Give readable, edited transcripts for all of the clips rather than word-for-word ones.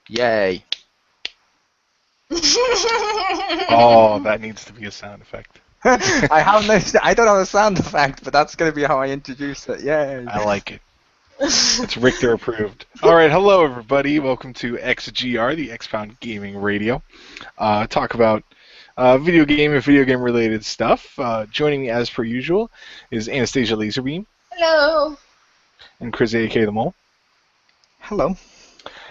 Yay. Oh, that needs to be a sound effect. I don't have a sound effect, but that's going to be how I introduce it. Yay. I like it. It's Richter approved. All right, hello everybody. Welcome to XGR, the Xpound Gaming Radio. Talk about video game and video game related stuff. Joining me as per usual is Anastasia Laserbeam. Hello. And Chris A.K. the Mole. Hello.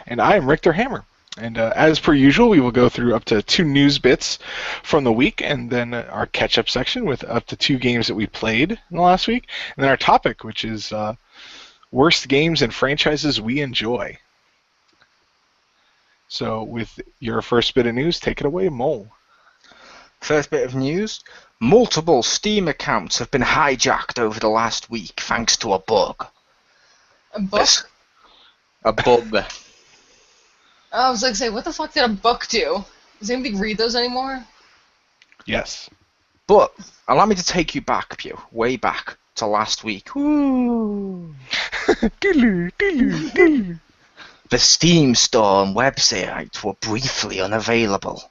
And I am Richter Hammer. And as per usual, we will go through up to 2 news bits from the week, and then our catch-up section with up to 2 games that we played in the last week, and then our topic, which is worst games and franchises we enjoy. So with your first bit of news, take it away, Mole. First bit of news. Multiple Steam accounts have been hijacked over the last week thanks to a bug. A book? A bug. I was like, say, what the fuck did a book do? Does anybody read those anymore? Yes. But allow me to take you back, Pew, way back to last week. Woo. The Steam store and website were briefly unavailable.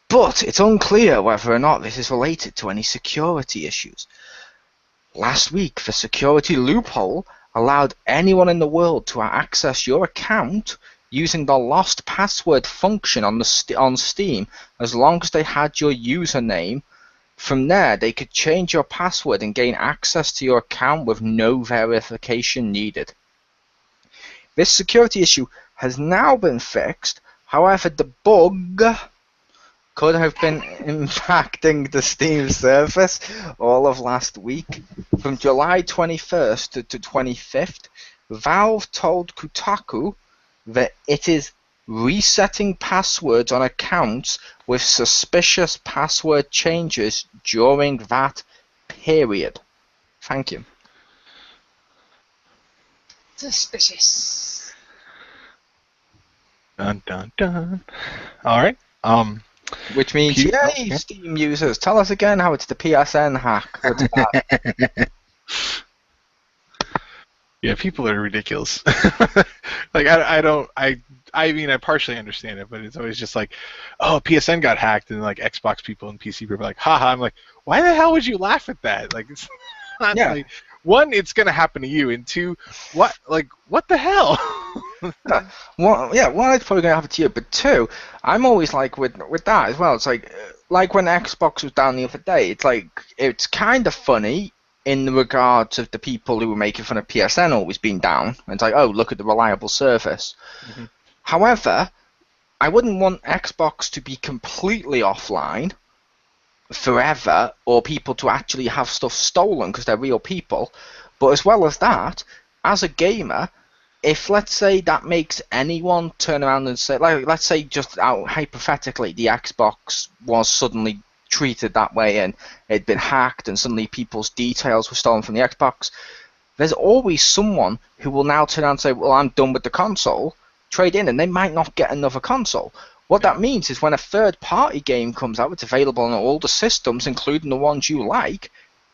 But it's unclear whether or not this is related to any security issues. Last week, the security loophole allowed anyone in the world to access your account using the lost password function on Steam as long as they had your username. From there, they could change your password and gain access to your account with no verification needed. This security issue has now been fixed. However, the bug could have been impacting the Steam service all of last week. From July 21st to 25th, Valve told Kotaku that it is resetting passwords on accounts with suspicious password changes during that period. Thank you. Suspicious. Dun dun dun. All right. Which means, yay, Steam users, tell us again how it's the PSN hack. What's that? Yeah, people are ridiculous. Like I mean, I partially understand it, but it's always just like, oh, PSN got hacked, and like Xbox people and PC people are like, haha. I'm like, why the hell would you laugh at that? Like, it's not like, one, it's gonna happen to you, and two, what the hell? One, it's probably gonna happen to you, but two, I'm always like with that as well. It's like when Xbox was down the other day. It's like it's kind of funny in regards of the people who were making fun of PSN always being down. And it's like, oh, look at the reliable service. Mm-hmm. However, I wouldn't want Xbox to be completely offline forever, or people to actually have stuff stolen because they're real people. But as well as that, as a gamer, if let's say that makes anyone turn around and say, like, let's say just out hypothetically, the Xbox was suddenly treated that way and it'd been hacked and suddenly people's details were stolen from the Xbox, there's always someone who will now turn around and say, well, I'm done with the console, trade in, and they might not get another console. What that means is when a third-party game comes out, it's available on all the systems, including the ones you like,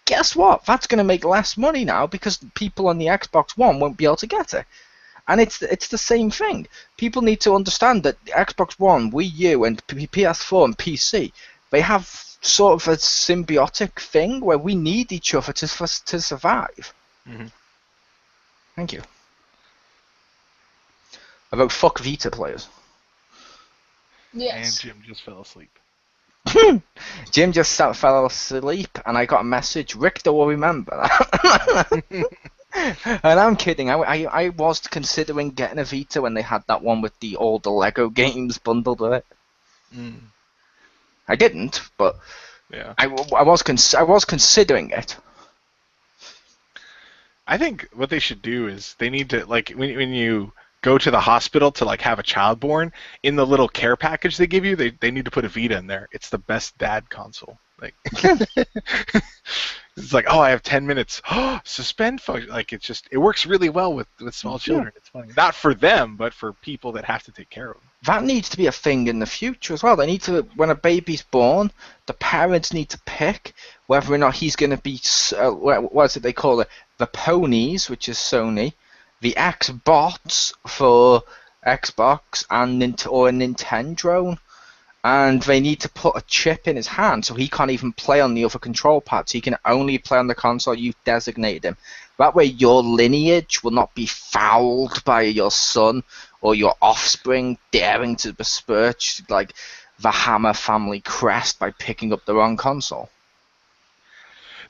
guess what? That's going to make less money now because people on the Xbox One won't be able to get it. And it's the same thing. People need to understand that the Xbox One, Wii U, and PS4 and PC, they have sort of a symbiotic thing where we need each other to survive. Mm-hmm. Thank you. About fuck Vita players. Yes. And Jim just fell asleep. Jim just fell asleep, and I got a message. Richter will remember that. And I'm kidding. I was considering getting a Vita when they had that one with all the Lego games bundled with it. Mm. I didn't, but yeah, I was considering it. I think what they should do is they need to, like, when you go to the hospital to like have a child born, in the little care package they give you, they need to put a Vita in there. It's the best dad console. Like, it's like, oh, I have 10 minutes. Oh, suspend function. Like, it works really well with small children. Yeah. It's funny. Not for them, but for people that have to take care of them. That needs to be a thing in the future as well. They need to, when a baby's born, the parents need to pick whether or not he's going to be, what is it they call it? The ponies, which is Sony, the Xbots for Xbox or a Nintendo, and they need to put a chip in his hand so he can't even play on the other control pads. He can only play on the console you've designated him. That way your lineage will not be fouled by your son or your offspring daring to besmirch like the Hammer family crest by picking up the wrong console.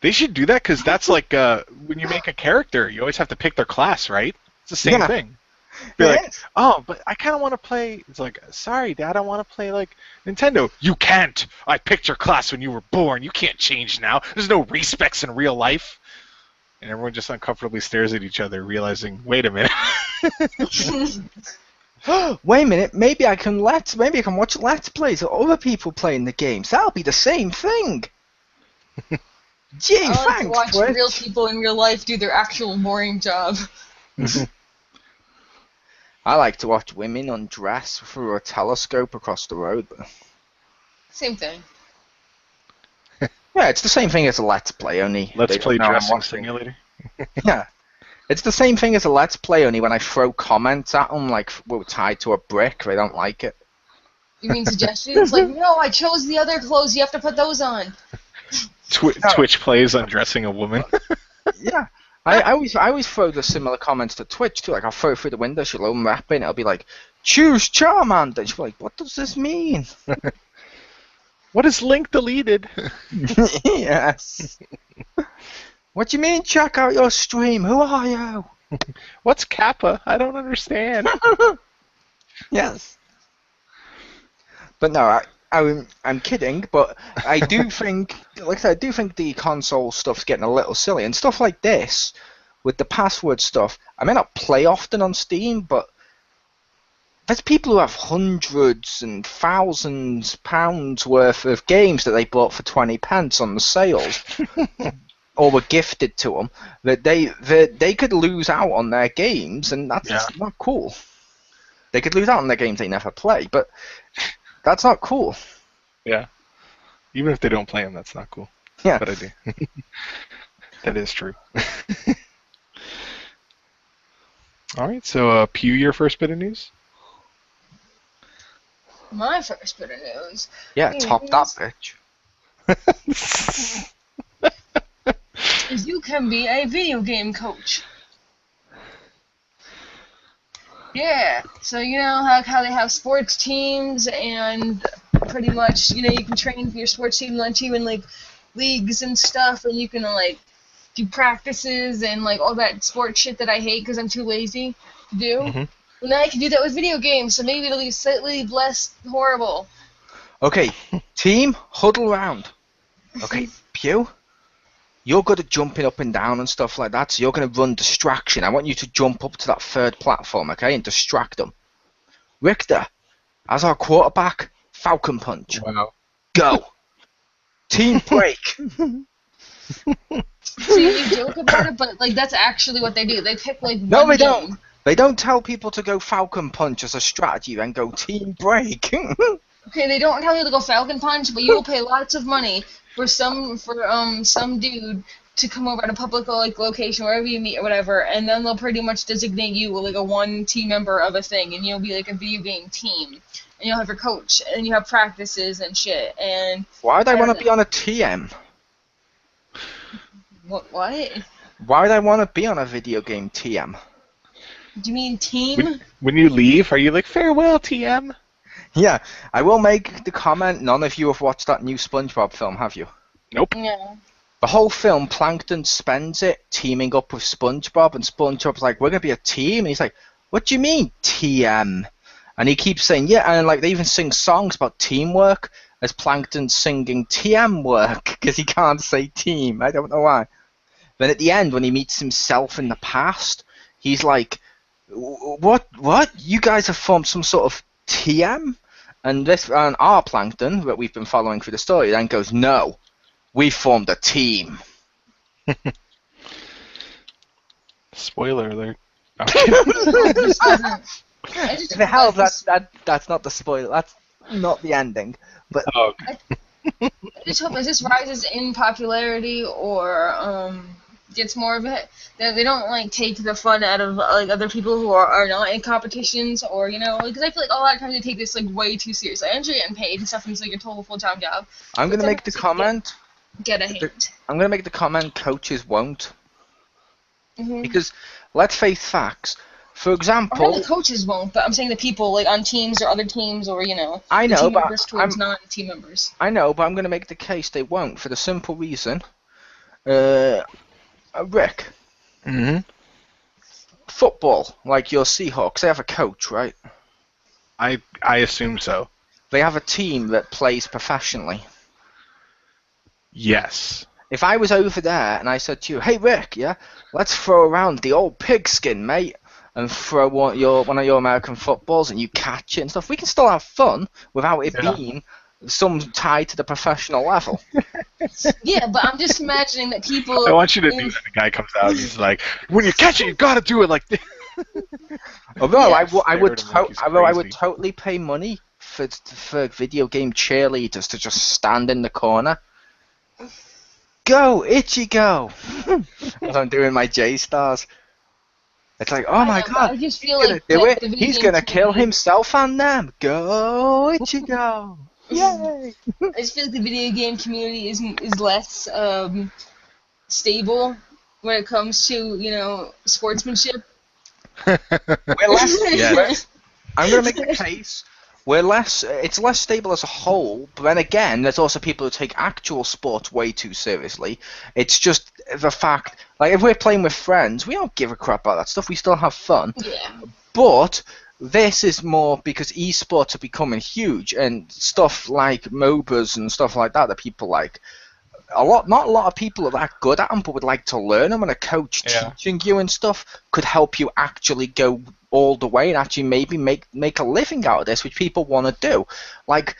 They should do that because that's like when you make a character, you always have to pick their class, right? It's the same thing. Be like, oh, but I kind of want to play. It's like, sorry, Dad, I want to play like Nintendo. You can't. I picked your class when you were born. You can't change now. There's no respects in real life. And everyone just uncomfortably stares at each other, realizing, wait a minute. Wait a minute. Maybe I can watch Let's Plays of other people playing the games. That'll be the same thing. Gee, I like thanks, to watch Twitch. real people in real life do their actual boring job. I like to watch women undress through a telescope across the road. Same thing. Yeah, it's the same thing as a Let's Play, only... Let's they Play don't know I'm Dressing watching. Simulator. Yeah. It's the same thing as a Let's Play, only when I throw comments at them, like, we're tied to a brick, they don't like it. You mean suggestions? Like, no, I chose the other clothes, you have to put those on. Twitch plays undressing a woman. Yeah. I always throw the similar comments to Twitch, too. Like, I'll throw it through the window, she'll unwrap it, and it'll be like, choose Charmander! And she'll be like, what does this mean? What is Link deleted? Yes. What do you mean, check out your stream? Who are you? What's Kappa? I don't understand. Yes. But no, I'm kidding, but I do think, like I said, I do think the console stuff's getting a little silly. And stuff like this, with the password stuff, I may not play often on Steam, but there's people who have hundreds and thousands pounds worth of games that they bought for 20 pence on the sales. Or were gifted to them, that they could lose out on their games, and that's not cool. They could lose out on their games they never play, but that's not cool. Yeah. Even if they don't play them, that's not cool. Yeah. But I do. That is true. All right, so Pew, your first bit of news? My first bit of news. Yeah, top that bitch. You can be a video game coach. Yeah, so you know how they have sports teams and pretty much, you know, you can train for your sports team and even like leagues and stuff, and you can like do practices and like all that sports shit that I hate because I'm too lazy to do. Mm-hmm. Well, now I can do that with video games, so maybe it'll be slightly less horrible. Okay, team, huddle round. Okay, Pew, you're good at jumping up and down and stuff like that, so you're going to run distraction. I want you to jump up to that third platform, okay, and distract them. Richter, as our quarterback, Falcon Punch. Wow. Go. Team break. So you joke about it, but like that's actually what they do. They pick like No, one they game. don't. They don't tell people to go Falcon Punch as a strategy, then go Team Break. Okay, they don't tell you to go Falcon Punch, but you will pay lots of money for some dude to come over at a public like location wherever you meet or whatever, and then they'll pretty much designate you like a one team member of a thing, and you'll be like a video game team, and you'll have your coach, and you have practices and shit. And Why would I want to be on a TM? What? Why would I want to be on a video game TM? Do you mean team? When you leave, are you like, farewell, TM? Yeah, I will make the comment, none of you have watched that new SpongeBob film, have you? Nope. Yeah. The whole film, Plankton spends it teaming up with SpongeBob, and SpongeBob's like, we're going to be a team, and he's like, what do you mean, TM? And he keeps saying, yeah, and like they even sing songs about teamwork, as Plankton's singing TM work, because he can't say team, I don't know why. Then at the end, when he meets himself in the past, he's like, what? You guys have formed some sort of TM? And our Plankton, that we've been following through the story, then goes, no, we formed a team. Spoiler alert. If it helps, that's not the spoiler. That's not the ending. But okay. I just hope as this rises in popularity or gets more of it. They don't like take the fun out of like other people who are not in competitions, or because I feel like a lot of times they take this like way too seriously. I enjoy getting paid and stuff, and it's like a total full-time job. I'm gonna make the comment. Get a hand. I'm gonna make the comment. Coaches won't, Mm-hmm. because let's face facts. For Or example, the coaches won't, but I'm saying the people like on teams or other teams, or I the know, team but members towards non-team members. I know, but I'm gonna make the case they won't for the simple reason. Rick, Mm-hmm. football, like your Seahawks, they have a coach, right? I assume so. They have a team that plays professionally. Yes. If I was over there and I said to you, "Hey Rick, yeah, let's throw around the old pigskin, mate, and throw one of your American footballs and you catch it and stuff," we can still have fun without it being some tied to the professional level. Yeah, but I'm just imagining that people. I want you to do that. The guy comes out and he's like, "When you catch it, you gotta do it like this." Although Yeah. I would crazy. totally pay money for video game cheerleaders to just stand in the corner. Go, Itchy, go! As I'm doing my J stars. It's like, oh my god, I just feel he's like gonna do the it. video He's game gonna kill community- himself and them. Go, Itchy, go! Yay! I just feel like the video game community is less stable when it comes to sportsmanship. We're less. Yes. I'm gonna make the case. It's less stable as a whole, but then again, there's also people who take actual sports way too seriously. It's just the fact, like, if we're playing with friends, we don't give a crap about that stuff. We still have fun. Yeah. But this is more because esports are becoming huge, and stuff like MOBAs and stuff like that people like. Not a lot of people are that good at them, but would like to learn them, and a coach teaching you and stuff could help you actually go all the way and actually maybe make a living out of this, which people want to do. Like,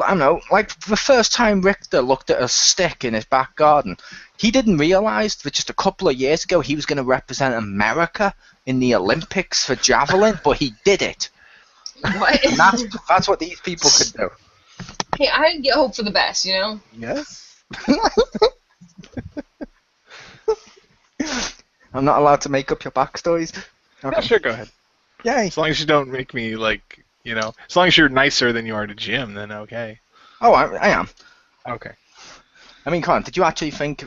I don't know, like the first time Richter looked at a stick in his back garden, he didn't realise that just a couple of years ago he was going to represent America in the Olympics for javelin, but he did it. What? And that's what these people could do. Hey, I get hope for the best, Yes. I'm not allowed to make up your backstories. Okay. Yeah, sure, go ahead. Yay. As long as you don't make me like, as long as you're nicer than you are to Jim, then okay. Oh, I am. Okay. I mean, Con, did you actually think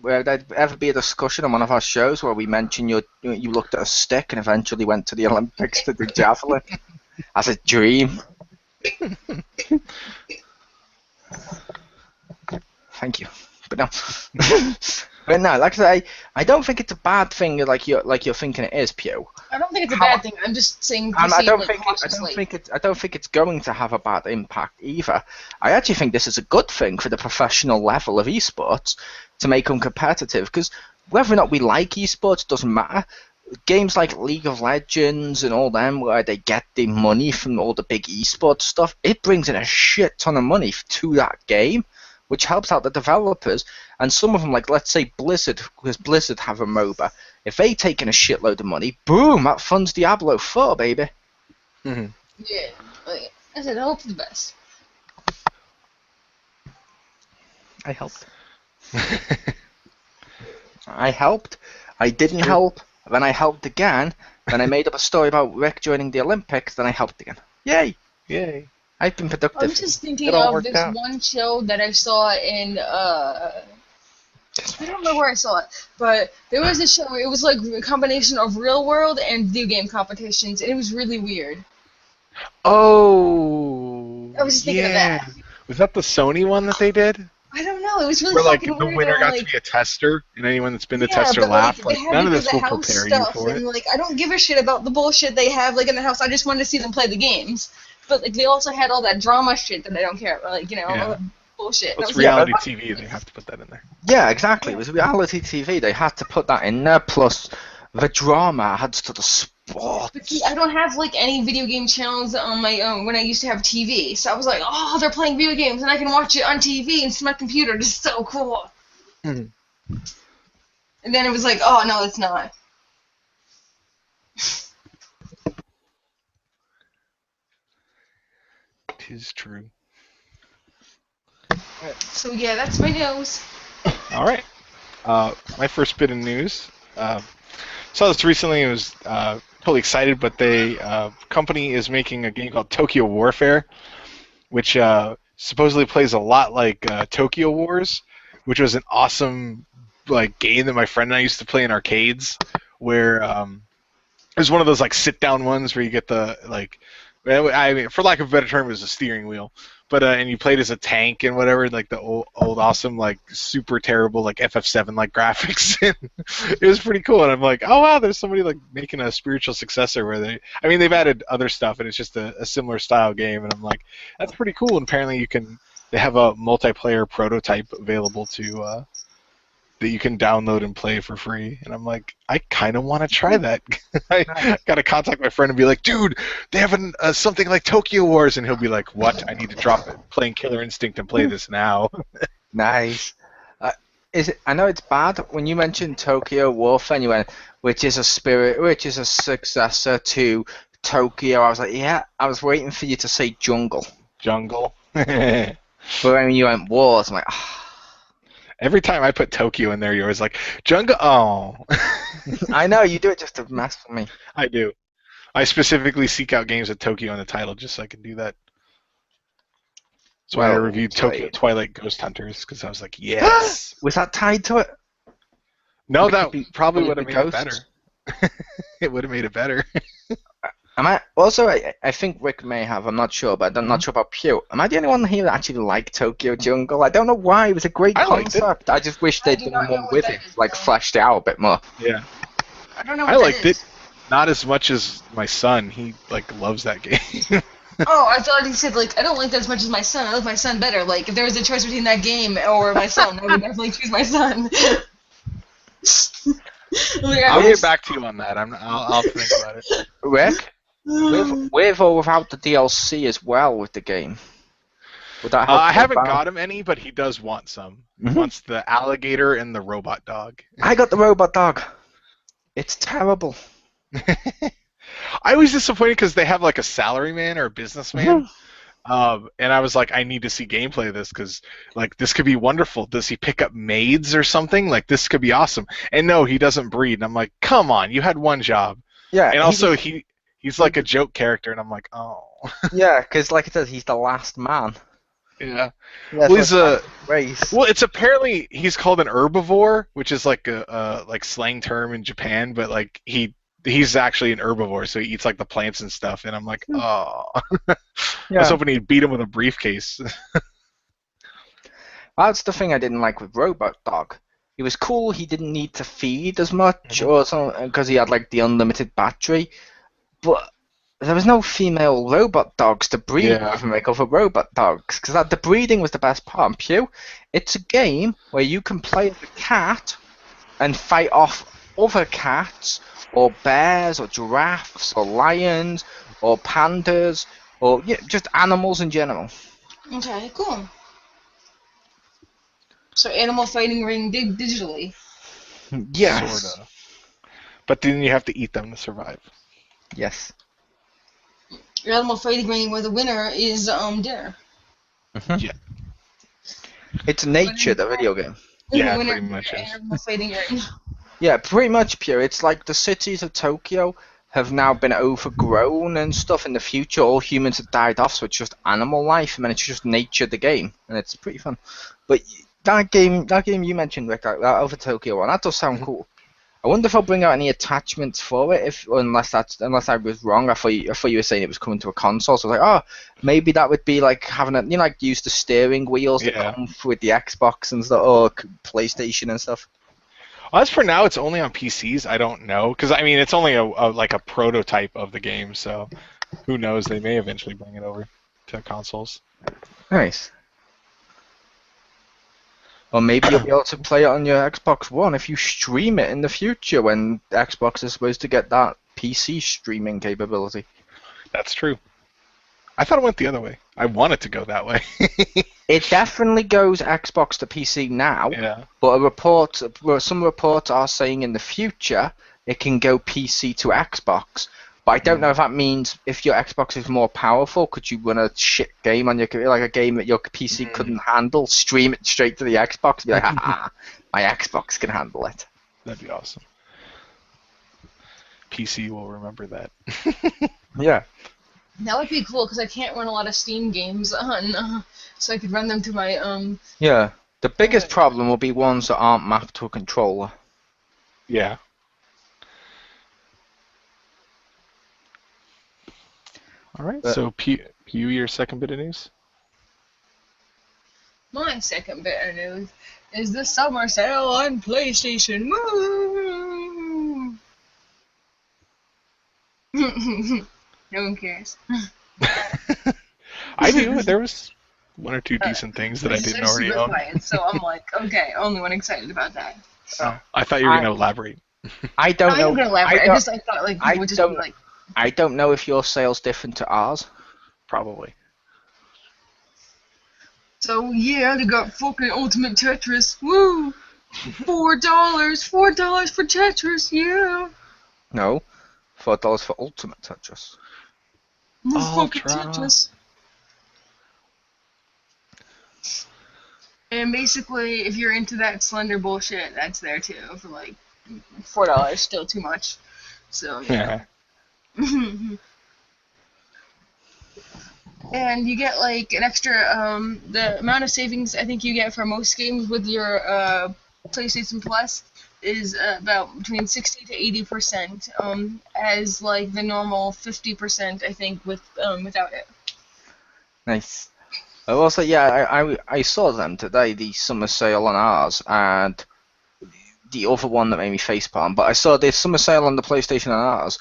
there'd ever be a discussion on one of our shows where we mentioned you looked at a stick and eventually went to the Olympics to do javelin as a dream? Thank you, but no. But no, like I say, I don't think it's a bad thing like you're thinking it is, Pew. I don't think it's a bad thing. I'm just saying. I don't cautiously. think it's going to have a bad impact either. I actually think this is a good thing for the professional level of esports to make them competitive, because whether or not we like esports doesn't matter. Games like League of Legends and all them, where they get the money from all the big esports stuff, it brings in a shit ton of money to that game, which helps out the developers. And some of them, like, let's say Blizzard, because Blizzard have a MOBA, if they take in a shitload of money, boom, that funds Diablo 4, baby. Mm-hmm. Yeah, like I said, I hope for the best. I helped. I helped. I didn't help. Then I helped again. Then I made up a story about Rick joining the Olympics. Then I helped again. Yay! Yay. I've been productive. I'm just thinking It all of worked this out. one show that I saw in I don't remember where I saw it, but there was a show. It was like a combination of real world and video game competitions, and it was really weird. Oh. I was just thinking of that. Was that the Sony one that they did? I don't know. It was really Where like fucking the weird. winner and, got like, to be a tester, and anyone that's been to yeah, tester but, laugh. they Like had none to of do this the will house prepare stuff, you for and it. like I don't give a shit about the bullshit they have like in the house. I just want to see them play the games. But like they also had all that drama shit that I don't care about, like all Yeah. the bullshit. Well, And I it's was like, reality TV. They have to put that in there. Yeah, exactly. It was reality TV. They had to put that in there. Plus, the drama adds to the sport. But see, I don't have like any video game channels on my own when I used to have TV. So I was like, oh, they're playing video games and I can watch it on TV and see my computer. This is so cool. Mhm. And then it was like, oh no, it's not. Tis true. So yeah, that's my news. All right. My first bit of news. Saw this recently. I was totally excited, but company is making a game called Tokyo Warfare, which supposedly plays a lot like Tokyo Wars, which was an awesome game that my friend and I used to play in arcades, where it was one of those sit down ones where you get I mean, for lack of a better term, it was a steering wheel. But and you played as a tank and whatever, the old awesome, super terrible, FF7 graphics. It was pretty cool, and I'm like, oh wow, there's somebody making a spiritual successor where they've added other stuff, and it's just a similar style game, and I'm like, that's pretty cool. And apparently they have a multiplayer prototype available to that you can download and play for free, and I'm like, I kind of want to try that. I got to contact my friend and be like, dude, they have something like Tokyo Wars, and he'll be like, what? I need to drop it, playing Killer Instinct and play this now. Nice. I know it's bad when you mentioned Tokyo Warfare, and you went, which is a successor to Tokyo. I was like, yeah, I was waiting for you to say Jungle. Jungle. But when you went Wars, I'm like, Every time I put Tokyo in there, you're always like, Jungle. Oh. I know, you do it just to mess with me. I do. I specifically seek out games with Tokyo in the title just so I can do that. That's why I reviewed Tokyo Twilight Ghost Hunters, because I was like, yes. Was that tied to it? No, that probably would have made it better. It would have made it better. I think Rick may have, I'm not sure, but I'm not sure about Pew. Am I the only one here that actually liked Tokyo Jungle? I don't know why, it was a great concept. I just wish they'd done more with it, fleshed out a bit more. Yeah. I don't know what I liked it, not as much as my son. He, loves that game. Oh, I thought he said, I don't like that as much as my son. I like my son better. If there was a choice between that game or my son, I would definitely choose my son. I'll get back to you on that. I'll think about it. Rick? With or without the DLC as well with the game? Would that help? I haven't got him any, but he does want some. He wants the alligator and the robot dog. I got the robot dog. It's terrible. I was disappointed because they have a salaryman or a businessman. And I was like, I need to see gameplay of this because this could be wonderful. Does he pick up maids or something? This could be awesome. And no, he doesn't breed. And I'm like, come on, you had one job. Yeah. And also he's like a joke character, and I'm like, oh. Yeah, because it says, he's the last man. Yeah. Well, he's race. Well, it's apparently he's called an herbivore, which is a slang term in Japan, but he's actually an herbivore, so he eats the plants and stuff. And I'm like, oh. I was hoping he'd beat him with a briefcase. That's the thing I didn't like with Robot Dog. He was cool. He didn't need to feed as much, or something, because he had the unlimited battery. But there was no female robot dogs to breed with and make other robot dogs, because the breeding was the best part. Pew, it's a game where you can play as a cat and fight off other cats, or bears, or giraffes, or lions, or pandas, or just animals in general. Okay, cool. So Animal Fighting Ring digitally. Yes. Sorta. But then you have to eat them to survive. Yes. Your Animal Fighting Ring where the winner is dinner. Yeah. It's Nature, the video game. Yeah, pretty much is. Animal Fighting Ring. Yeah, pretty much, Pure. It's the cities of Tokyo have now been overgrown and stuff. In the future, all humans have died off, so it's just animal life, and then it's just Nature, the game, and it's pretty fun. But that game you mentioned, Rick, that over Tokyo one, that does sound cool. I wonder if I'll bring out any attachments for it, unless I was wrong. I thought you were saying it was coming to a console, so I was like, oh, maybe that would be having a, use the steering wheels that come with the Xbox and stuff, or PlayStation and stuff. As for now, it's only on PCs. I don't know, because it's only a prototype of the game, so who knows? They may eventually bring it over to consoles. Nice. Or maybe you'll be able to play it on your Xbox One if you stream it in the future when Xbox is supposed to get that PC streaming capability. That's true. I thought it went the other way. I want it to go that way. It definitely goes Xbox to PC now, but some reports are saying in the future it can go PC to Xbox. But I don't know if that means if your Xbox is more powerful, could you run a shit game on your a game that your PC couldn't handle, stream it straight to the Xbox, and be like, my my Xbox can handle it. That'd be awesome. PC will remember that. Yeah. That would be cool because I can't run a lot of Steam games on, so I could run them to my Yeah. The biggest problem will be ones that aren't mapped to a controller. Yeah. All right. So, Pew, your second bit of news? My second bit of news is the summer sale on PlayStation. Woo! No one cares. I do. There was one or two decent things that I didn't already own. Quiet, so I'm like, okay, only one excited about that. I thought you were going to elaborate. I don't know. I'm gonna elaborate. I thought like people would just be like. I don't know if your sale's different to ours. Probably. So yeah, they got fucking Ultimate Tetris. Woo! $4 for Tetris. Yeah. No, $4 for Ultimate Tetris. Fucking Tetris. And basically, if you're into that slender bullshit, that's there too for like $4. Still too much. So yeah. And you get like an extra, the amount of savings I think you get for most games with your PlayStation Plus is about between 60 to 80%, as like the normal 50% I think without it. Nice. Also, yeah, I saw them today, the summer sale on ours, and the other one that made me facepalm. But I saw the summer sale on the PlayStation on ours,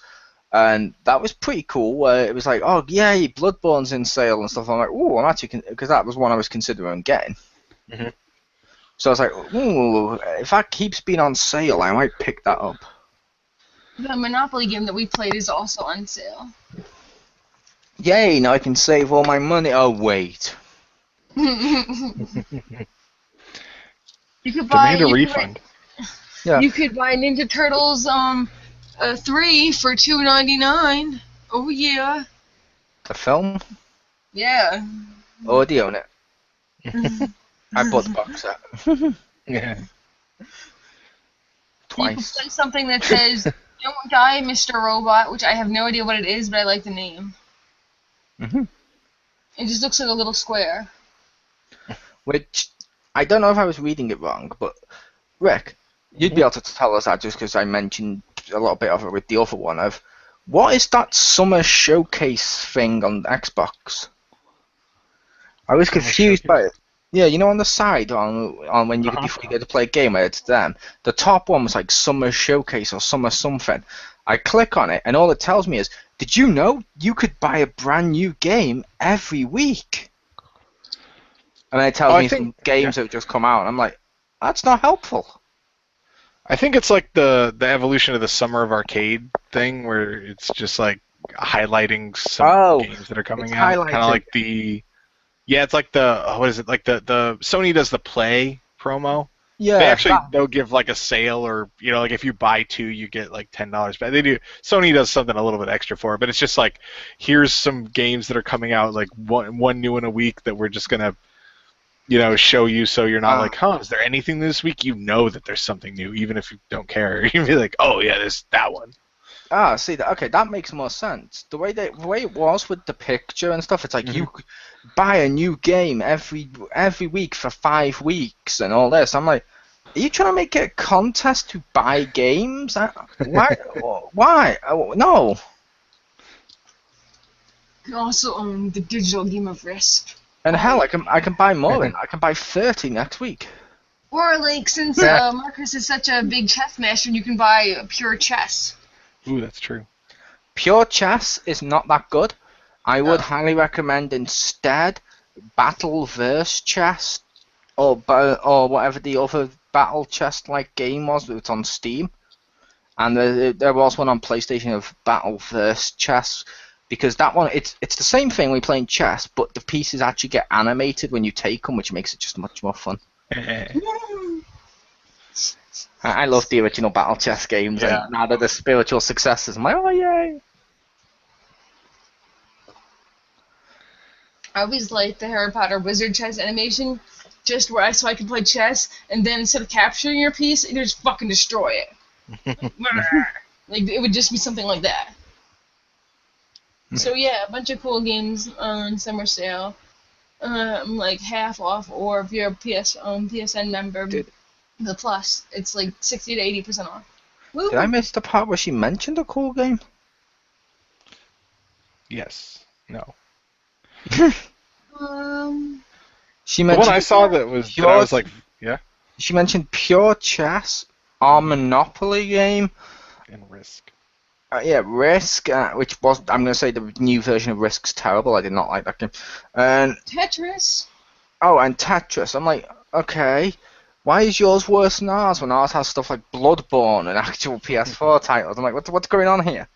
and that was pretty cool. It was like, oh yay, Bloodborne's in sale and stuff. I'm like, ooh, I'm actually because that was one I was considering getting. Mm-hmm. So I was like, ooh, if that keeps being on sale, I might pick that up. The Monopoly game that we played is also on sale. Yay! Now I can save all my money. Oh wait. You could buy a refund. Yeah. You could buy Ninja Turtles 3 for $2.99. Oh yeah. The film? Yeah. Oh, do you own it? I bought the box set. Yeah. Twice. You could play something that says "Don't die, Mr. Robot," which I have no idea what it is, but I like the name. Mm-hmm. It just looks like a little square. Which, I don't know if I was reading it wrong, but Rick, you'd be able to tell us that just because I mentioned a little bit of it with the other one of, what is that summer showcase thing on Xbox? I was confused by it. Yeah, you know on the side, on when before you get to play a game, it's them. The top one was like summer showcase or summer something. I click on it, and all it tells me is, did you know you could buy a brand new game every week? And then it tells me some games that have just come out, and I'm like, that's not helpful. I think it's like the evolution of the Summer of Arcade thing, where it's just like highlighting some games that are coming out. Kind of like the... Yeah, it's like the... what is it? Like the Sony does the Play promo. Yeah. They'll give like a sale, or like if you buy 2, you get like $10 back. They do. Sony does something a little bit extra for it, but it's just like, here's some games that are coming out, like one new in a week that we're just gonna show you, so you're not like, is there anything this week? You know that there's something new, even if you don't care. You'd be like, oh yeah, there's that one. See that? Okay, that makes more sense. The way it was with the picture and stuff, it's like you could buy a new game every week for 5 weeks and all this. I'm like, are you trying to make it a contest to buy games? Why? Why? No. You also own the digital game of Risk. And hell, I can buy more than I can buy 30 next week. Or like, since Marcus is such a big chess master, you can buy Pure Chess. Ooh, that's true. Pure Chess is not that good. I would highly recommend instead Battleverse Chess or whatever the other battle chess like game was. It's on Steam, and there was one on PlayStation of Battleverse Chess, because that one it's the same thing when you're playing chess, but the pieces actually get animated when you take them, which makes it just much more fun. I love the original battle chess games, and now that they're spiritual successors, I'm like, oh yay! I always liked the Harry Potter wizard chess animation, just so I can play chess, and then instead of capturing your piece, you just fucking destroy it. Like, it would just be something like that. So yeah, a bunch of cool games on summer sale. Like half off, or if you're a PSN member, the Plus, it's like 60 to 80% off. Woo. Did I miss the part where she mentioned a cool game? Yes. No. She The mentioned one I saw that was that I was like, yeah. She mentioned Pure Chess, our Monopoly game. And Risk. Yeah, Risk, which was, I'm going to say the new version of Risk's terrible. I did not like that game. And Tetris. Oh, and Tetris. I'm like, okay, why is yours worse than ours when ours has stuff like Bloodborne and actual PS4 titles? I'm like, what's going on here?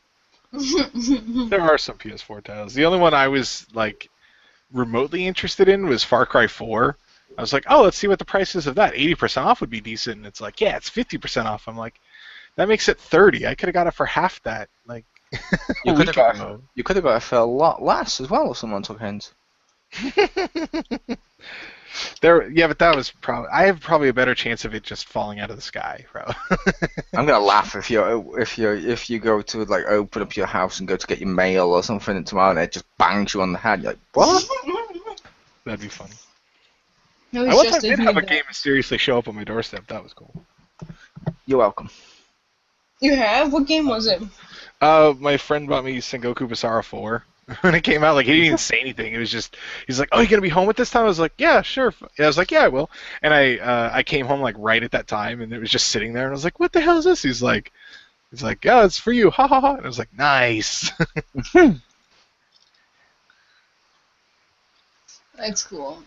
There are some PS4 titles. The only one I was like remotely interested in was Far Cry 4. I was like, oh, let's see what the price is of that. 80% off would be decent. And it's like, yeah, it's 50% off. I'm like, that makes it 30. I could have got it for half that. Like, you could have got it for a lot less as well if someone took hints. Yeah, but that was probably. I have probably a better chance of it just falling out of the sky, bro. I'm gonna laugh if you go to like open up your house and go to get your mail or something, and tomorrow and it just bangs you on the head. You're like, what? That'd be funny. No, I once did have a game mysteriously show up on my doorstep. That was cool. You're welcome. You have? What game was it? My friend bought me Sengoku Basara 4. When it came out, like, he didn't even say anything. It was just, he's like, oh, you gonna be home at this time? I was like, yeah, sure. I was like, yeah, I will. And I came home, like, right at that time, and it was just sitting there, and I was like, what the hell is this? He's like, yeah, it's for you, ha ha ha. And I was like, nice. That's cool.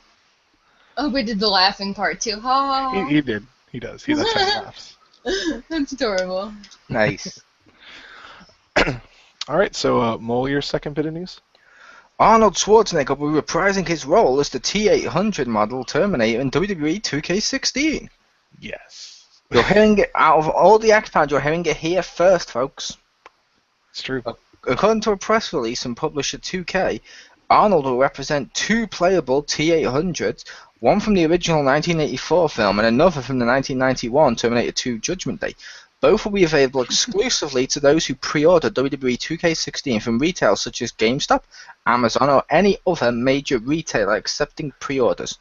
Oh, we did the laughing part, too. Ha ha ha. He did. He does. That's how he laughs. That's adorable. Nice. All right, so Mole, your second bit of news? Arnold Schwarzenegger will be reprising his role as the T-800 model Terminator in WWE 2K16. Yes. You're hearing it out of all the Xpound, you're hearing it here first, folks. It's true. According to a press release from publisher 2K, Arnold will represent two playable T-800s, one from the original 1984 film and another from the 1991 Terminator 2 Judgment Day. Both will be available exclusively to those who pre-order WWE 2K16 from retail such as GameStop, Amazon, or any other major retailer accepting pre-orders.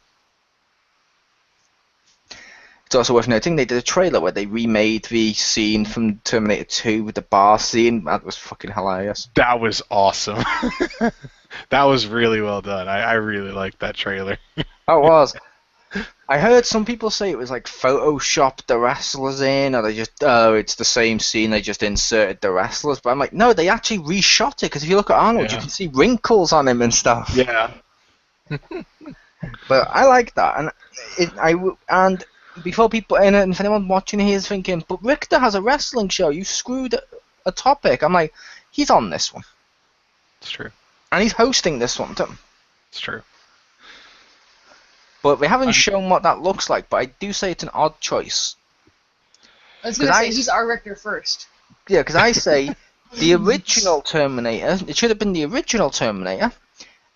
It's also worth noting they did a trailer where they remade the scene from Terminator 2 with the bar scene. That was fucking hilarious. That was awesome. That was really well done. I really liked that trailer. Oh, it was. I heard some people say it was like photoshopped the wrestlers in, or they just, it's the same scene, they just inserted the wrestlers. But I'm like, no, they actually reshot it, because if you look at Arnold, you can see wrinkles on him and stuff. Yeah. But I like that, and before people, and if anyone watching here is thinking, but Richter has a wrestling show, you screwed a topic. I'm like, he's on this one. It's true. And he's hosting this one too. It's true. But they haven't shown what that looks like, but I do say it's an odd choice. I was going to say, he's our Richter first. Yeah, because I say the original Terminator, it should have been the original Terminator,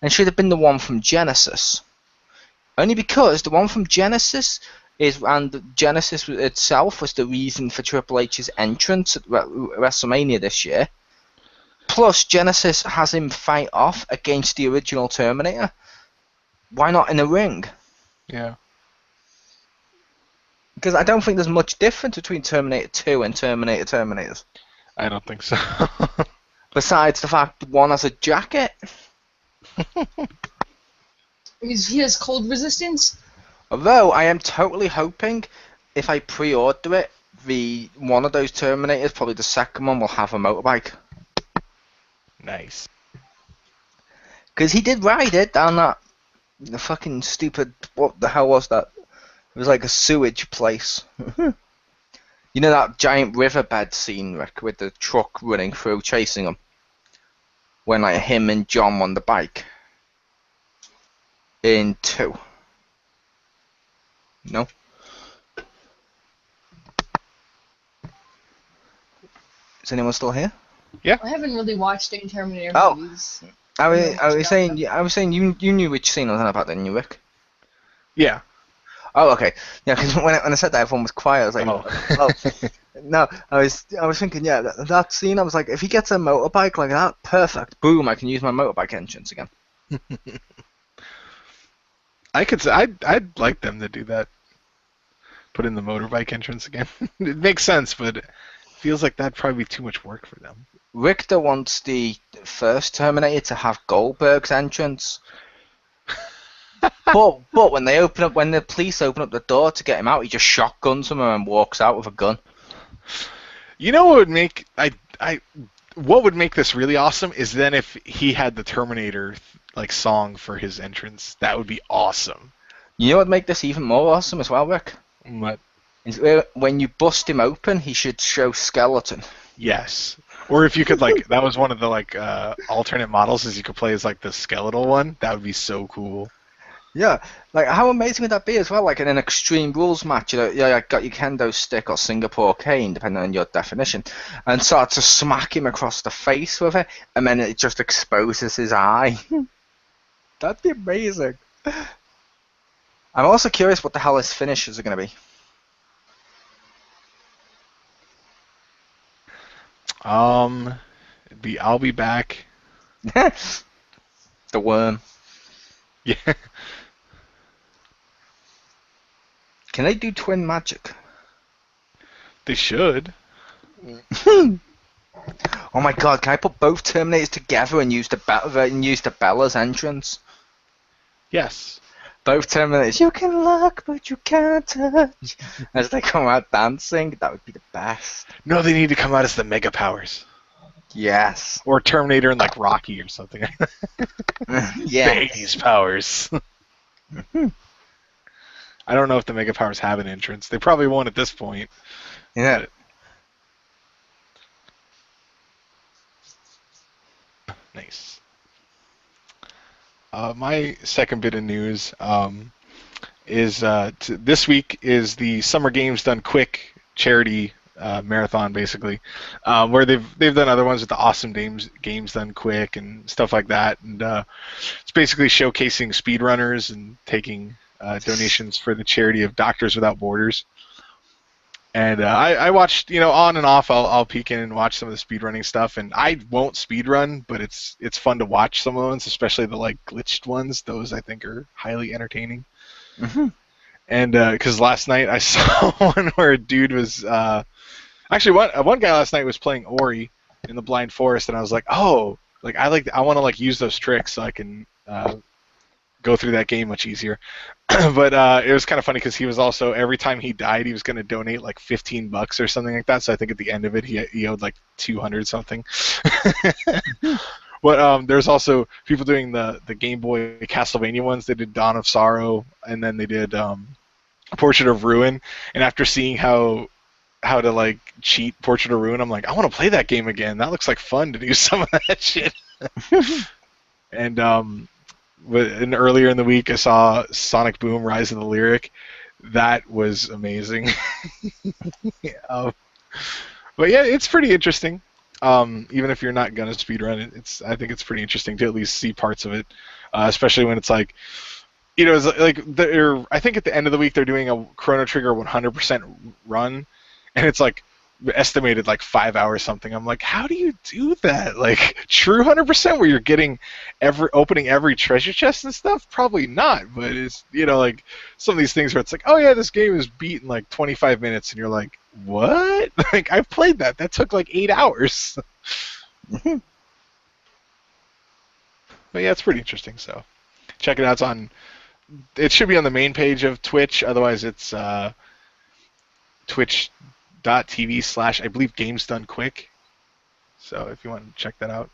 and should have been the one from Genesis. Only because the one from Genesis and Genesis itself was the reason for Triple H's entrance at WrestleMania this year. Plus, Genesis has him fight off against the original Terminator. Why not in a ring? Yeah. Because I don't think there's much difference between Terminator 2 and Terminators. I don't think so. Besides the fact one has a jacket. He has cold resistance? Although I am totally hoping if I pre-order it, one of those Terminators, probably the second one, will have a motorbike. Nice. Because he did ride it down the fucking stupid, what the hell was that? It was like a sewage place. You know that giant riverbed scene, Rick, with the truck running through, chasing him? When like him and John on the bike? In 2. No? Is anyone still here? Yeah. I haven't really watched any Terminator movies. I was saying you knew which scene I was on about, didn't you, Rick? Yeah. Oh, okay. Yeah, because when I said that, everyone was quiet. I was like, Oh. oh. No, I was thinking, yeah, that scene. I was like, if he gets a motorbike like that, perfect. Boom! I can use my motorbike entrance again. I'd like them to do that. Put in the motorbike entrance again. It makes sense, but it feels like that'd probably be too much work for them. Richter wants the first Terminator to have Goldberg's entrance. but when the police open up the door to get him out, he just shotguns them and walks out with a gun. You know what would make what would make this really awesome is then if he had the Terminator like song for his entrance. That would be awesome. You know what would make this even more awesome as well, Rick? What? Is when you bust him open, he should show skeleton. Yes. Or if you could like that was one of the like alternate models is you could play as like the skeletal one. That would be so cool. Yeah, like how amazing would that be as well? Like in an Extreme Rules match, you got your kendo stick or Singapore cane, depending on your definition, and start to smack him across the face with it, and then it just exposes his eye. That'd be amazing. I'm also curious what the hell his finishes are going to be. I'll be back. The worm. Yeah. Can they do twin magic? They should. Oh my god! Can I put both Terminators together and use the Bella's entrance? Yes. Both Terminators. You can look, but you can't touch. As they come out dancing, that would be the best. No, they need to come out as the Mega Powers. Yes. Or Terminator and like Rocky or something. Yeah. The 80s powers. I don't know if the Mega Powers have an entrance. They probably won't at this point. Yeah. Nice. My second bit of news is this week is the Summer Games Done Quick charity marathon, basically, where they've done other ones with the Awesome Games Done Quick and stuff like that, and it's basically showcasing speedrunners and taking donations for the charity of Doctors Without Borders. And I watched, on and off. I'll peek in and watch some of the speedrunning stuff, and I won't speedrun, but it's fun to watch some of the ones, especially the like glitched ones. Those I think are highly entertaining. Mm-hmm. And because last night I saw one where a dude was actually one guy last night was playing Ori in the Blind Forest, and I was like, oh, like I want to like use those tricks so I can go through that game much easier. But it was kind of funny because he was also, every time he died, he was going to donate like $15 or something like that. So I think at the end of it, he owed like 200 something. But there's also people doing the Game Boy Castlevania ones. They did Dawn of Sorrow, and then they did Portrait of Ruin. And after seeing how to like cheat Portrait of Ruin, I'm like, I want to play that game again. That looks like fun to do some of that shit. And earlier in the week, I saw Sonic Boom: Rise of the Lyric. That was amazing. But yeah, it's pretty interesting. Even if you're not gonna speedrun, I think it's pretty interesting to at least see parts of it, especially when it's like, it's like I think at the end of the week they're doing a Chrono Trigger 100% run, and it's like estimated like 5 hours something. I'm like, how do you do that? Like true 100% where you're getting opening every treasure chest and stuff? Probably not, but it's like some of these things where it's like, oh yeah, this game is beat in like 25 minutes, and you're like, what? Like I've played that took like 8 hours. But yeah, it's pretty interesting, so check it out. It should be on the main page of Twitch, otherwise it's twitch.tv/ I believe Games Done Quick. So if you want to check that out.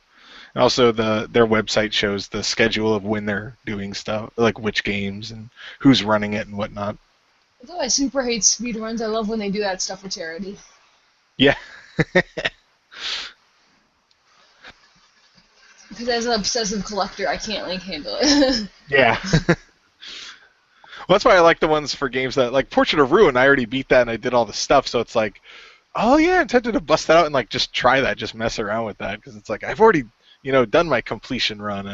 And also their website shows the schedule of when they're doing stuff, like which games and who's running it and whatnot. Although I super hate speedruns, I love when they do that stuff for charity. Yeah. Because as an obsessive collector, I can't handle it. Yeah. Well, that's why I like the ones for games that, like Portrait of Ruin, I already beat that and I did all the stuff, so it's like, oh yeah, I'm tempted to bust that out and like just try that, just mess around with that, because it's like I've already, done my completion run.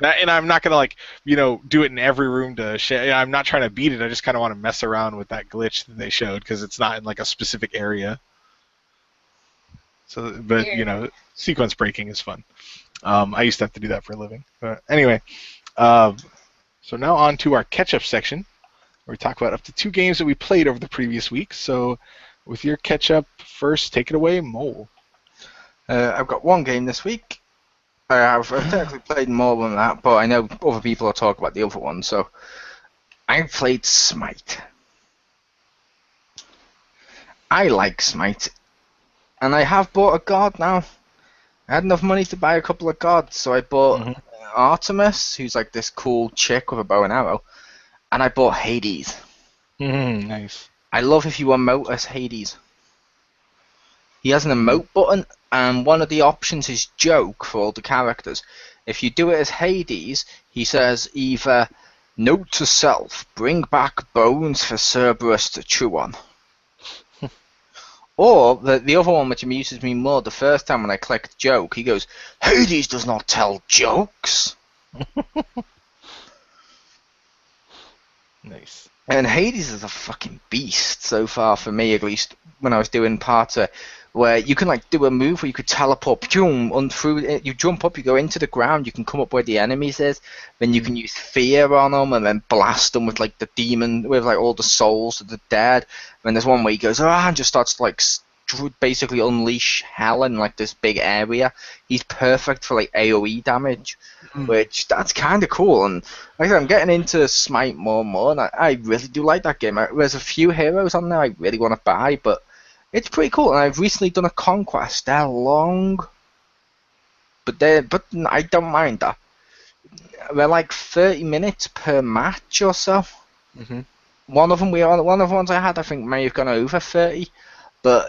And I'm not gonna do it in every room to share. I'm not trying to beat it. I just kind of want to mess around with that glitch that they showed because it's not in like a specific area. So, but sequence breaking is fun. I used to have to do that for a living. But anyway, so now on to our catch-up section, where we talk about up to 2 games that we played over the previous week. So, with your catch-up first, take it away, Mole. I've got 1 game this week. I've technically played more than that, but I know other people will talk about the other one. So, I played Smite. I like Smite. And I have bought a god now. I had enough money to buy a couple of gods, so I bought Artemis, who's like this cool chick with a bow and arrow, and I bought Hades. Nice. I love if you emote as Hades. He has an emote button, and one of the options is joke for all the characters. If you do it as Hades, he says either, note to self, bring back bones for Cerberus to chew on. Or, the other one which amuses me more, the first time when I clicked joke, he goes, Hades does not tell jokes. Nice. And Hades is a fucking beast so far for me, at least when I was doing parts of it, where you can like do a move where you could teleport, boom, through it. You jump up, you go into the ground, you can come up where the enemies is, then you can use fear on them and then blast them with like the demon, with like all the souls of the dead. And there's one where he goes, and just starts to like basically unleash hell in like this big area. He's perfect for like AoE damage, which that's kind of cool. And like I said, I'm getting into Smite more and more, and I really do like that game. There's a few heroes on there I really want to buy, but it's pretty cool. And I've recently done a conquest. They're long, but I don't mind that. They're like 30 minutes per match or so. One of the ones I had, I think, may have gone over 30. But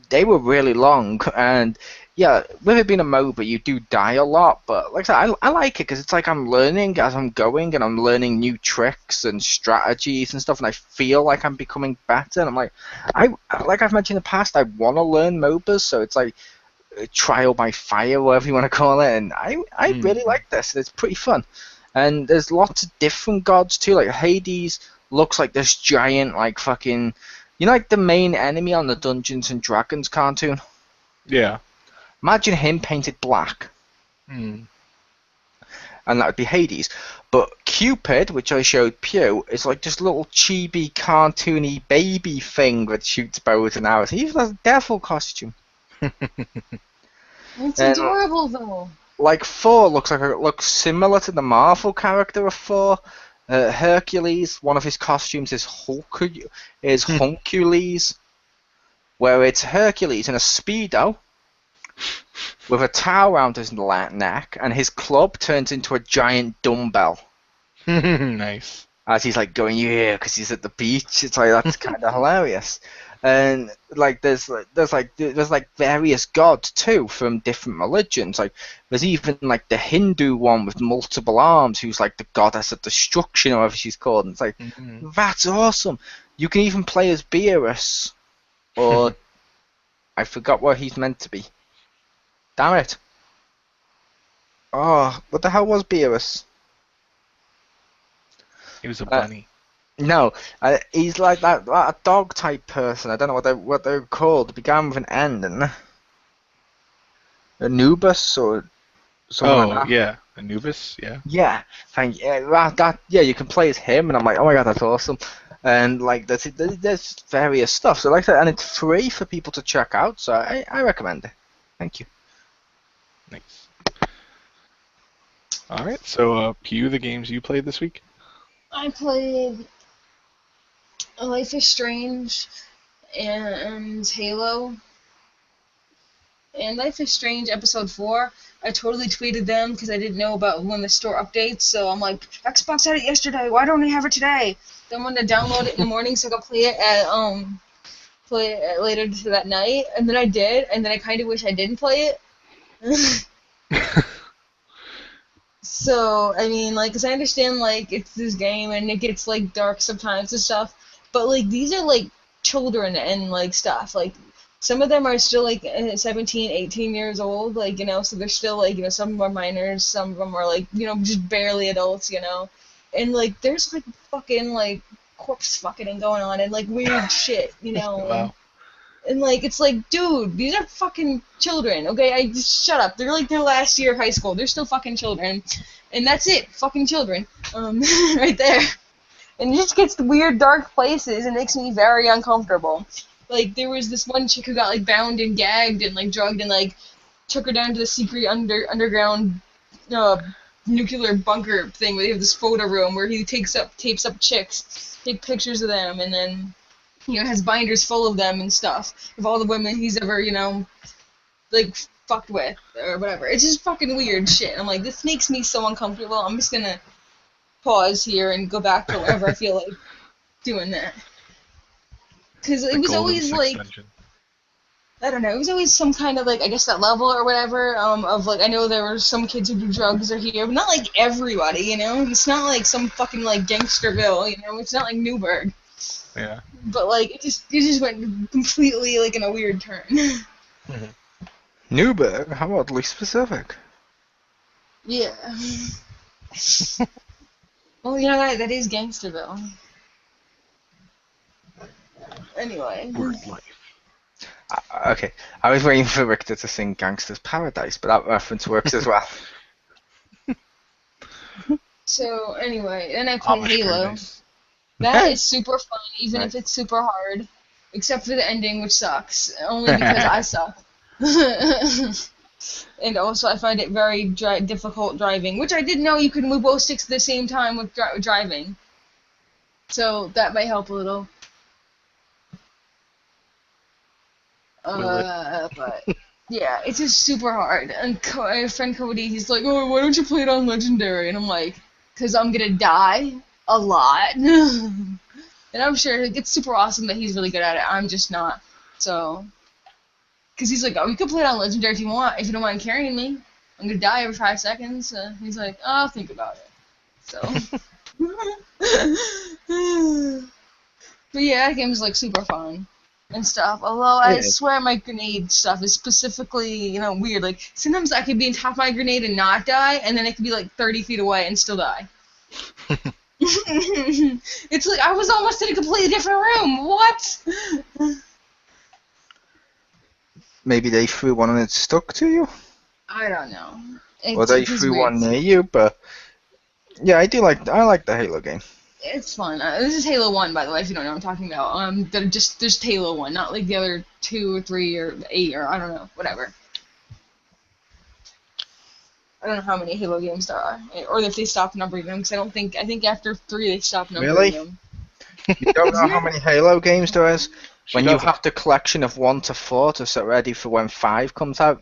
they were really long, and yeah, with it being a MOBA, you do die a lot. But like I said, I like it because it's like I'm learning as I'm going, and I'm learning new tricks and strategies and stuff, and I feel like I'm becoming better. And I'm like, like I've mentioned in the past, I want to learn MOBAs, so it's like trial by fire, whatever you want to call it. And I really like this. It's pretty fun, and there's lots of different gods too. Like Hades looks like this giant, like fucking. Like the main enemy on the Dungeons and Dragons cartoon? Yeah. Imagine him painted black. And that would be Hades. But Cupid, which I showed Pew, is like this little chibi, cartoony baby thing that shoots bows and arrows. He even has a devil costume. It's adorable, though. Like Thor looks similar to the Marvel character of Thor. Hercules, one of his costumes is Huncules, where it's Hercules in a Speedo with a towel around his neck, and his club turns into a giant dumbbell. Nice. As he's like going, yeah, because he's at the beach. It's like, that's kind of hilarious. And like there's various gods too from different religions. Like there's even like the Hindu one with multiple arms, who's like the goddess of destruction, or whatever she's called. And it's like that's awesome. You can even play as Beerus, or I forgot what he's meant to be. Damn it! Oh, what the hell was Beerus? He was a bunny. No, he's like a dog type person. I don't know what they're called. It began with an N, didn't it? Anubis or something like that. Yeah, Anubis, yeah. Yeah, thank you. Yeah, you can play as him, and I'm like, oh my god, that's awesome. And like there's various stuff. So like that, and it's free for people to check out. So I recommend it. Thank you. Nice. All right, so Pew, the games you played this week? I played Life is Strange and Halo. And Life is Strange Episode 4, I totally tweeted them because I didn't know about when the store updates, so I'm like, Xbox had it yesterday, why don't they have it today? Then I'm going to download it in the morning so I can play it later to that night, and then I did, and then I kind of wish I didn't play it. So, I mean, like, because I understand, like, it's this game and it gets, like, dark sometimes and stuff, but, like, these are, like, children and, like, stuff. Like, some of them are still like 17, 18 years old, like, you know, so they're still like, you know, some are minors, some of them are like, you know, just barely adults, you know, and like there's like fucking like corpse fucking going on and like weird shit, you know. Wow. And like it's like, dude, these are fucking children, okay? I just shut up. They're like their last year of high school. They're still fucking children, and that's it, fucking children, right there. And it just gets to weird, dark places and makes me very uncomfortable. Like there was this one chick who got like bound and gagged and like drugged and like took her down to the secret underground nuclear bunker thing where they have this photo room where he tapes up chicks, take pictures of them, and then, you know, has binders full of them and stuff, of all the women he's ever, you know, like, fucked with, or whatever. It's just fucking weird shit. I'm like, this makes me so uncomfortable. I'm just gonna pause here and go back to wherever I feel like doing that. Because it was always, like, I don't know, it was always some kind of, like, I guess that level or whatever, of, like, I know there were some kids who do drugs are here, but not, like, everybody, you know? It's not, like, some fucking, like, Gangsterville, you know? It's not, like, Newburgh. Yeah. But like it just went completely like in a weird turn. Newburgh? How oddly specific. Yeah. Well, you know that is Gangsterville. Anyway. Word life. Okay, I was waiting for Richter to sing Gangster's Paradise, but that reference works as well. So anyway, then I played Amish Halo. Paradise. That is super fun, even Right. if it's super hard. Except for the ending, which sucks. Only because I suck. And also, I find it very difficult driving, which I didn't know you could move both sticks at the same time with driving. So that might help a little. But yeah, it's just super hard. And my friend Cody, he's like, "Oh, why don't you play it on Legendary?" And I'm like, "'Cause I'm gonna die a lot." And I'm sure it's super awesome that he's really good at it. I'm just not. So, because he's like, "Oh, you can play it on Legendary if you want. If you don't mind carrying me, I'm gonna die every 5 seconds." He's like, "Oh, I'll think about it." So, but yeah, that game is like super fun and stuff. Although I swear my grenade stuff is specifically, you know, weird. Like sometimes I could be on top of my grenade and not die, and then it could be like 30 feet away and still die. It's like I was almost in a completely different room. What? Maybe they threw one and it stuck to you? I don't know. Or they threw one near you, but yeah, I like the Halo game. It's fun. This is Halo 1, by the way, if you don't know what I'm talking about. They're just Halo 1, not like the other 2 or 3 or 8 or I don't know, whatever. I don't know how many Halo games there are, or if they stopped numbering them, because I think after 3 they stopped numbering them. You don't know how many Halo games there is? She When you doesn't. have the collection of 1 to 4 to set ready for when 5 comes out?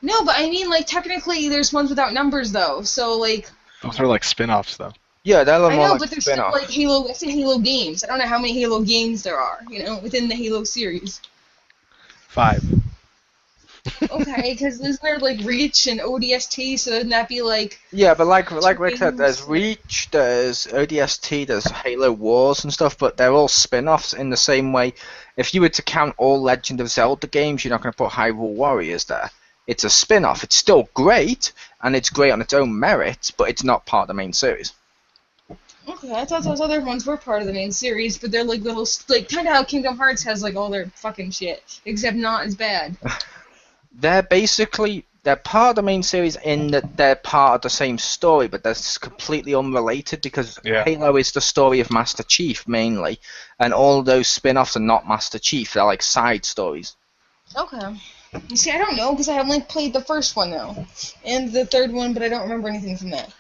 No, but I mean, like, technically there's ones without numbers, though, so, like... Those are like spin-offs, though. Yeah, they're I more know, like but they're still, spin-off. like, Halo games. I don't know how many Halo games there are, you know, within the Halo series. 5. Okay, because isn't there, like, Reach and ODST, so wouldn't that be, like... Yeah, but like Rick said, there's games? Reach, there's ODST, there's Halo Wars and stuff, but they're all spin-offs in the same way. If you were to count all Legend of Zelda games, you're not going to put Hyrule Warriors there. It's a spin-off. It's still great, and it's great on its own merits, but it's not part of the main series. Okay, I thought those other ones were part of the main series, but they're, like, little... Like, kind of how Kingdom Hearts has, like, all their fucking shit, except not as bad. They're part of the main series in that they're part of the same story, but they're just completely unrelated because Yeah. Halo is the story of Master Chief mainly, and all those spin-offs are not Master Chief. They're like side stories. Okay. You see, I don't know, because I only played the first one, though, and the third one, but I don't remember anything from that.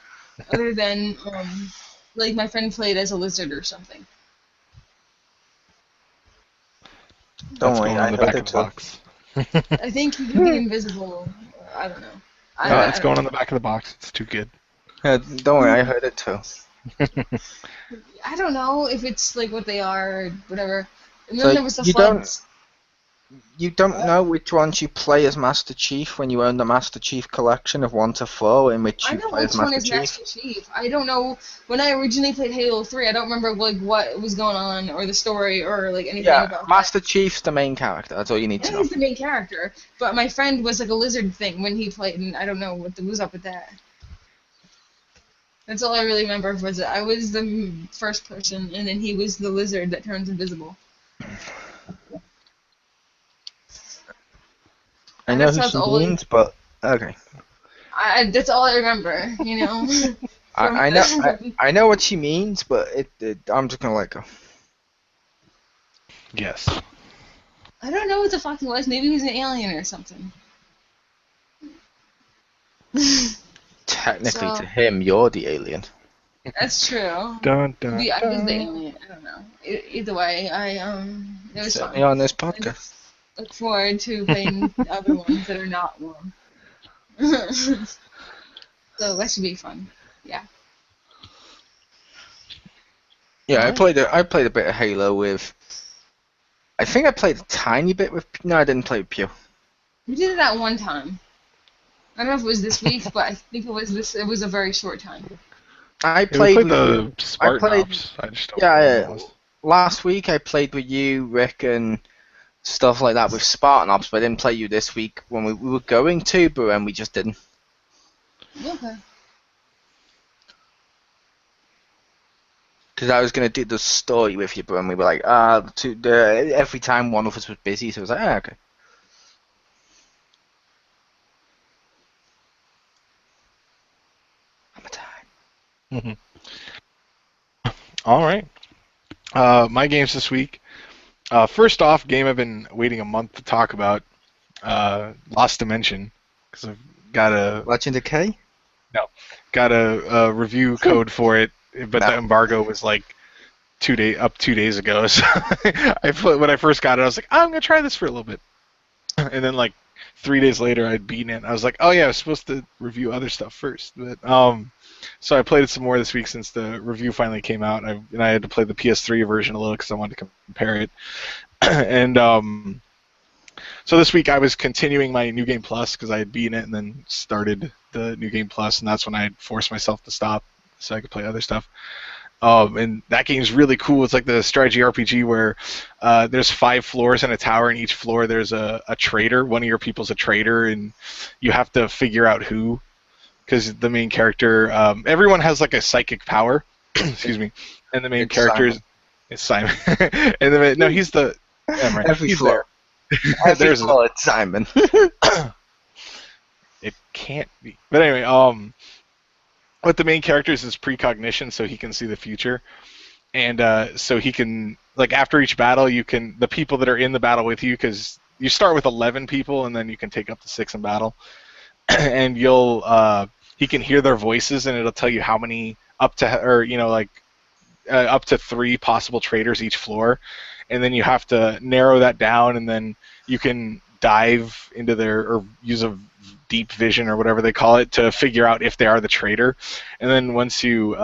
Other than, like, my friend played as a lizard or something. Don't That's worry, going I on the heard back it of the too. box. I think he can be invisible. I don't know. No, it's going on the back of the box. It's too good. Don't worry, I heard it too. I don't know if it's, like, what they are or whatever. And then So there was the you floods. You don't know which ones you play as Master Chief when you own the Master Chief collection of 1 to 4, in which I you know play which as one Master is Chief. Master Chief. I don't know. When I originally played Halo 3, I don't remember like what was going on or the story or like anything Yeah, about Master Chief's the main character. That's all you need that. to I know know. he's the main character, but my friend was like a lizard thing when he played, and I don't know what was up with that. That's all I really remember was that I was the first person, and then he was the lizard that turns invisible. I And know that's, who that's she all. means, but okay. That's all I remember, you know. From I know what she means, but I'm just gonna let go. Yes. I don't know what the fuck he was. Maybe he was an alien or something. Technically, So- to him, you're the alien. That's true. Dun, dun, Maybe I was the dun. alien. I don't know. Either way, it was Certainly fun. on this I podcast. look forward to playing other ones that are not warm. So that should be fun. Yeah. Yeah, Alright. I played a bit of Halo with. I think I played a tiny bit with. No, I didn't play with Pew. We did it that one time. I don't know if it was this week, but I think it was this. It was a very short time. I Yeah, we played played with the you. Spartan played- Ops. I just don't Yeah, know yeah. what it was. Last week I played with you, Rick, and stuff like that with Spartan Ops, but I didn't play you this week when we were going to, but then we just didn't. Okay. Because I was going to do the story with you, but then we were like, every time one of us was busy, so I was like, okay. I'm a time. All right. My games this week. First off, game I've been waiting a month to talk about. Lost Dimension, because I've got a Legend of K? review code for it, but the embargo was like 2 days ago. So when I first got it, I was like, I'm gonna try this for a little bit, and then like 3 days later, I'd beaten it. I was like, oh yeah, I was supposed to review other stuff first, but so I played it some more this week since the review finally came out, and I had to play the PS3 version a little because I wanted to compare it, and so this week I was continuing my New Game Plus because I had beaten it and then started the New Game Plus, and that's when I forced myself to stop so I could play other stuff. And that game's really cool. It's like the strategy RPG where there's 5 floors in a tower, and each floor there's a traitor. One of your people's a traitor, and you have to figure out who, because the main character, everyone has like a psychic power. Excuse me, and the main It's character Simon. is Simon. And no, he's the Every he's floor. there. Every There's floor, it's Simon. It can't be. But anyway, what the main character is precognition, so he can see the future, and so he can, like, after each battle, the people that are in the battle with you, because you start with 11 people, and then you can take up to 6 in battle, and he can hear their voices, and it'll tell you how many up to 3 possible traitors each floor, and then you have to narrow that down, and then you can dive into or use a deep vision or whatever they call it to figure out if they are the traitor. And then once you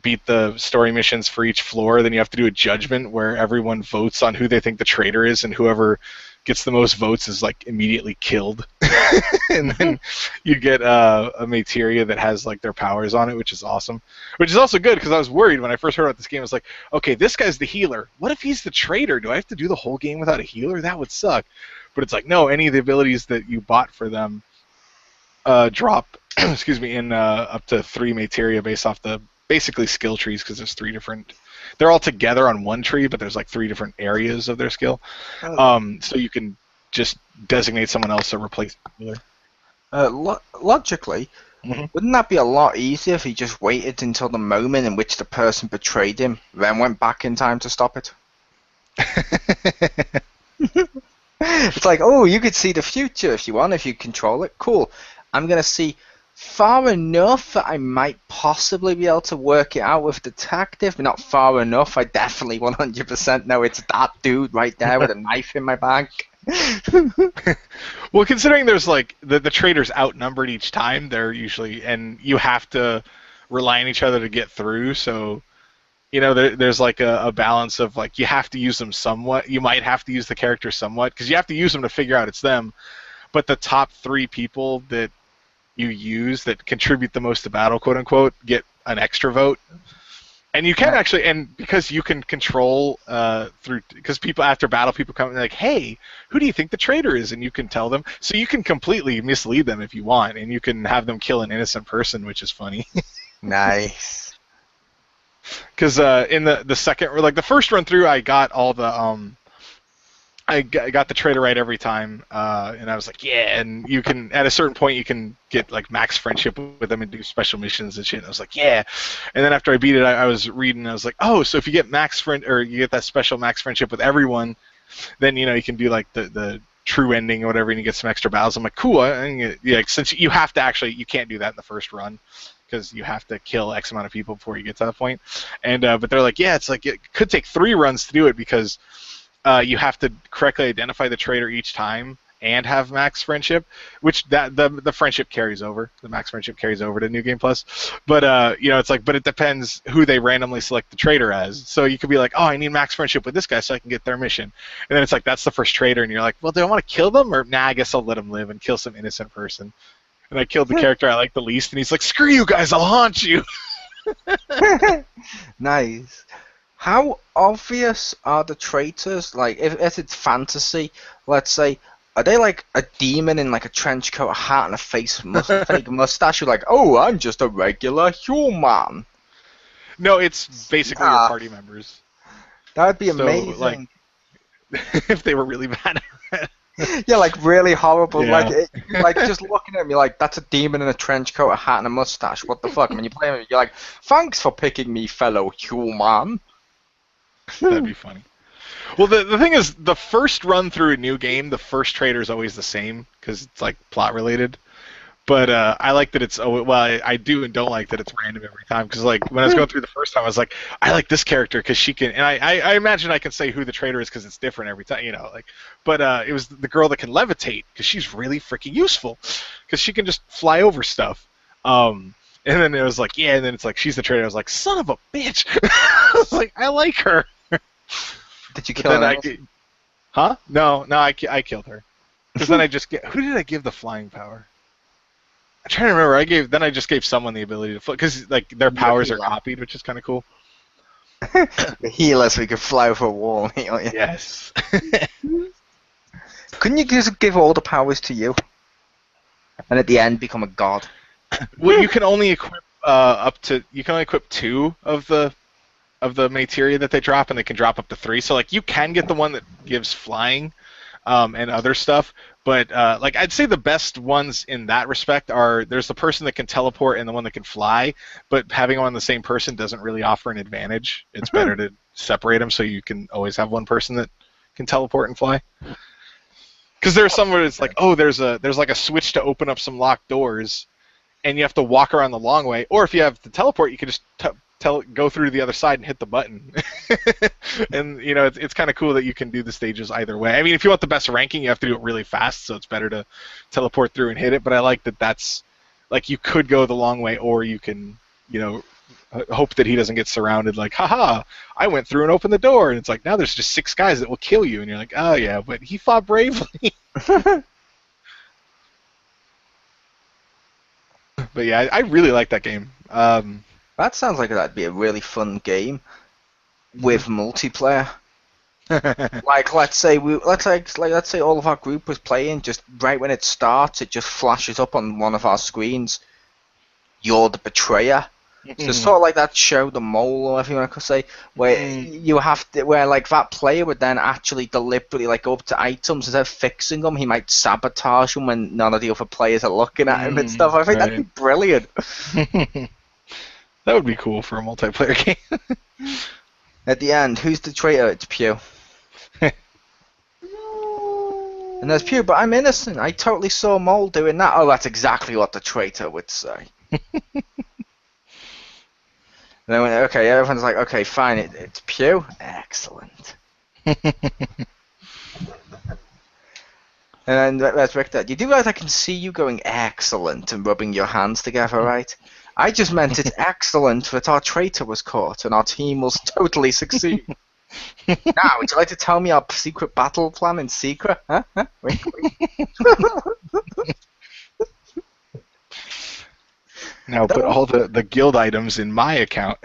beat the story missions for each floor, then you have to do a judgment where everyone votes on who they think the traitor is, and whoever gets the most votes is like immediately killed. And then you get a materia that has like their powers on it, which is awesome. Which is also good because I was worried when I first heard about this game. I was like, okay, this guy's the healer. What if he's the traitor? Do I have to do the whole game without a healer? That would suck. But it's like, no, any of the abilities that you bought for them drop excuse me, in up to 3 materia based off the basically skill trees, because there's 3 different. They're all together on one tree, but there's like 3 different areas of their skill. So you can just designate someone else to replace the healer. Logically, Mhm. wouldn't that be a lot easier if he just waited until the moment in which the person betrayed him, then went back in time to stop it? It's like, oh, you could see the future if you want, if you control it. Cool. I'm going to see far enough that I might possibly be able to work it out with detective, but not far enough. I definitely 100% know it's that dude right there with a knife in my back. Well, considering there's like the traders outnumbered each time, they're usually, and you have to rely on each other to get through. So there's like a balance of like you have to use them somewhat. You might have to use the character somewhat because you have to use them to figure out it's them. But the top 3 people that you use that contribute the most to battle, quote unquote, get an extra vote. And you can actually, and because you can control because people after battle, people come and they're like, hey, who do you think the traitor is? And you can tell them. So you can completely mislead them if you want, and you can have them kill an innocent person, which is funny. Nice. Because in the second, or like the first run through, I got all the I got the traitor right every time, and I was like, yeah. And you can, at a certain point, you can get like max friendship with them and do special missions and shit. And I was like, yeah. And then after I beat it, I was reading, and I was like, oh, so if you get you get that special max friendship with everyone, then you can do like the true ending or whatever, and you get some extra battles. I'm like, cool. Since you have to you can't do that in the first run, because you have to kill X amount of people before you get to that point. And but they're like, yeah, it's like it could take 3 runs to do it because you have to correctly identify the traitor each time and have max friendship, which the friendship carries over. The max friendship carries over to New Game Plus. But it's like, but it depends who they randomly select the traitor as. So you could be like, oh, I need max friendship with this guy so I can get their mission. And then it's like, that's the first traitor, and you're like, well, do I want to kill them, or nah, I guess I'll let them live and kill some innocent person. And I killed the character I like the least, and he's like, screw you guys, I'll haunt you. Nice. How obvious are the traitors? Like, if it's fantasy, let's say, are they like a demon in like a trench coat, a hat, and a fake mustache? You're like, oh, I'm just a regular human. No, it's basically your party members. That would be amazing. Like, if they were really bad. Yeah, like really horrible. Yeah. Like just looking at me like that's a demon in a trench coat, a hat, and a mustache. What the fuck? And when you play him, you're like, thanks for picking me, fellow human. That'd be funny. Well, the thing is, the first run through a new game, the first traitor is always the same because it's like plot related. But I like that it's I do and don't like that it's random every time, because like when I was going through the first time, I was like, I like this character because she can, and I imagine I can say who the traitor is because it's different every time, But it was the girl that can levitate because she's really freaking useful because she can just fly over stuff. And then it was like, yeah, and then it's like she's the traitor. I was like, son of a bitch. I was like, I like her. Did you kill her? Huh? No, I killed her. Because then who did I give the flying power? I'm trying to remember. I just gave someone the ability to fly, because like their powers are copied, which is kind of cool. The healer, so you could fly over a wall and heal you. Yes. Couldn't you just give all the powers to you, and at the end become a god? Well, you can only equip you can only equip 2 of the materia that they drop, and they can drop up to 3. So like you can get the one that gives flying, and other stuff. But like I'd say the best ones in that respect are there's the person that can teleport and the one that can fly. But having them on the same person doesn't really offer an advantage. It's better to separate them so you can always have one person that can teleport and fly. Because there's some where it's like, oh, there's like a switch to open up some locked doors, and you have to walk around the long way. Or if you have the teleport, you can just go through to the other side and hit the button. And it's kind of cool that you can do the stages either way. I mean, if you want the best ranking, you have to do it really fast, so it's better to teleport through and hit it. But I like that that's like you could go the long way, or you can hope that he doesn't get surrounded. Like, haha, I went through and opened the door, and it's like now there's just 6 guys that will kill you, and you're like, oh yeah, but he fought bravely. But yeah, I really like that game. That sounds like that'd be a really fun game with multiplayer. Like let's say all of our group was playing, just right when it starts, it just flashes up on one of our screens. You're the betrayer. So it's sort of like that show, The Mole, or whatever you want to say, where you have to, where like that player would then actually deliberately like go up to items instead of fixing them, he might sabotage them when none of the other players are looking at him and stuff. I think that'd be brilliant. That would be cool for a multiplayer game. At the end, who's the traitor? It's Pew. And there's Pew, but I'm innocent. I totally saw Mole doing that. Oh, that's exactly what the traitor would say. And then okay, everyone's like, okay, fine, it's Pew. Excellent. And then there's Richter. You do realize I can see you going excellent and rubbing your hands together, right? I just meant it's excellent that our traitor was caught and our team will totally succeed. Now, would you like to tell me our secret battle plan in secret? Huh? Wink, wink. Now put all the guild items in my account,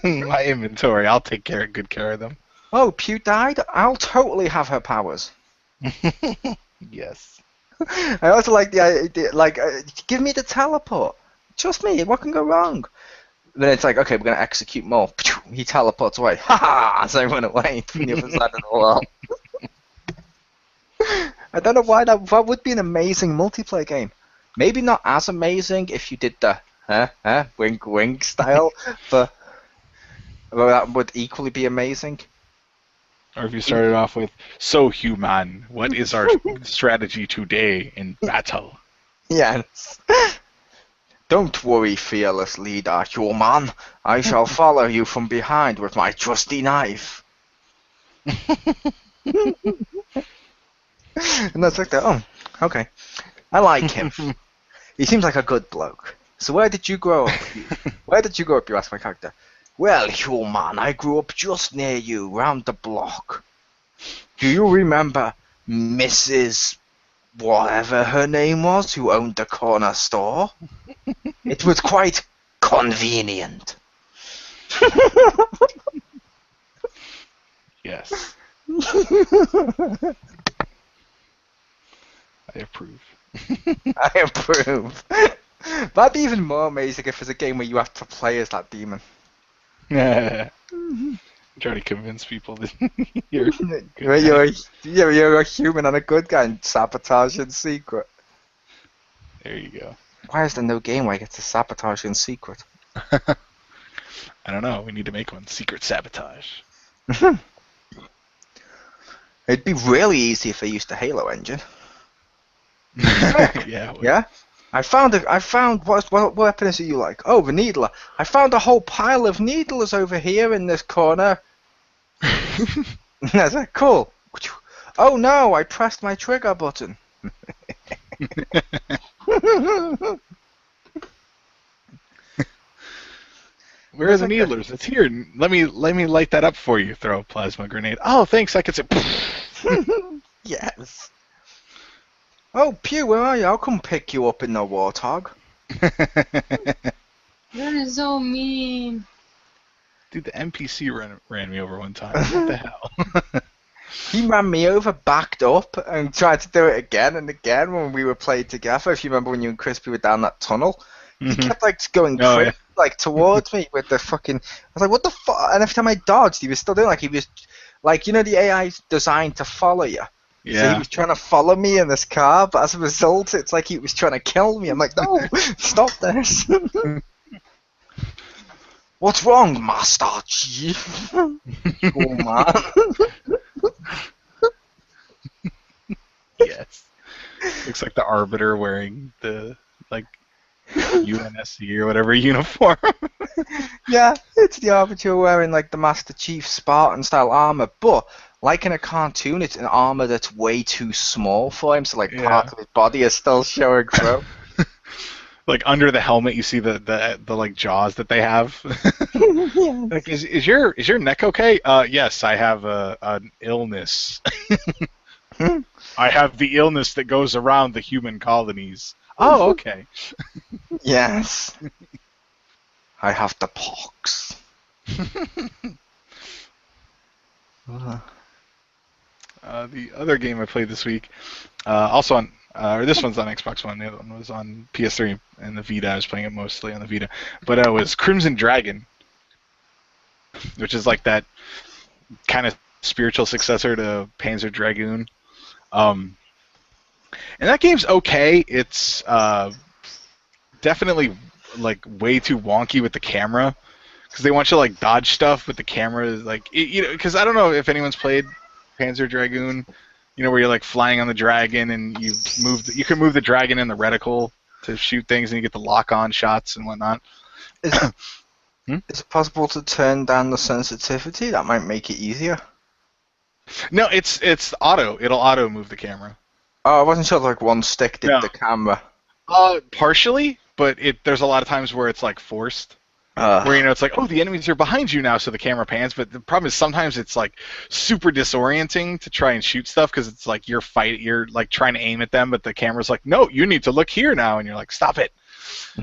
in my inventory. I'll take good care of them. Oh, Pew died? I'll totally have her powers. Yes. I also like the idea, like, give me the teleport. Trust me, what can go wrong? Then it's like, okay, we're going to execute more. He teleports away. Ha ha! As I run away from the other side of the world. I don't know why that would be an amazing multiplayer game. Maybe not as amazing if you did the wink wink style, but that would equally be amazing. Or if you started off with, so human, what is our strategy today in battle? Yes. Don't worry, fearless leader, human. I shall follow you from behind with my trusty knife. And that's like that. Oh, okay. I like him. He seems like a good bloke. So where did you grow up? Where did you grow up, you ask my character. Well, human, I grew up just near you, round the block. Do you remember Mrs. whatever her name was, who owned the corner store? It was quite convenient. Yes. I approve. I approve. That'd be even more amazing if there's a game where you have to play as that demon. Try to convince people that you're a human and a good guy and sabotage in secret. There you go. Why is there no game where I get to sabotage in secret? I don't know. We need to make one. Secret sabotage. It'd be really easy if they used the Halo engine. Yeah. Yeah? I found what weapon is it you like? Oh, the needler. I found a whole pile of needlers over here in this corner. That's like, cool. Oh no, I pressed my trigger button. Where are the needlers? It's here. Let me light that up for you. Throw a plasma grenade. Oh, thanks. I could say. Yes. Oh, Pew, where are you? I'll come pick you up in the warthog. That is so mean. Dude, the NPC ran me over one time. What the hell? He ran me over, backed up, and tried to do it again and again when we were playing together. If you remember when you and Crispy were down that tunnel, he kept like going crazy, like towards me with the fucking. I was like, "What the fuck?" And every time I dodged, he was still doing like he was, like the AI's designed to follow you. Yeah. So he was trying to follow me in this car, but as a result, it's like he was trying to kill me. I'm like, no, stop this. What's wrong, Master Chief? Oh, man. Yes. Looks like the Arbiter wearing the, like, UNSC or whatever uniform. Yeah, it's the Arbiter wearing, like, the Master Chief Spartan-style armor, but... like in a cartoon, it's an armor that's way too small for him, so like part of his body is still showing through. Like under the helmet, you see the like jaws that they have. Yes. Like, is your neck okay? Yes, I have an illness. I have the illness that goes around the human colonies. Oh, okay. Yes. I have the pox. The other game I played this week, also on, or this one's on Xbox One, the other one was on PS3 and the Vita. I was playing it mostly on the Vita, but it was Crimson Dragon, which is like that kind of spiritual successor to Panzer Dragoon. And that game's okay. It's definitely like way too wonky with the camera because they want you to like dodge stuff, but the camera is like, because I don't know if anyone's played Panzer Dragoon, where you're like flying on the dragon and you can move the dragon in the reticle to shoot things and you get the lock-on shots and whatnot. Is it possible to turn down the sensitivity? That might make it easier. No, it's auto. It'll auto move the camera. Oh, I wasn't sure like one stick did the camera. Partially, but there's a lot of times where it's like forced. Where, you know, it's like, oh, the enemies are behind you now, so the camera pans. But the problem is sometimes it's like super disorienting to try and shoot stuff because it's like you're like trying to aim at them, but the camera's like, no, you need to look here now, and you're like, stop it.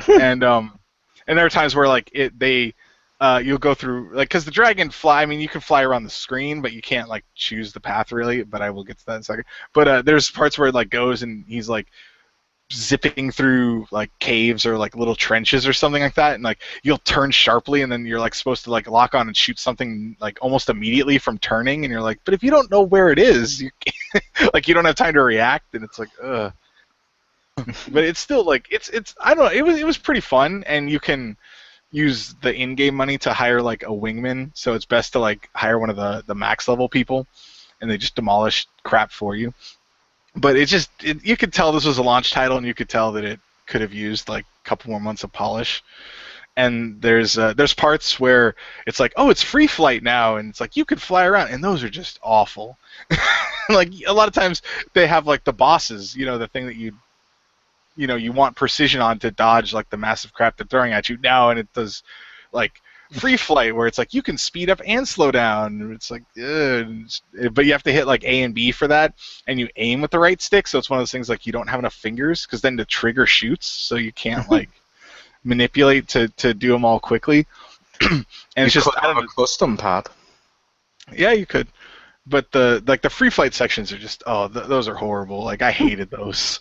and there are times where like you'll go through like because the dragonfly, I mean, you can fly around the screen, but you can't like choose the path really. But I will get to that in a second. But there's parts where it like goes and he's like zipping through like caves or like little trenches or something like that, and like you'll turn sharply and then you're like supposed to like lock on and shoot something like almost immediately from turning, and you're like, but if you don't know where it is, you can't, like you don't have time to react, and it's like ugh. But it's still like it's I don't know, it was pretty fun, and you can use the in-game money to hire like a wingman, so it's best to like hire one of the max level people and they just demolish crap for you. But you could tell this was a launch title, and you could tell that it could have used like a couple more months of polish. And there's parts where it's like, oh, it's free flight now, and it's like you could fly around, and those are just awful. Like a lot of times they have like the bosses, you know, the thing that you want precision on to dodge like the massive crap they're throwing at you now, and it does like free flight where it's like you can speed up and slow down. It's like, but you have to hit like A and B for that, and you aim with the right stick. So it's one of those things like you don't have enough fingers because then the trigger shoots, so you can't like manipulate to do them all quickly. And it's just could have a custom pad. Yeah, you could. But the free flight sections are just those are horrible. Like I hated those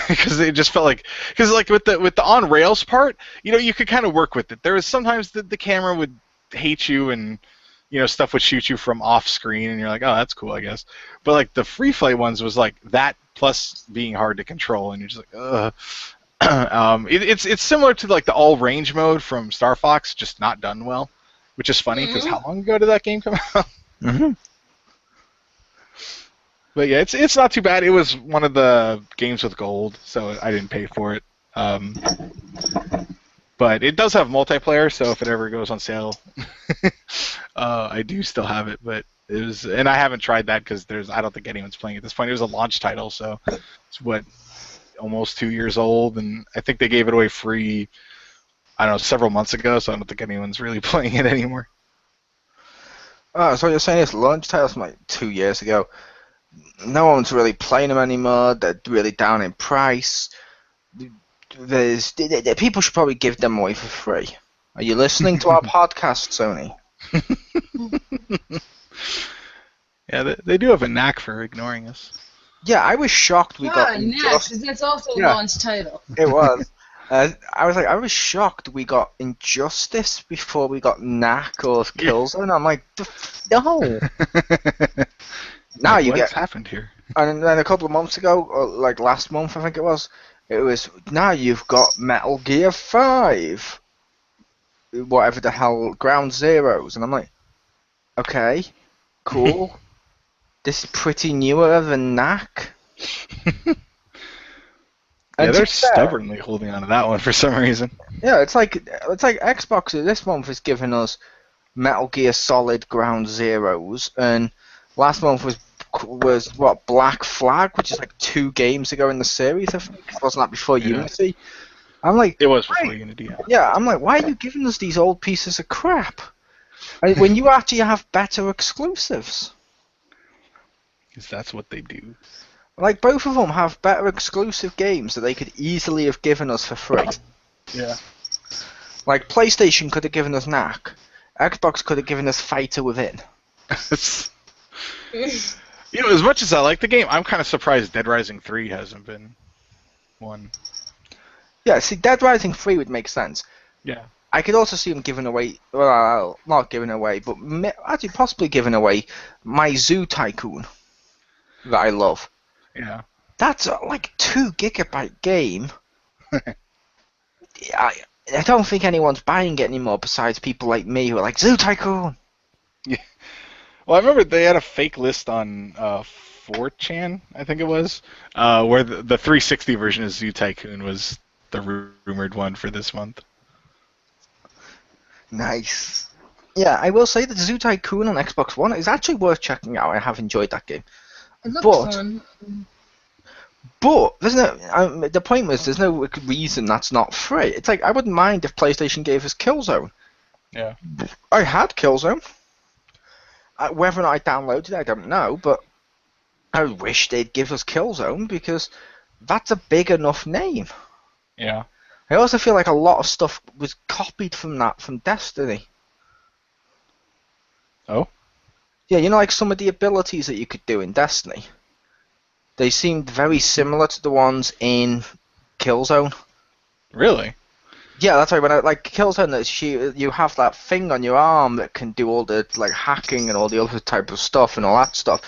because it just felt like like with the on rails part, you know, you could kind of work with it. There was sometimes the camera would hate you and you know stuff would shoot you from off screen and you're like, oh, that's cool, I guess. But like the free flight ones was like that plus being hard to control, and you're just like, ugh. It's similar to like the all range mode from Star Fox, just not done well, which is funny because how long ago did that game come out? Mm-hmm. But yeah, it's not too bad. It was one of the games with gold, so I didn't pay for it. But it does have multiplayer, so if it ever goes on sale, I do still have it. But it was, and I haven't tried that because I don't think anyone's playing at this point. It was a launch title, so it's almost 2 years old, and I think they gave it away free, I don't know, several months ago. So I don't think anyone's really playing it anymore. So you're saying it's launch titles from like 2 years ago. No one's really playing them anymore. They're really down in price. People should probably give them away for free. Are you listening to our podcast, Sony? Yeah, they do have a knack for ignoring us. Yeah, I was shocked we got Injustice. That's also a launch title. It was. I was shocked we got Injustice before we got Knack or Killzone. I'm like, no. Now you what's get happened here. And then a couple of months ago, or like last month, I think it was now you've got Metal Gear 5, whatever the hell, Ground Zeroes, and I'm like, okay, cool. This is pretty newer than Knack. Yeah, they're stubbornly holding on to that one for some reason. Yeah, it's like Xbox this month is giving us Metal Gear Solid Ground Zeroes, and last month was what, Black Flag, which is like 2 games ago in the series. I think wasn't that before Unity? I'm like, it was before Unity. Yeah, I'm like, why are you giving us these old pieces of crap? When you actually have better exclusives. Because that's what they do. Like, both of them have better exclusive games that they could easily have given us for free. Yeah. Like, PlayStation could have given us Knack. Xbox could have given us Fighter Within. You know, as much as I like the game, I'm kind of surprised Dead Rising 3 hasn't been one. Yeah, see, Dead Rising 3 would make sense. Yeah. I could also see them giving away, well, not giving away, but actually possibly giving away my Zoo Tycoon that I love. Yeah. That's like 2 gigabyte game. I don't think anyone's buying it anymore besides people like me who are like, Zoo Tycoon! Yeah. Well, I remember they had a fake list on 4chan, I think it was, where the 360 version of Zoo Tycoon was the rumored one for this month. Nice. Yeah, I will say that Zoo Tycoon on Xbox One is actually worth checking out. I have enjoyed that game. It looks fun. But there's no. The point was, there's no reason that's not free. It's like I wouldn't mind if PlayStation gave us Killzone. Yeah. I had Killzone. Whether or not I downloaded it, I don't know. But I wish they'd give us Killzone because that's a big enough name. Yeah. I also feel like a lot of stuff was copied from Destiny. Oh. Yeah, like some of the abilities that you could do in Destiny. They seemed very similar to the ones in Killzone. Really? Yeah, that's right. When Killzone, you have that thing on your arm that can do all the hacking and all the other type of stuff and all that stuff.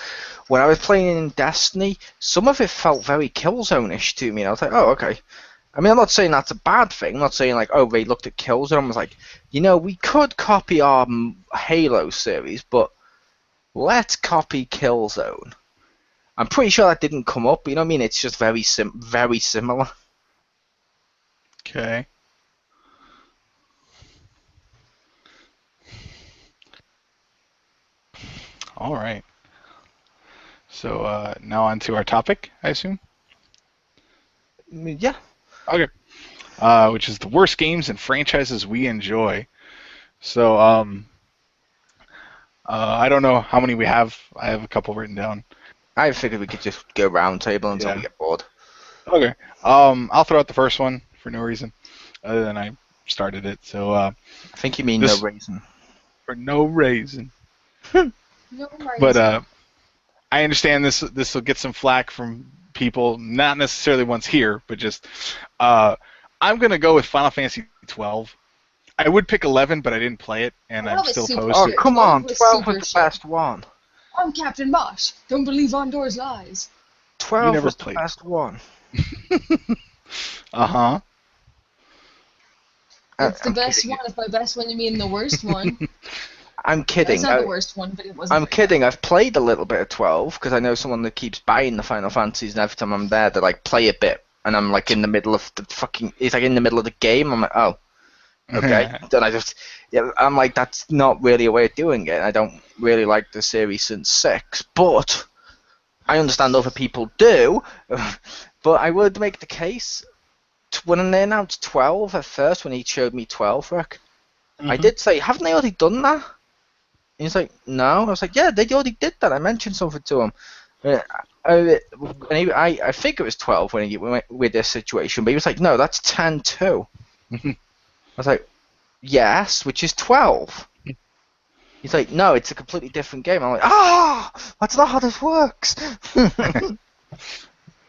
When I was playing in Destiny, some of it felt very Killzone-ish to me. And I was like, oh, okay. I mean, I'm not saying that's a bad thing. I'm not saying they looked at Killzone. I was like, we could copy our Halo series, but let's copy Killzone. I'm pretty sure that didn't come up. You know what I mean? It's just very similar. Okay. All right. So now on to our topic, I assume? Yeah. Okay. Which is the worst games and franchises we enjoy. So I don't know how many we have. I have a couple written down. I figured we could just go round table until we get bored. Okay. I'll throw out the first one for no reason, other than I started it. So I think you mean no reason. For no reason. No reason. But I understand this will get some flack from people, not necessarily ones here, but just I'm gonna go with Final Fantasy 12. I would pick 11, but I didn't play it, and I'm still opposed to it. Oh, come on, 12 was the best one. I'm Captain Bosch. Don't believe Ondor's lies. 12 was the best one. Uh-huh. It's the best one. If by best one you mean the worst one. I'm kidding. It's not the worst one, but it wasn't. I'm kidding. I've played a little bit of 12 because I know someone that keeps buying the Final Fantasies, and every time I'm there, they play a bit, and I'm in the middle of the fucking. It's in the middle of the game. I'm like, oh, okay. Then I'm like, that's not really a way of doing it. I don't really like the series since 6, but I understand other people do. But I would make the case when they announced 12 at first, when he showed me 12, Rick. I did say, haven't they already done that? And he's like, no. I was like, yeah, they already did that. I mentioned something to him. I think it was 12 when he went with this situation, but he was like, no, that's 10 too. I was like, yes, which is 12. He's like, no, it's a completely different game. I'm like, that's not how this works.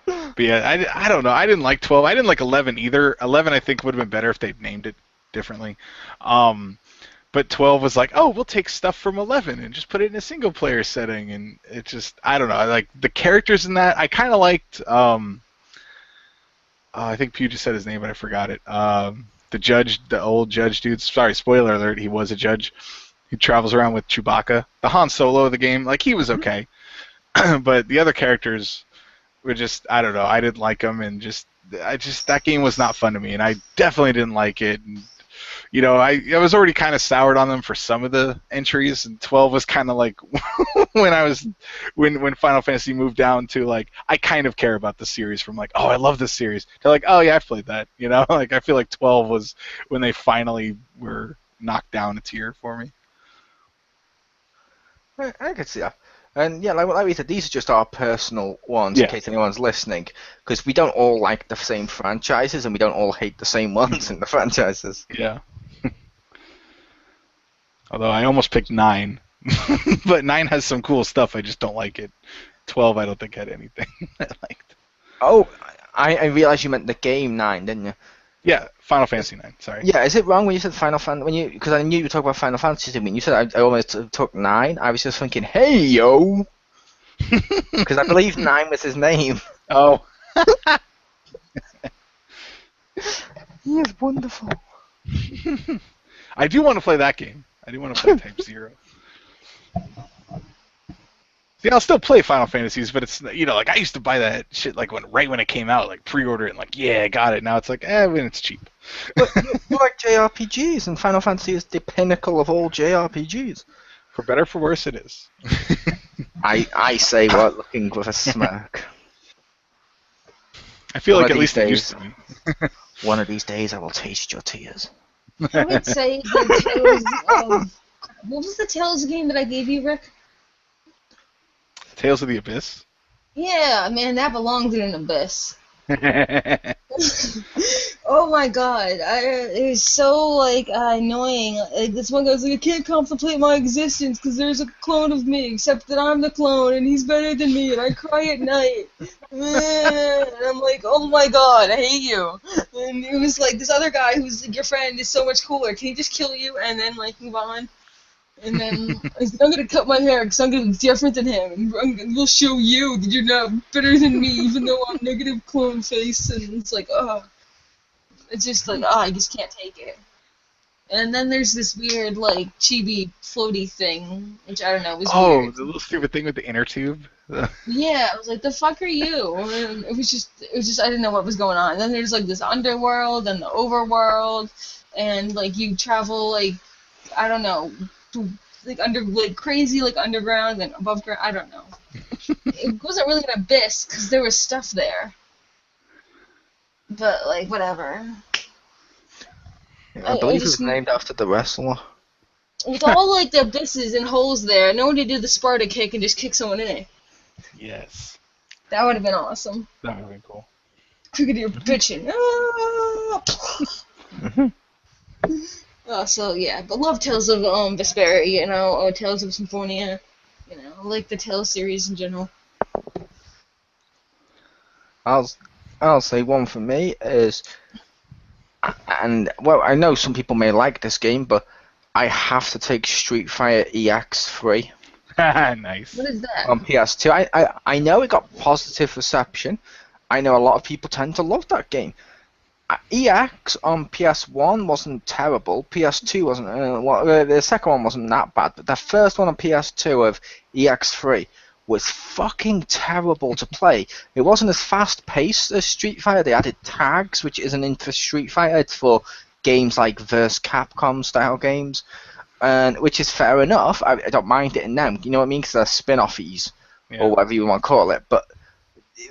But yeah, I don't know. I didn't like 12. I didn't like 11 either. 11 I think would have been better if they'd named it differently. But 12 was like, oh, we'll take stuff from 11 and just put it in a single player setting, and it just, I don't know. I like the characters in that. I kind of liked. I think Pew just said his name, but I forgot it. The judge, the old judge dude. Sorry, spoiler alert. He was a judge. He travels around with Chewbacca. The Han Solo of the game, he was okay, but the other characters were just, I don't know. I didn't like them, and that game was not fun to me, and I definitely didn't like it. And, I was already kind of soured on them for some of the entries, and 12 was kind of like when Final Fantasy moved down to I kind of care about the series from oh, I love this series. They're like, oh yeah, I've played that. I feel like 12 was when they finally were knocked down a tier for me. I could see that. And yeah, like we said, these are just our personal ones in case anyone's listening, because we don't all like the same franchises and we don't all hate the same ones in the franchises. Yeah. Although I almost picked 9, but 9 has some cool stuff. I just don't like it. 12, I don't think had anything I liked. Oh, I realized you meant the game 9, didn't you? Yeah, Final Fantasy 9. Sorry. Yeah, is it wrong when you said Final Fantasy? Because I knew you were talking about Final Fantasy. When you said I almost took 9, I was just thinking, hey yo, because I believe 9 was his name. Oh. He is wonderful. I do want to play that game. I do want to play Type 0. See, I'll still play Final Fantasies, but it's, I used to buy that shit right when it came out, pre-order it, and yeah, I got it. Now it's when it's cheap. But you like JRPGs, and Final Fantasy is the pinnacle of all JRPGs. For better or for worse, it is. I say while looking with a smirk. I feel One like of at these least it days. used to be. One of these days I will taste your tears. I would say the Tales of... What was the Tales game that I gave you, Rick? Tales of the Abyss. Yeah, man, that belongs in an abyss. Oh my god, it was so like annoying. Like this one guy's like, I can't contemplate my existence because there's a clone of me, except that I'm the clone and he's better than me, and I cry at night. And I'm like, oh my god, I hate you. And it was like this other guy who's like your friend is so much cooler. Can he just kill you and then like move on? And then I said, I'm gonna cut my hair because I'm gonna be different than him. And we'll show you that you're not better than me, even though I'm negative clone face. And it's like, oh. It's just like, I just can't take it. And then there's this weird, like, chibi floaty thing, which I don't know, was weird. The little stupid thing with the inner tube. Yeah, I was like, the fuck are you? And it was just, I didn't know what was going on. And then there's, like, this underworld and the overworld, and, like, you travel, like, I don't know, to, like, crazy, like, underground and above ground, I don't know. It wasn't really an abyss, because there was stuff there. But, like, whatever. I believe it was named after the wrestler. With all, like, the abysses and holes there, no one to do the Sparta kick and just kick someone in it. Yes. That would have been awesome. That would have been cool. Look at your bitching. So, yeah, but love Tales of Vesperia, you know, or Tales of Symphonia, you know, I like the Tales series in general. I'll say one for me is, and well, I know some people may like this game, but I have to take Street Fighter EX3 Nice. What is that? on PS2. I know it got positive reception. I know a lot of people tend to love that game. EX on PS1 wasn't terrible. PS2 wasn't. The second one wasn't that bad, but the first one on PS2 of EX3 was fucking terrible to play. It wasn't as fast paced as Street Fighter. They added tags, which isn't in for Street Fighter. It's for games like vs. Capcom style games, and which is fair enough. I don't mind it in them. You know what I mean? Because they're spin-offies or whatever you want to call it. But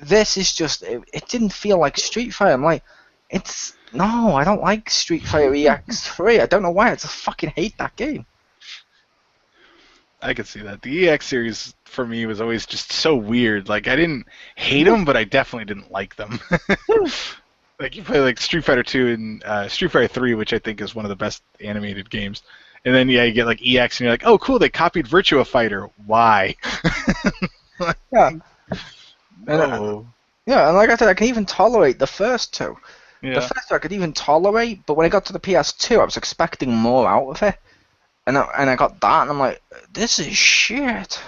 this is just. It didn't feel like Street Fighter. I'm like, no, I don't like Street Fighter EX3. I don't know why. I just fucking hate that game. I could see that. The EX series for me was always just so weird. Like I didn't hate them, but I definitely didn't like them. Like you play like Street Fighter 2 and Street Fighter 3, which I think is one of the best animated games. And then you get like EX, and you're like, oh cool, they copied Virtua Fighter. Why? Yeah. No. Yeah, and like I said, I can even tolerate the first two. Yeah. The first two I could even tolerate, but when I got to the PS2, I was expecting more out of it. And I got that, and I'm like, this is shit.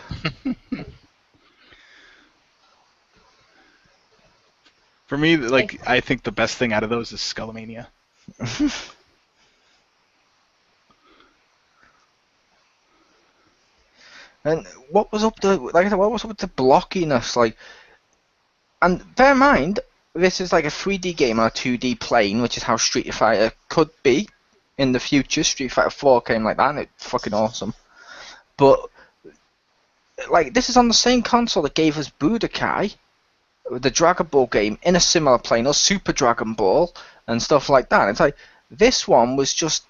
For me, like, I think the best thing out of those is Skullomania. And what was up what was up with the blockiness? Like, and bear in mind, this is like a 3D game on a 2D plane, which is how Street Fighter could be in the future. Street Fighter 4 came like that, and it's fucking awesome. But like, this is on the same console that gave us Budokai, the Dragon Ball game, in a similar plane, or Super Dragon Ball and stuff like that. It's like this one was just,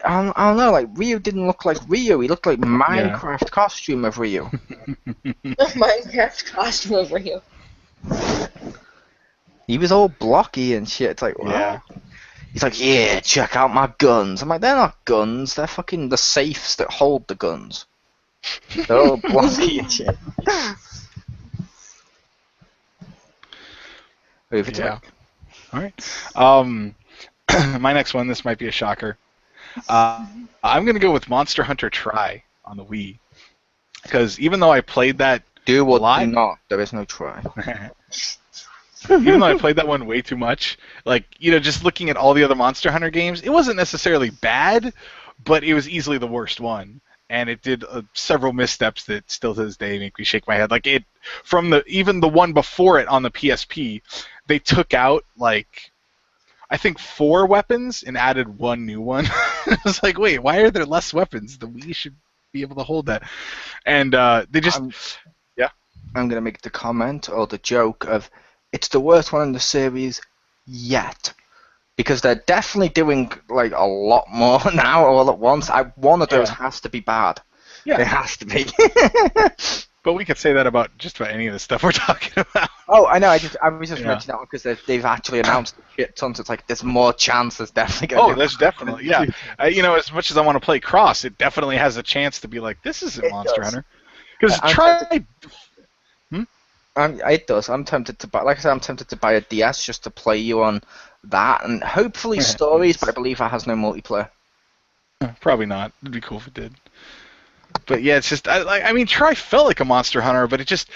I don't know, like Ryu didn't look like Ryu. He looked like Minecraft costume of Ryu. Minecraft costume of Ryu. He was all blocky and shit. It's like, wow. Yeah. He's like, yeah, check out my guns. I'm like, they're not guns. They're fucking the safes that hold the guns. They're all blocky and shit. Over to Yeah. All right. My next one, this might be a shocker. I'm going to go with Monster Hunter Tri on the Wii. Because even though I played that do or live, do not, there is no try. Even though I played that one way too much, like, you know, just looking at all the other Monster Hunter games, it wasn't necessarily bad, but it was easily the worst one. And it did several missteps that still to this day make me shake my head. Like, it, from even the one before it on the PSP, they took out, like, I think 4 weapons and added 1 new one. I was like, wait, why are there less weapons? The Wii should be able to hold that. And they just... I'm going to make the comment or the joke of, it's the worst one in the series yet. Because they're definitely doing like a lot more now all at once. One of those has to be bad. Yeah. It has to be. But we could say that about just about any of the stuff we're talking about. Oh, I know. I was just mentioning that because they've actually announced shit tons. It's like there's more chance. There's definitely going to be. There's definitely, yeah. As much as I want to play Cross, it definitely has a chance to be like, this isn't Monster Hunter. Because it does. I'm tempted to buy. Like I said, I'm tempted to buy a DS just to play you on that, and hopefully stories. But I believe it has no multiplayer. Probably not. It'd be cool if it did. But yeah, it's just Tri felt like a Monster Hunter, but it just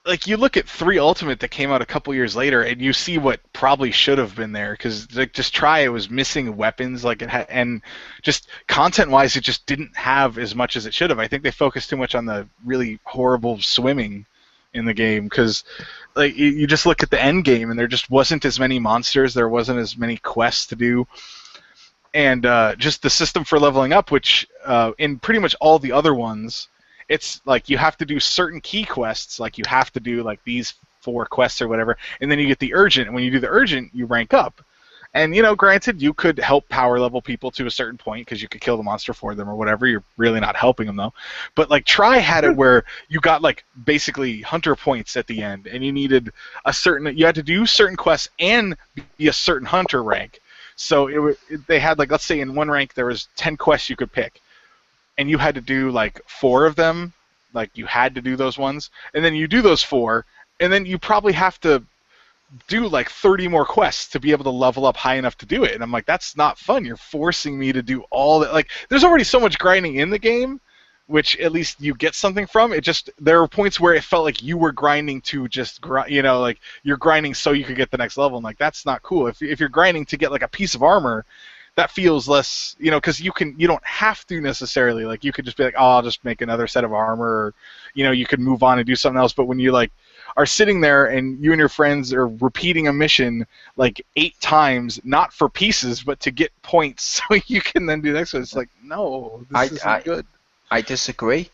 like you look at 3 Ultimate that came out a couple years later, and you see what probably should have been there because like just Tri it was missing weapons like it had, and just content-wise it just didn't have as much as it should have. I think they focused too much on the really horrible swimming in the game because like you just look at the end game and there just wasn't as many monsters, there wasn't as many quests to do. And just the system for leveling up, which in pretty much all the other ones, it's like you have to do certain key quests, like you have to do like these 4 quests or whatever, and then you get the urgent, and when you do the urgent, you rank up. And, granted, you could help power level people to a certain point because you could kill the monster for them or whatever. You're really not helping them, though. But, like, Tri had it where you got, like, basically hunter points at the end, and you needed you had to do certain quests and be a certain hunter rank. So they had, like, let's say in one rank there was 10 quests you could pick, and you had to do, like, 4 of them. Like, you had to do those ones. And then you do those 4, and then you probably have to do, like, 30 more quests to be able to level up high enough to do it. And I'm like, that's not fun. You're forcing me to do all that. Like, there's already so much grinding in the game, which at least you get something from. It just, there were points where it felt like you were grinding to just, like you're grinding so you could get the next level. And like, that's not cool. If you're grinding to get like a piece of armor, that feels less, because you don't have to necessarily, like you could just be like, oh, I'll just make another set of armor, or, you could move on and do something else. But when you like are sitting there and you and your friends are repeating a mission like 8 times, not for pieces, but to get points so you can then do the next one, it's like, no, this isn't good. I disagree.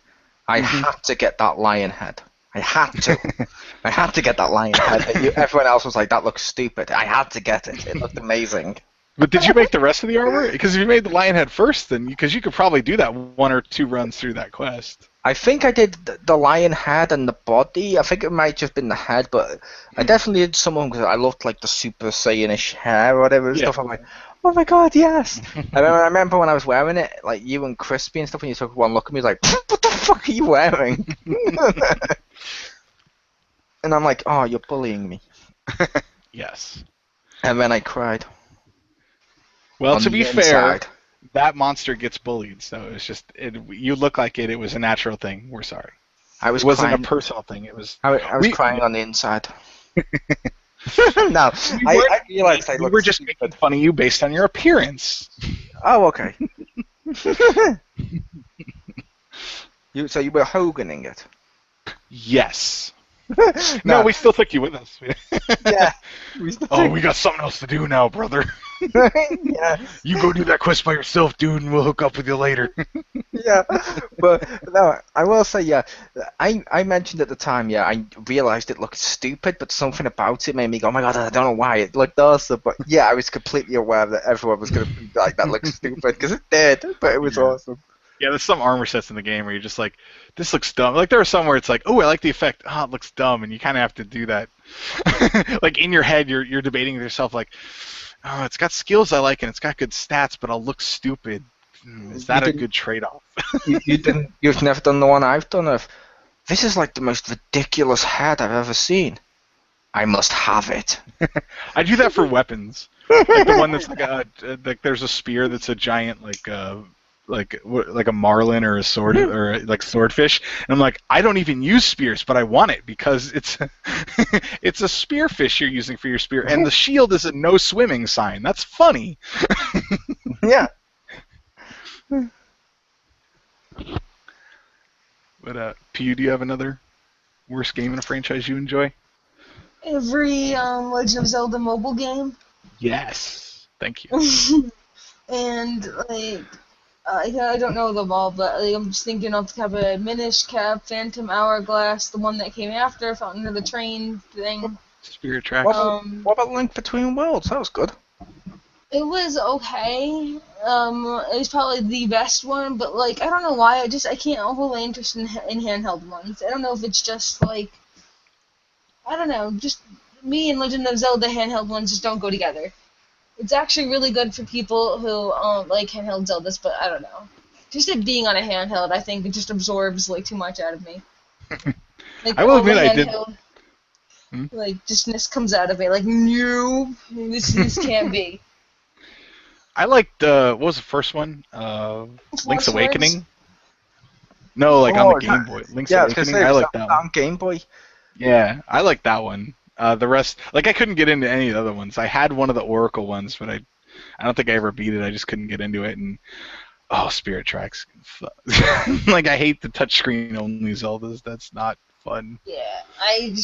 I had to get that lion head. I had to. I had to get that lion head. Everyone else was like, that looks stupid. I had to get it. It looked amazing. But did you make the rest of the armor? Because if you made the lion head first, then because you could probably do that 1 or 2 runs through that quest. I think I did the lion head and the body. I think it might just been the head, but I definitely did some of them because I loved like the Super Saiyan-ish hair or whatever and stuff. I'm like, oh my god, yes! I remember when I was wearing it, like you and Crispy and stuff, when you took one look at me, like, what the fuck are you wearing? And I'm like, oh, you're bullying me. Yes. And then I cried. Well, to be fair, that monster gets bullied, so it's just you look like it. It was a natural thing. We're sorry. It wasn't a personal thing. It was. I was crying on the inside. No, I realized we were just making fun of you based on your appearance. Oh, okay. So you were Hoganing it? Yes. No, we still took you with us. Yeah. We got something else to do now, brother. Yeah. You go do that quest by yourself, dude, and we'll hook up with you later. Yeah, but no, I will say, yeah, I mentioned at the time, yeah, I realized it looked stupid, but something about it made me go, oh my god, I don't know why it looked awesome, but yeah, I was completely aware that everyone was going to be like, that looks stupid, because it did, but it was awesome. Yeah, there's some armor sets in the game where you're just like, this looks dumb. Like, there are some where it's like, oh, I like the effect. Oh, it looks dumb, and you kind of have to do that. Like, in your head, you're debating with yourself, like, oh, it's got skills I like, and it's got good stats, but I'll look stupid. Is that a good trade-off? You've never done the one I've done of, this is like the most ridiculous head I've ever seen. I must have it. I do that for weapons. Like the one that's like there's a spear that's a giant like a marlin or a sword or like swordfish, and I'm like, I don't even use spears, but I want it because it's it's a spearfish you're using for your spear, and the shield is a no swimming sign. That's funny. Yeah. But Pew, do you have another worst game in a franchise you enjoy? Every Legend of Zelda mobile game. Yes. Thank you. And like. I don't know them all, but like, I'm just thinking off the top of my head. Minish Cap, Phantom Hourglass, the one that came after, Fountain of the Train thing. Spirit Tracks. What about Link Between Worlds? That was good. It was okay. It was probably the best one, but like I don't know why I can't overly interest in handheld ones. I don't know if it's just like I don't know, just me and Legend of Zelda handheld ones just don't go together. It's actually really good for people who like handheld Zeldas, but I don't know. Just it being on a handheld, I think it just absorbs like too much out of me. Like I will admit I did. Like justness comes out of me. Like no, this can't be. I liked what was the first one? Link's Awakening. No, like on the Game Boy. Link's Awakening. I like that one. On Game Boy. Yeah, I like that one. The rest, like I couldn't get into any of the other ones. I had one of the Oracle ones, but I don't think I ever beat it. I just couldn't get into it. And Spirit Tracks. Like I hate the touchscreen only Zeldas. That's not fun. Yeah, I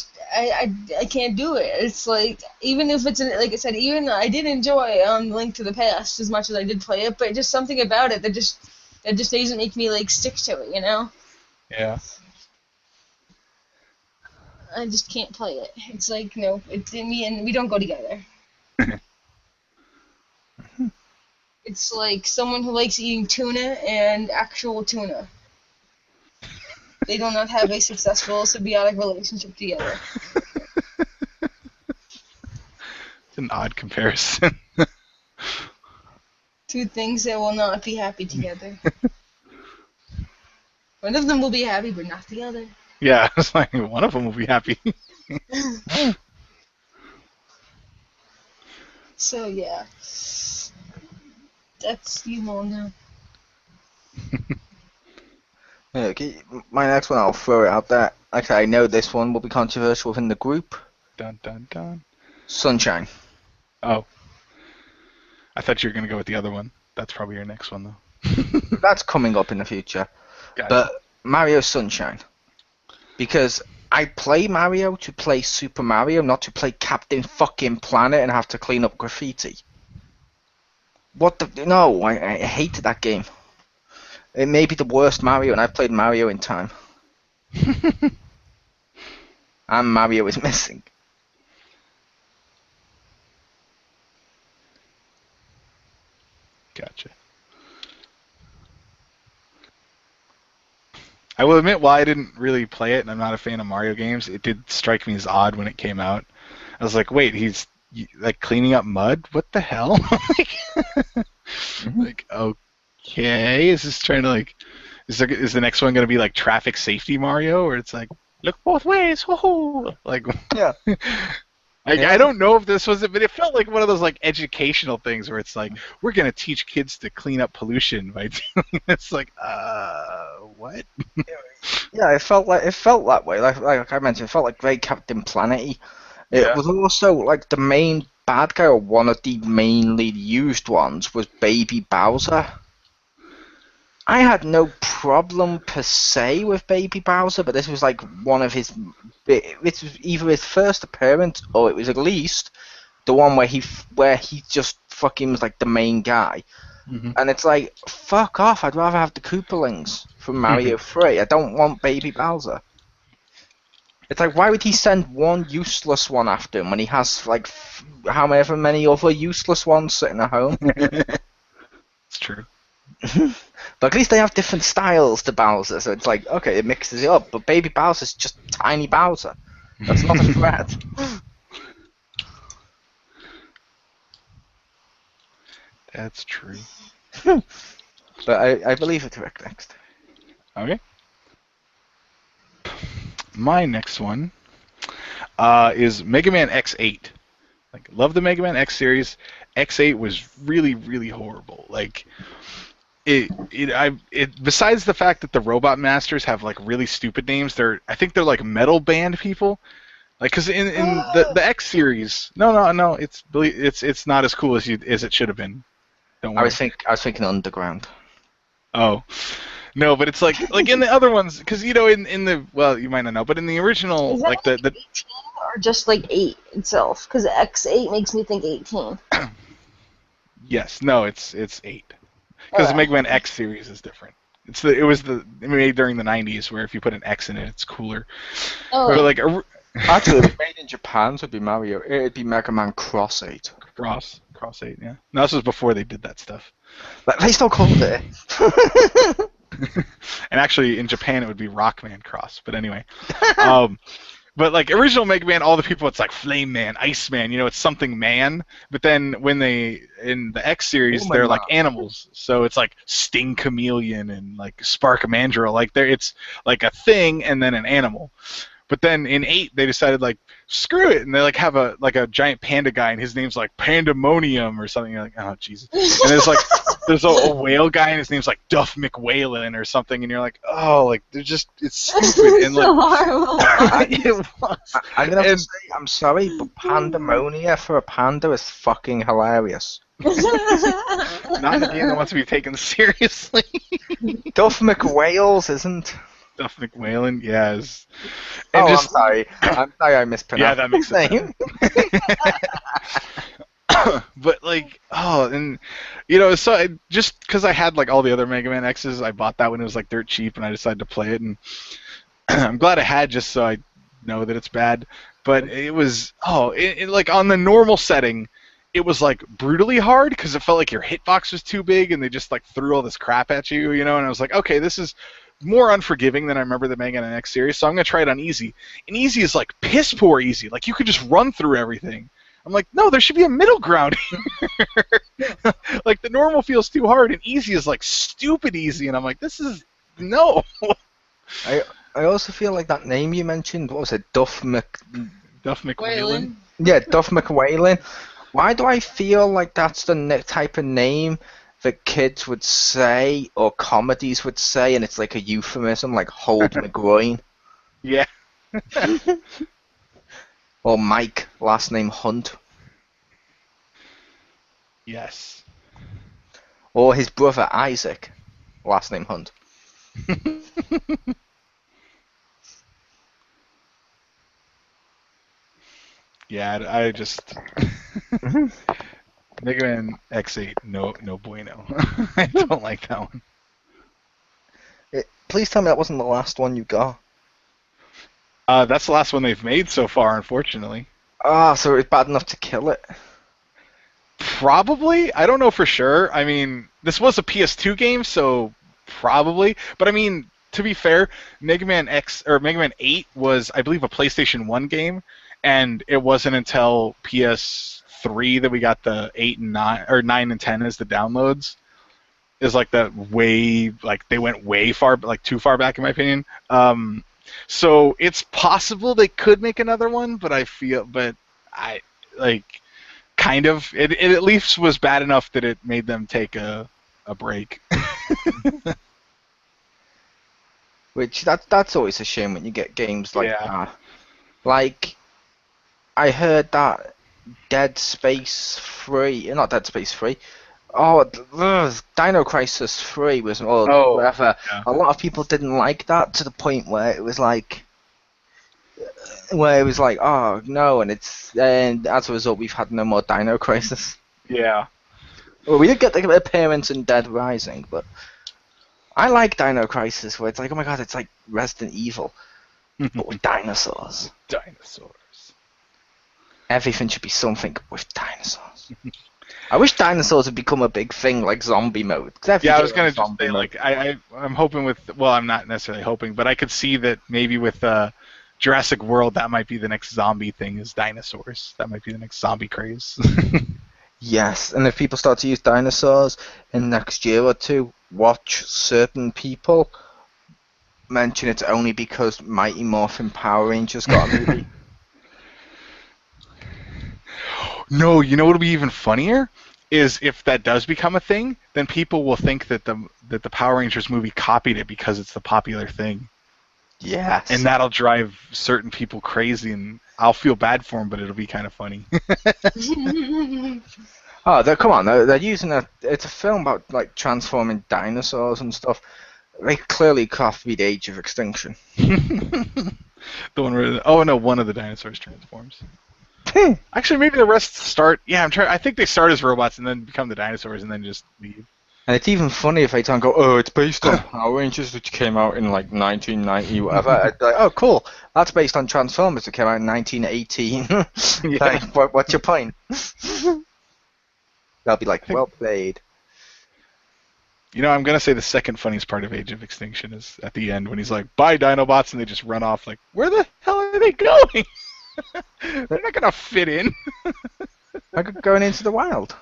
can't do it. It's like even if it's like I said, even I did enjoy Link to the Past as much as I did play it, but just something about it that just doesn't make me like stick to it, you know? Yeah. I just can't play it. It's like no, me and we don't go together. It's like someone who likes eating tuna and actual tuna. They do not have a successful symbiotic relationship together. It's an odd comparison. Two things that will not be happy together. One of them will be happy, but not the other. Yeah, it's like one of them will be happy. So yeah, that's you all know. Okay, my next one, I'll throw it out there. Okay, I know this one will be controversial within the group. Dun dun dun. Sunshine. Oh. I thought you were going to go with the other one. That's probably your next one, though. That's coming up in the future. Gotcha. But Mario Sunshine. Because I play Mario to play Super Mario, not to play Captain fucking Planet and have to clean up graffiti. What the... No, I hated that game. It may be the worst Mario, and I've played Mario in time. And Mario is missing. Gotcha. I will admit, while I didn't really play it, and I'm not a fan of Mario games, it did strike me as odd when it came out. I was like, wait, he's like cleaning up mud? What the hell? Like, okay, is this trying to like... Is the next one going to be like traffic safety Mario, or it's like look both ways, ho-ho! Like Yeah. I don't know if this was it, but it felt like one of those like educational things where it's like we're going to teach kids to clean up pollution by doing it's like what? Yeah, it felt that way. Like I mentioned, it felt like very Captain Planet-y. It was also like the main bad guy, or one of the mainly used ones, was Baby Bowser. I had no problem per se with Baby Bowser, but this was like one of his... It was either his first appearance, or it was at least the one where he just fucking was like the main guy. Mm-hmm. And it's like, fuck off, I'd rather have the Koopalings from Mario 3. I don't want Baby Bowser. It's like, why would he send one useless one after him when he has like however many other useless ones sitting at home? It's true. But at least they have different styles to Bowser, so it's like, okay, it mixes it up. But Baby Bowser's just tiny Bowser. That's not a threat. That's true. But I believe it's Rick next. Okay. My next one is Mega Man X8. Like, love the Mega Man X series. X8 was really, really horrible. Like, besides the fact that the Robot Masters have like really stupid names, I think they're like metal band people. Like, cause in the X series, no, it's not as cool as it should have been. Don't worry. I was thinking Underground. Oh, no, but it's like in the other ones, cause you know in the you might not know, but in the original is that like the 18 or just like 8 itself, because X8 makes me think 18. Yes, no, it's 8. Because the Mega Man X series is different. It was made during the 90s, where if you put an X in it, it's cooler. Oh. But like Actually, if it was made in Japan, so it'd be Mario. It'd be Mega Man Cross 8. Cross 8, yeah. No, this was before they did that stuff. But they still called it. And actually, in Japan, it would be Rockman Cross. But anyway. But like original Mega Man, all the people, it's like Flame Man, Ice Man, it's something man. But then when in the X series, they're like animals. So it's like Sting Chameleon and like Spark Mandrill. Like it's like a thing and then an animal. But then in 8, they decided like screw it, and they like have a giant panda guy, and his name's like Pandemonium or something. You're like, oh Jesus. And there's a whale guy, and his name's like Duff McWhalen or something, and you're like, oh, like it's stupid. And like, so horrible. it was. I'm gonna have to say, I'm sorry, but Pandemonia for a panda is fucking hilarious. Not in a game that wants to be taken seriously. Duff McWhales isn't. Duff McWhalen, yes. And I'm sorry. I mispronounced. Yeah, that makes his name. But like, and so just because I had like all the other Mega Man X's, I bought that when it was like dirt cheap, and I decided to play it, and I'm glad I had just so I know that it's bad. But it was like on the normal setting, it was like brutally hard because it felt like your hitbox was too big, and they just like threw all this crap at you, And I was like, okay, this is more unforgiving than I remember the Mega Man X series, so I'm gonna try it on easy. And easy is like piss poor easy. Like you could just run through everything. I'm like, no, there should be a middle ground here. Like the normal feels too hard, and easy is like stupid easy. And I'm like, this is no. I also feel like that name you mentioned. What was it? Duff McWhalen. Yeah, Duff McWhalen. Why do I feel like that's the type of name that kids would say or comedies would say, and it's like a euphemism, like hold my groin? Yeah. Or Mike, last name Hunt. Yes. Or his brother Isaac, last name Hunt. Yeah, I just Mega Man X8, no bueno. I don't like that one. Please tell me that wasn't the last one you got. That's the last one they've made so far, unfortunately. So it's bad enough to kill it? Probably. I don't know for sure. I mean, this was a PS2 game, so probably. But I mean, to be fair, Mega Man 8 was, I believe, a PlayStation 1 game, and it wasn't until PS3 that we got the 8 and 9 or 9 and 10 as the downloads. Is like they went way far, like too far back in my opinion. So it's possible they could make another one, but I kind of it at least was bad enough that it made them take a break. Which that's always a shame when you get games like that. Like I heard that Dead Space 3. Dino Crisis 3 was whatever. Yeah. A lot of people didn't like that to the point where it was like, oh no, and as a result we've had no more Dino Crisis. Yeah. Well, we did get the appearance in Dead Rising, but I like Dino Crisis where it's like, oh my god, it's like Resident Evil, but with dinosaurs. Dinosaurs. Everything should be something with dinosaurs. I wish dinosaurs had become a big thing, like zombie mode. Yeah, I was gonna just say, like, I'm hoping I'm not necessarily hoping, but I could see that maybe with Jurassic World, that might be the next zombie thing, is dinosaurs. That might be the next zombie craze. Yes, and if people start to use dinosaurs in the next year or two, watch certain people mention it's only because Mighty Morphin Power Rangers got a movie. No, you know what'll be even funnier is if that does become a thing, then people will think that the Power Rangers movie copied it because it's the popular thing. Yes. And that'll drive certain people crazy, and I'll feel bad for them, but it'll be kind of funny. Come on, they're using it's a film about like transforming dinosaurs and stuff. They clearly copied Age of Extinction. The one where one of the dinosaurs transforms. Actually, maybe the rest start. Yeah, I think they start as robots and then become the dinosaurs and then just leave. And it's even funny if they try and go, oh, it's based on Power Rangers, which came out in like 1990, whatever. I'd be like, oh, cool. That's based on Transformers, that came out in 1918. Yeah. Like, what's your point? They'll be like, well played. You know, I'm going to say the second funniest part of Age of Extinction is at the end when he's like, bye, Dinobots, and they just run off. Like, where the hell are they going? They're not going to fit in. Like going into the wild.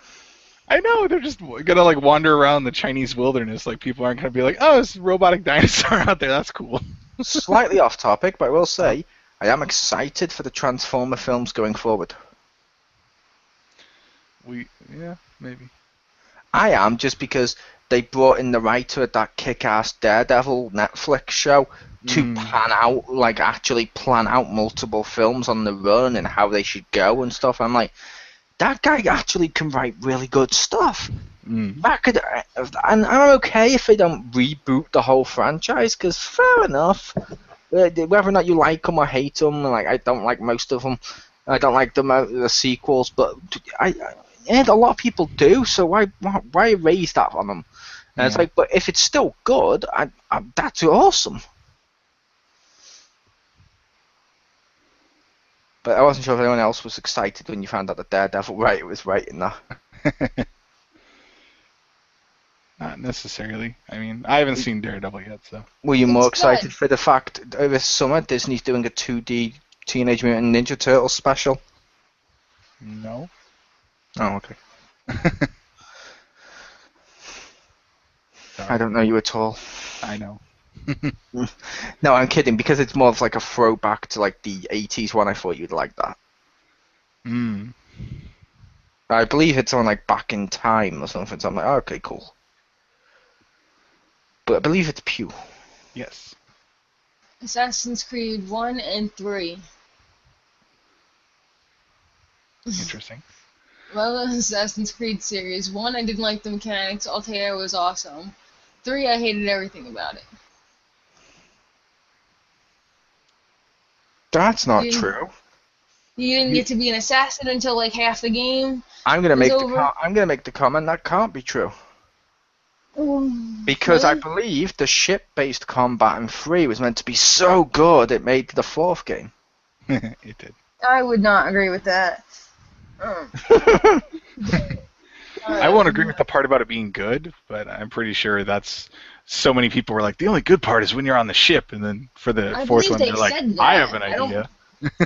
I know, they're just going to, like, wander around the Chinese wilderness. Like, people aren't going to be like, oh, there's a robotic dinosaur out there. That's cool. Slightly off topic, but I will say, I am excited for the Transformer films going forward. Yeah, maybe. I am, just because they brought in the writer of that kick-ass Daredevil Netflix show to actually plan out multiple films on the run and how they should go and stuff. I'm like, that guy actually can write really good stuff. That could, and I'm okay if they don't reboot the whole franchise, because fair enough. Whether or not you like them or hate them, like I don't like most of them. I don't like the sequels, but a lot of people do. So why erase that on them? And it's like, but if it's still good, that's awesome. But I wasn't sure if anyone else was excited when you found out that Daredevil was writing that. Not necessarily. I mean, I haven't seen Daredevil yet, so. Were you more It's excited good. for the fact this summer Disney's doing a 2D Teenage Mutant Ninja Turtles special? No. Oh, okay. I don't know you at all. I know. No, I'm kidding, because it's more of like a throwback to like the 80s one. I thought you'd like that. I believe it's on like Back in Time or something, so I'm like, oh, okay, cool. But I believe it's Pew. Yes. Assassin's Creed 1 and 3. Interesting. Well, the Assassin's Creed series. 1, I didn't like the mechanics. Altair was awesome. 3, I hated everything about it. That's not You- true. You didn't get to be an assassin until like half the game. I'm gonna It's over. make the comment that can't be true. Because I Really? believe the ship-based combat in 3 was meant to be so good it made the 4th game. It did. I would not agree with that. I won't agree with the part about it being good, but I'm pretty sure that's so many people were like, the only good part is when you're on the ship, and then for the I fourth believe one, they they're like, said that. I have an I don't- idea.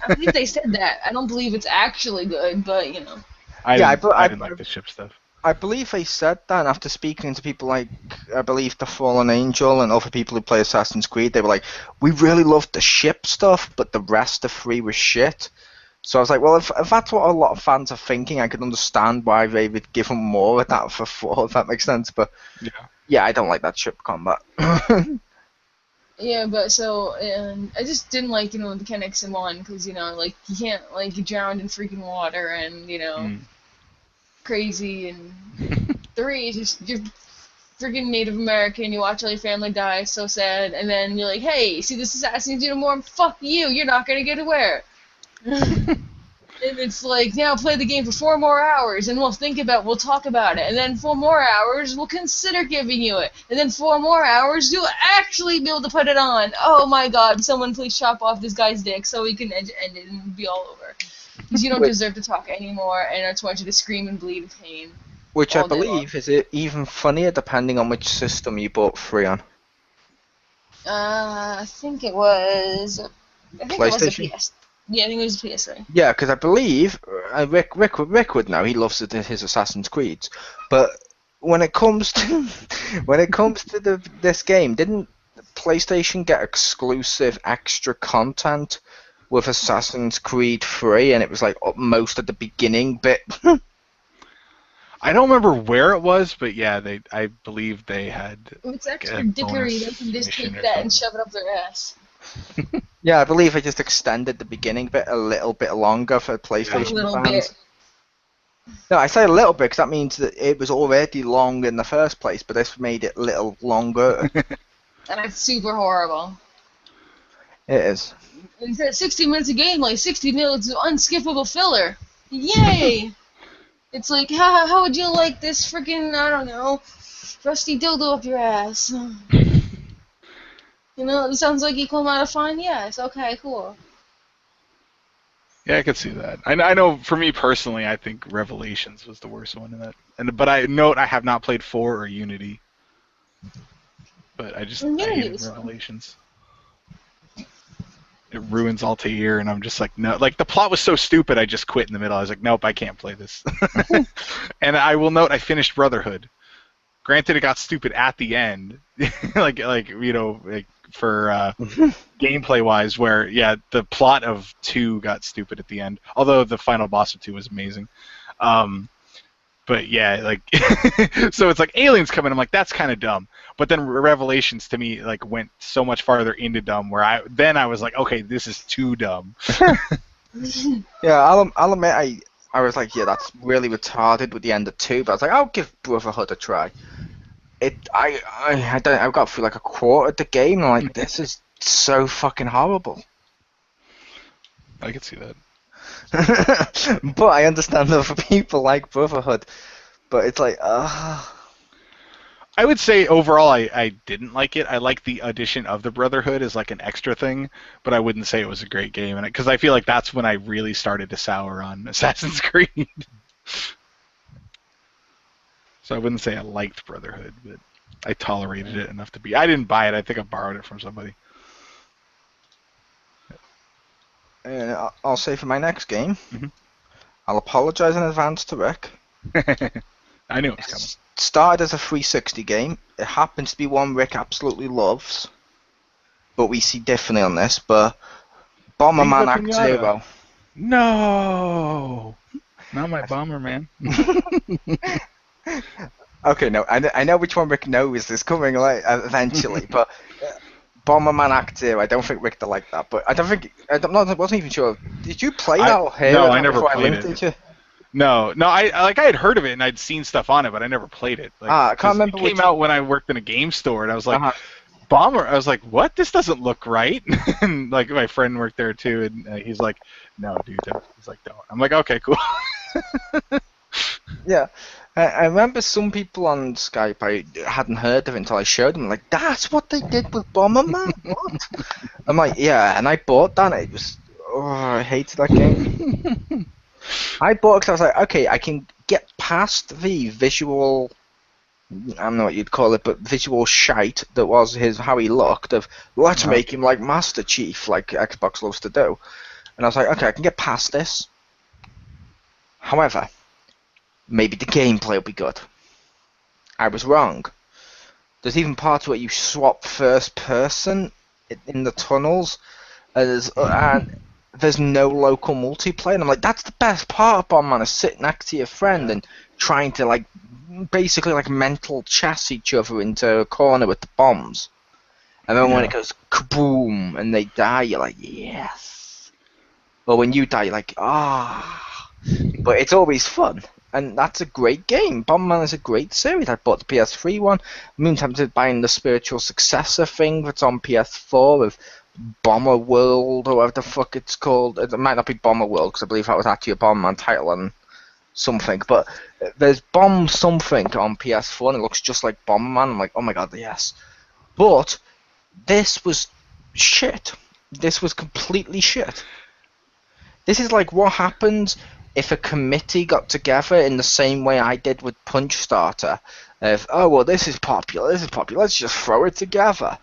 I believe they said that. I don't believe it's actually good, but you know. I Yeah, didn't like the ship stuff. I believe they said that, and after speaking to people like, I believe, The Fallen Angel and other people who play Assassin's Creed, they were like, we really loved the ship stuff, but the rest of 3 was shit. So I was like, well, if that's what a lot of fans are thinking, I can understand why they would give them more of that for 4, if that makes sense. But yeah, I don't like that ship combat. Yeah, but so, and I just didn't like, the mechanics in 1, because, like, you can't, like, you drowned in freaking water, and, crazy, and 3, is just, you're freaking Native American, you watch all your family die, so sad, and then you're like, hey, see this Assassin's Uniform? Fuck you, you're not gonna get to wear it. And it's like, now play the game for 4 more hours, and we'll talk about it. And then 4 more hours, we'll consider giving you it. And then 4 more hours, you'll actually be able to put it on. Oh my god, someone please chop off this guy's dick so we can end it and be all over. Because you don't deserve to talk anymore, and I just want you to scream and bleed in pain. Which I all day long. believe is it even funnier depending on which system you bought 3 on. I think it was a PlayStation? PS. Yeah, I think it was a PS3. Yeah, because I believe Rick would know. He loves his Assassin's Creeds, but when it comes to this game, didn't PlayStation get exclusive extra content with Assassin's Creed 3, and it was like most at the beginning bit? I don't remember where it was, but yeah, I believe they had. It's extra a dickery. They bonus can just mission take or that and something. shove it up their ass. Yeah, I believe they just extended the beginning bit a little bit longer for PlayStation A little fans. bit. No, I say a little bit because that means that it was already long in the first place, but this made it a little longer. And it's super horrible. It is. Instead of 60 minutes of gameplay, 60 minutes of unskippable filler. Yay! It's like, how would you like this freaking, I don't know, Rusty dildo up your ass. You know, it sounds like equal amount of fun. Yes. Okay. Cool. Yeah, I could see that. I know for me personally, I think Revelations was the worst one in that. But I note I have not played 4 or Unity. But I hated Revelations. It ruins Altair, and I'm just like, no. Like, the plot was so stupid, I just quit in the middle. I was like, nope, I can't play this. And I will note I finished Brotherhood. Granted, it got stupid at the end, like for gameplay-wise, where, yeah, the plot of 2 got stupid at the end, although the final boss of 2 was amazing. But, yeah, like, so it's like aliens come in, I'm like, that's kind of dumb. But then Revelations, to me, like, went so much farther into dumb, where I was like, okay, this is too dumb. Yeah, I'll admit, I was like, yeah, that's really retarded with the end of 2, but I was like, I'll give Brotherhood a try. I got through like a quarter of the game, and I'm like, this is so fucking horrible. I can see that. But I understand other people like Brotherhood, but it's like, I would say overall I didn't like it. I like the addition of the Brotherhood as like an extra thing, but I wouldn't say it was a great game, because I feel like that's when I really started to sour on Assassin's Creed. So I wouldn't say I liked Brotherhood, but I tolerated it enough to be. I didn't buy it. I think I borrowed it from somebody. And I'll say for my next game, I'll apologize in advance to Rick. I knew it was coming. Started as a 360 game. It happens to be one Rick absolutely loves, but we see differently on this. But Bomberman Act Zero. No, not my Bomberman. Okay, no, I know which one Rick knows is coming like eventually, but Bomberman Act Zero, I don't think Rick would like that. But I wasn't even sure. Did you play that? No, I never played it. Did you? No, I had heard of it and I'd seen stuff on it, but I never played it. Like, I can't remember. It came out when I worked in a game store, and I was like, Bomber. I was like, what? This doesn't look right. And like my friend worked there too, and he's like, no, dude. He's like, don't. I'm like, okay, cool. Yeah. I remember some people on Skype I hadn't heard of it until I showed them. Like, that's what they did with Bomberman? What? I'm like, yeah, and I bought that. And it was, I hated that game. I bought it because I was like, okay, I can get past the visual, I don't know what you'd call it, but visual shite that was how he looked. Of let's make him like Master Chief, like Xbox loves to do. And I was like, okay, I can get past this. However, maybe the gameplay will be good. I was wrong. There's even parts where you swap first person in the tunnels, and there's no local multiplayer. And I'm like, that's the best part of Bomberman, is sitting next to your friend and trying to like basically like mental chess each other into a corner with the bombs. And then when it goes kaboom and they die, you're like, yes. Or when you die, you're like, But it's always fun. And that's a great game. Bomberman is a great series. I bought the PS3 one. I'm tempted buying the spiritual successor thing that's on PS4 with Bomber World or whatever the fuck it's called. It might not be Bomber World because I believe that was actually a Bomberman title and something. But there's Bomb something on PS4 and it looks just like Bomberman. I'm like, oh my god, yes. But this was shit. This was completely shit. This is like what happens if a committee got together in the same way I did with Punch Starter, of, oh, well, this is popular, let's just throw it together.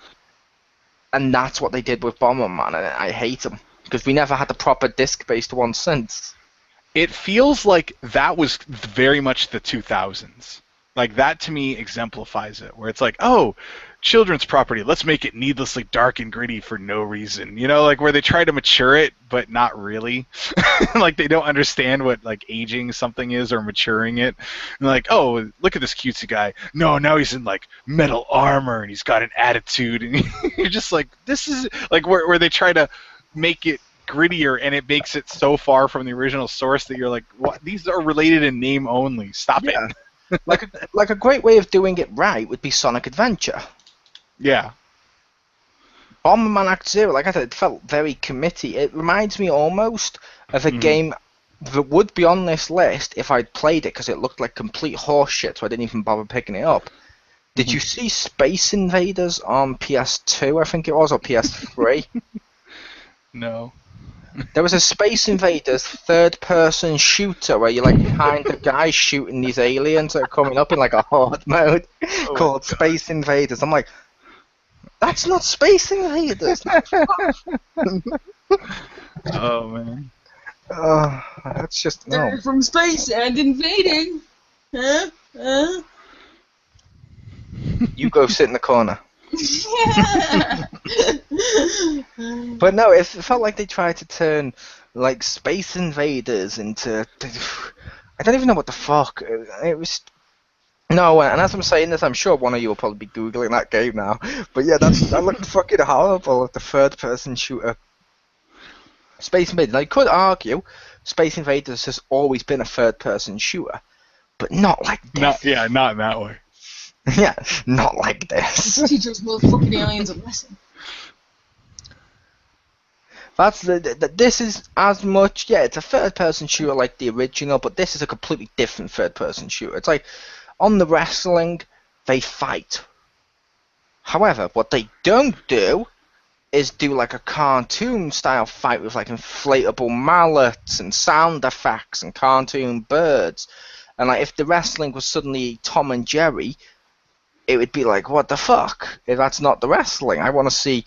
And that's what they did with Bomberman, and I hate them, because we never had a proper disc-based one since. It feels like that was very much the 2000s. Like, that to me exemplifies it, where it's like, oh, children's property, let's make it needlessly dark and gritty for no reason. You know, like where they try to mature it, but not really. Like they don't understand what like aging something is or maturing it. And like, oh, look at this cutesy guy. No, now he's in like metal armor and he's got an attitude. And you're just like, this is like where they try to make it grittier and it makes it so far from the original source that you're like, what? These are related in name only. Stop it. like a great way of doing it right would be Sonic Adventure. Yeah. Bomberman Act Zero, like I said, it felt very committee. It reminds me almost of a game that would be on this list if I'd played it, because it looked like complete horseshit, so I didn't even bother picking it up. Did you see Space Invaders on PS2, I think it was, or PS3? No. There was a Space Invaders third-person shooter where you're like behind the guy shooting these aliens that are coming up in like a horde mode called Space Invaders. I'm like, that's not Space Invaders. Oh man. That's just no. They're from space and invading. Huh? You go sit in the corner. But no, it felt like they tried to turn like Space Invaders into. I don't even know what the fuck. It was. No, and as I'm saying this, I'm sure one of you will probably be googling that game now. But yeah, that looked fucking horrible. The third-person shooter. Space Invaders. Now you could argue Space Invaders has always been a third-person shooter, but not like this. Not in that way. Yeah, not like this. Teach those motherfucking aliens a lesson. That's this is as much, yeah, it's a third-person shooter like the original, but this is a completely different third-person shooter. It's like, on the wrestling, they fight. However, what they don't do is do like a cartoon-style fight with like inflatable mallets and sound effects and cartoon birds. And like, if the wrestling was suddenly Tom and Jerry, it would be like, what the fuck? If that's not the wrestling, I want to see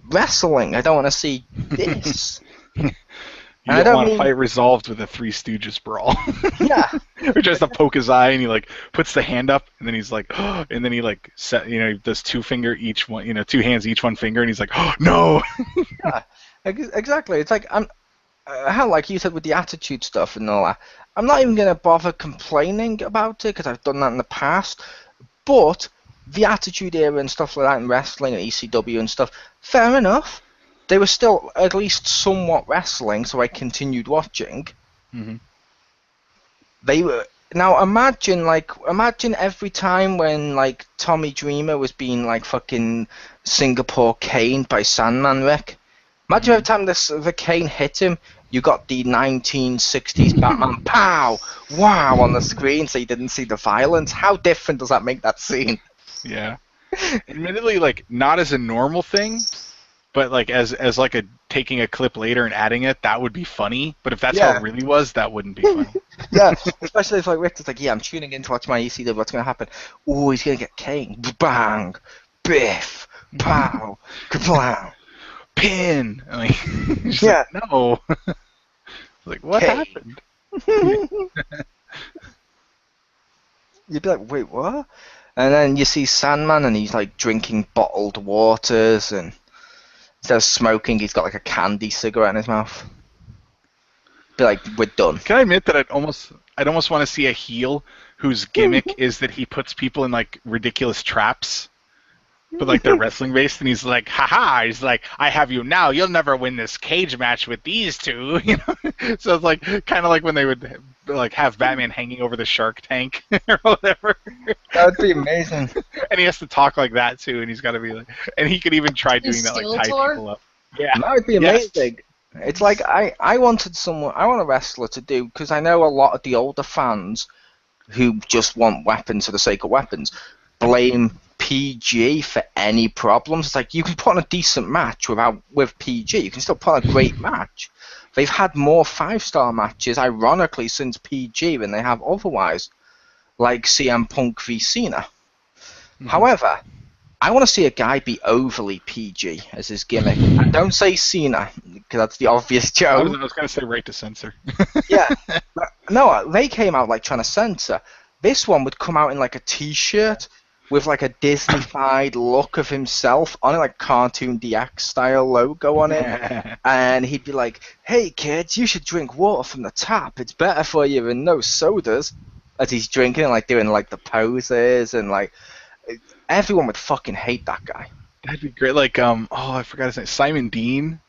wrestling. I don't want to see this. You don't want to fight resolved with a Three Stooges brawl. Yeah. Or tries to poke his eye and he like puts the hand up and then he's like, oh, and then he like he does two hands each one finger and he's like, oh no. Yeah, exactly. It's like how like you said with the attitude stuff and all that. I'm not even gonna bother complaining about it because I've done that in the past. But the Attitude Era and stuff like that in wrestling and ECW and stuff, fair enough. They were still at least somewhat wrestling, so I continued watching. Mm-hmm. They were now imagine every time when like Tommy Dreamer was being like fucking Singapore caned by Sandman Rick. Imagine every time the cane hit him, you got the 1960s Batman pow wow on the screen, so you didn't see the violence. How different does that make that scene? Yeah. Admittedly, like not as a normal thing, but like as like a taking a clip later and adding it, that would be funny. But if that's how it really was, that wouldn't be funny. Yeah, especially if like Rick is like, yeah, I'm tuning in to watch my ECW. What's gonna happen? Oh, he's gonna get caned. Bang, biff, pow, kablam, pin. Like, yeah, like, no. Like what happened? You'd be like, wait, what? And then you see Sandman, and he's like drinking bottled waters, and instead of smoking, he's got like a candy cigarette in his mouth. Be like, we're done. Can I admit that I'd almost want to see a heel whose gimmick is that he puts people in like ridiculous traps, but like they're wrestling based, and he's like, haha, he's like, I have you now, you'll never win this cage match with these two, you know? So it's like kind of like when they would like have Batman hanging over the Shark Tank or whatever. That would be amazing. And he has to talk like that too, and he's got to be like, and he could even try doing that, like tie people up. Yeah, that would be amazing. Yes. It's like I want a wrestler to do, because I know a lot of the older fans who just want weapons for the sake of weapons blame PG for any problems. It's like, you can put on a decent match with PG. You can still put on a great match. They've had more 5-star matches, ironically, since PG than they have otherwise, like CM Punk v Cena. Mm-hmm. However, I want to see a guy be overly PG as his gimmick. And don't say Cena, because that's the obvious joke. I was going to say right to censor. Yeah. No, they came out like trying to censor. This one would come out in like a t-shirt with like a Disney-fied look of himself on it, like Cartoon DX style logo on it. And he'd be like, hey kids, you should drink water from the tap. It's better for you than no sodas. As he's drinking and like doing like the poses, and like everyone would fucking hate that guy. That'd be great. Like I forgot his name, Simon Dean,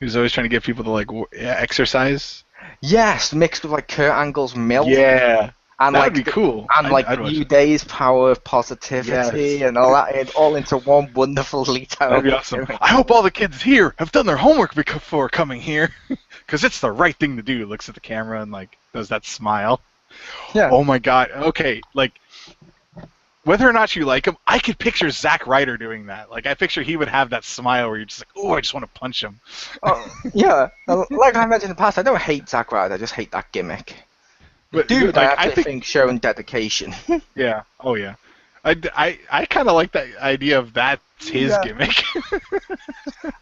who's always trying to get people to like exercise. Yes, mixed with like Kurt Angle's milk. Yeah. And that'd be cool. And like New Day's power of positivity and all that, all into one wonderfully talented. That'd be awesome. I hope all the kids here have done their homework before coming here, because it's the right thing to do. Looks at the camera and like does that smile. Yeah. Oh my god. Okay, like whether or not you like him, I could picture Zack Ryder doing that. Like, I picture he would have that smile where you're just like, oh, I just want to punch him. Yeah, like I mentioned in the past, I don't hate Zack Ryder, I just hate that gimmick. But Dude, like, I think showing dedication. Yeah. Oh yeah. I kind of like that idea of that's his gimmick.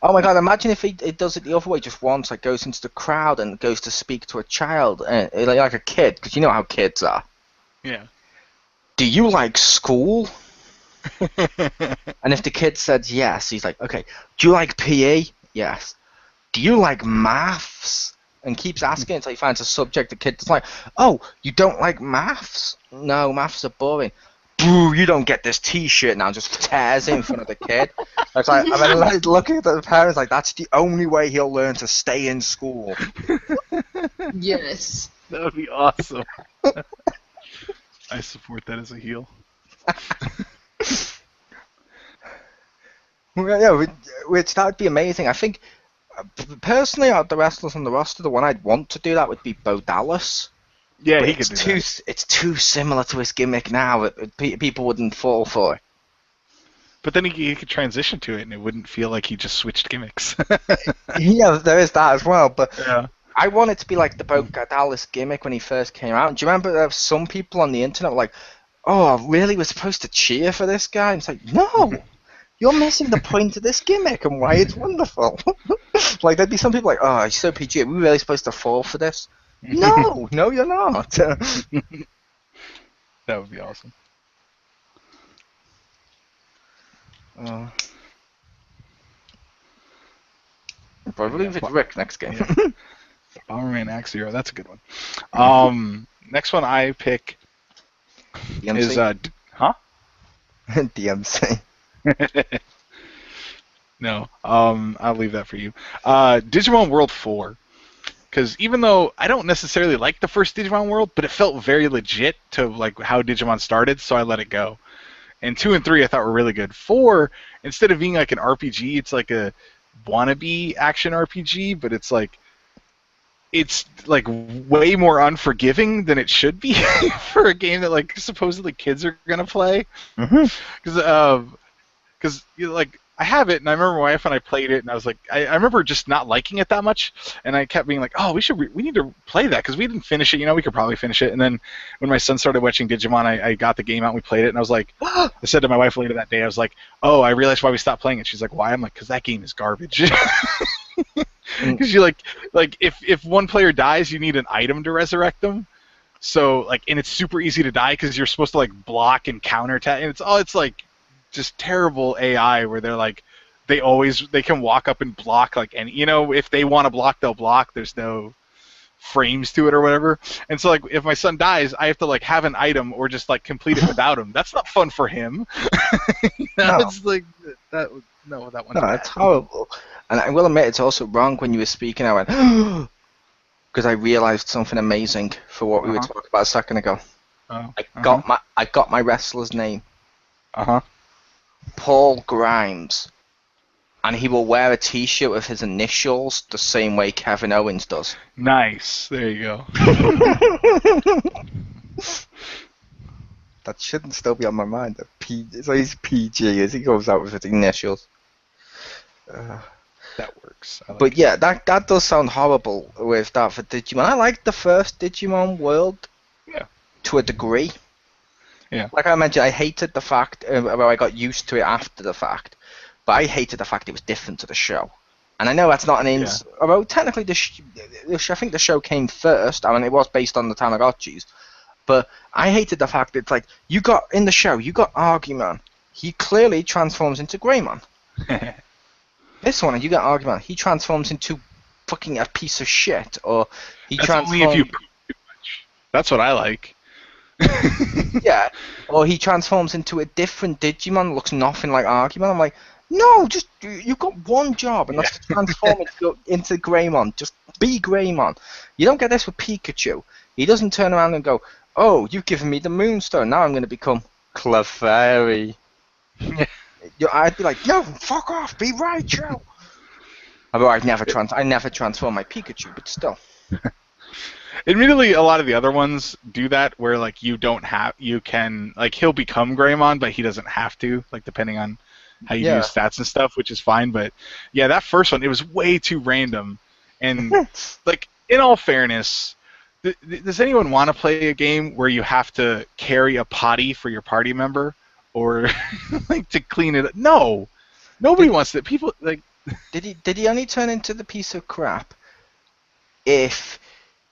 Oh my god! Imagine if he does it the other way, just once, like goes into the crowd and goes to speak to a child, like a kid, because you know how kids are. Yeah. Do you like school? And if the kid said yes, he's like, okay. Do you like PE? Yes. Do you like maths? And keeps asking until he finds a subject the kid's like, oh, you don't like maths? No, maths are boring. Boo, you don't get this T-shirt now. Just tears it in front of the kid. It's like, I mean, like, looking at the parents, like, that's the only way he'll learn to stay in school. Yes. That would be awesome. I support that as a heel. Yeah, which that would be amazing. I think, personally, out of the wrestlers on the roster, the one I'd want to do that would be Bo Dallas. Yeah, But he could do that. It's too similar to his gimmick now. People wouldn't fall for it. But then he could transition to it, and it wouldn't feel like he just switched gimmicks. Yeah, there is that as well. But Yeah. I want it to be like the Bo Dallas gimmick when he first came out. Do you remember there were some people on the internet were like, oh, really? We're supposed to cheer for this guy? And it's like, no! You're missing the point of this gimmick and why it's wonderful. Like, there'd be some people like, oh, he's so PG. Are we really supposed to fall for this? No, you're not. That would be awesome. But I believe it's Rick next game. Yeah. Bomberman XGR, that's a good one. Next one I pick DMC? is DMC. No, I'll leave that for you. Digimon World 4. Because even though I don't necessarily like the first Digimon World, but it felt very legit to like how Digimon started, so I let it go. And 2 and 3 I thought were really good. 4, instead of being like an RPG, it's like a wannabe action RPG, but it's like way more unforgiving than it should be for a game that like supposedly kids are gonna play. Because like I have it, and I remember my wife and I played it, and I was like, I remember just not liking it that much, and I kept being like, oh, we need to play that because we didn't finish it. You know, we could probably finish it. And then when my son started watching Digimon, I got the game out and we played it, and I was like, I said to my wife later that day, I was like, oh, I realized why we stopped playing it. She's like, why? I'm like, because that game is garbage. Because you like if one player dies, you need an item to resurrect them. So like, and it's super easy to die because you're supposed to like block and counter attack, and it's like just terrible AI where they're like they can walk up and block like any, you know, if they want to block they'll block. There's no frames to it or whatever. And so like if my son dies, I have to like have an item or just like complete it without him. That's not fun for him. No. It's like that. No, that one's bad. It's horrible. And I will admit, it's also wrong when you were speaking. I went, because I realized something amazing for what we were talking about a second ago. I got my wrestler's name. Paul Grimes. And he will wear a T-shirt with his initials the same way Kevin Owens does. Nice. There you go. That shouldn't still be on my mind. So he's PG as he goes out with his initials. That works. But yeah, that does sound horrible with that for Digimon. I liked the first Digimon World. Yeah. To a degree. Yeah. Like I mentioned, I hated the fact where I got used to it after the fact, but I hated the fact it was different to the show. And I know that's not an although technically I think the show came first. I mean, it was based on the Tamagotchis, but I hated the fact that it's like you got Argumon. He clearly transforms into Greymon. This one, you get Argumon. He transforms into fucking a piece of shit, or he transforms. Only if you prove too much. That's what I like. Yeah, or he transforms into a different Digimon, looks nothing like Argumon. I'm like, no, just you've got one job, and that's to transform into Greymon. Just be Greymon. You don't get this with Pikachu. He doesn't turn around and go, oh, you've given me the Moonstone. Now I'm going to become Clefairy. I'd be like, no, fuck off, be Raichu. Although I never transform my Pikachu, but still. Admittedly, a lot of the other ones do that, where like you can like he'll become Greymon, but he doesn't have to, like depending on how you do his stats and stuff, which is fine. But yeah, that first one, it was way too random. And like in all fairness, does anyone want to play a game where you have to carry a potty for your party member, or like to clean it up? No, nobody wants that. People like. Did he only turn into the piece of crap if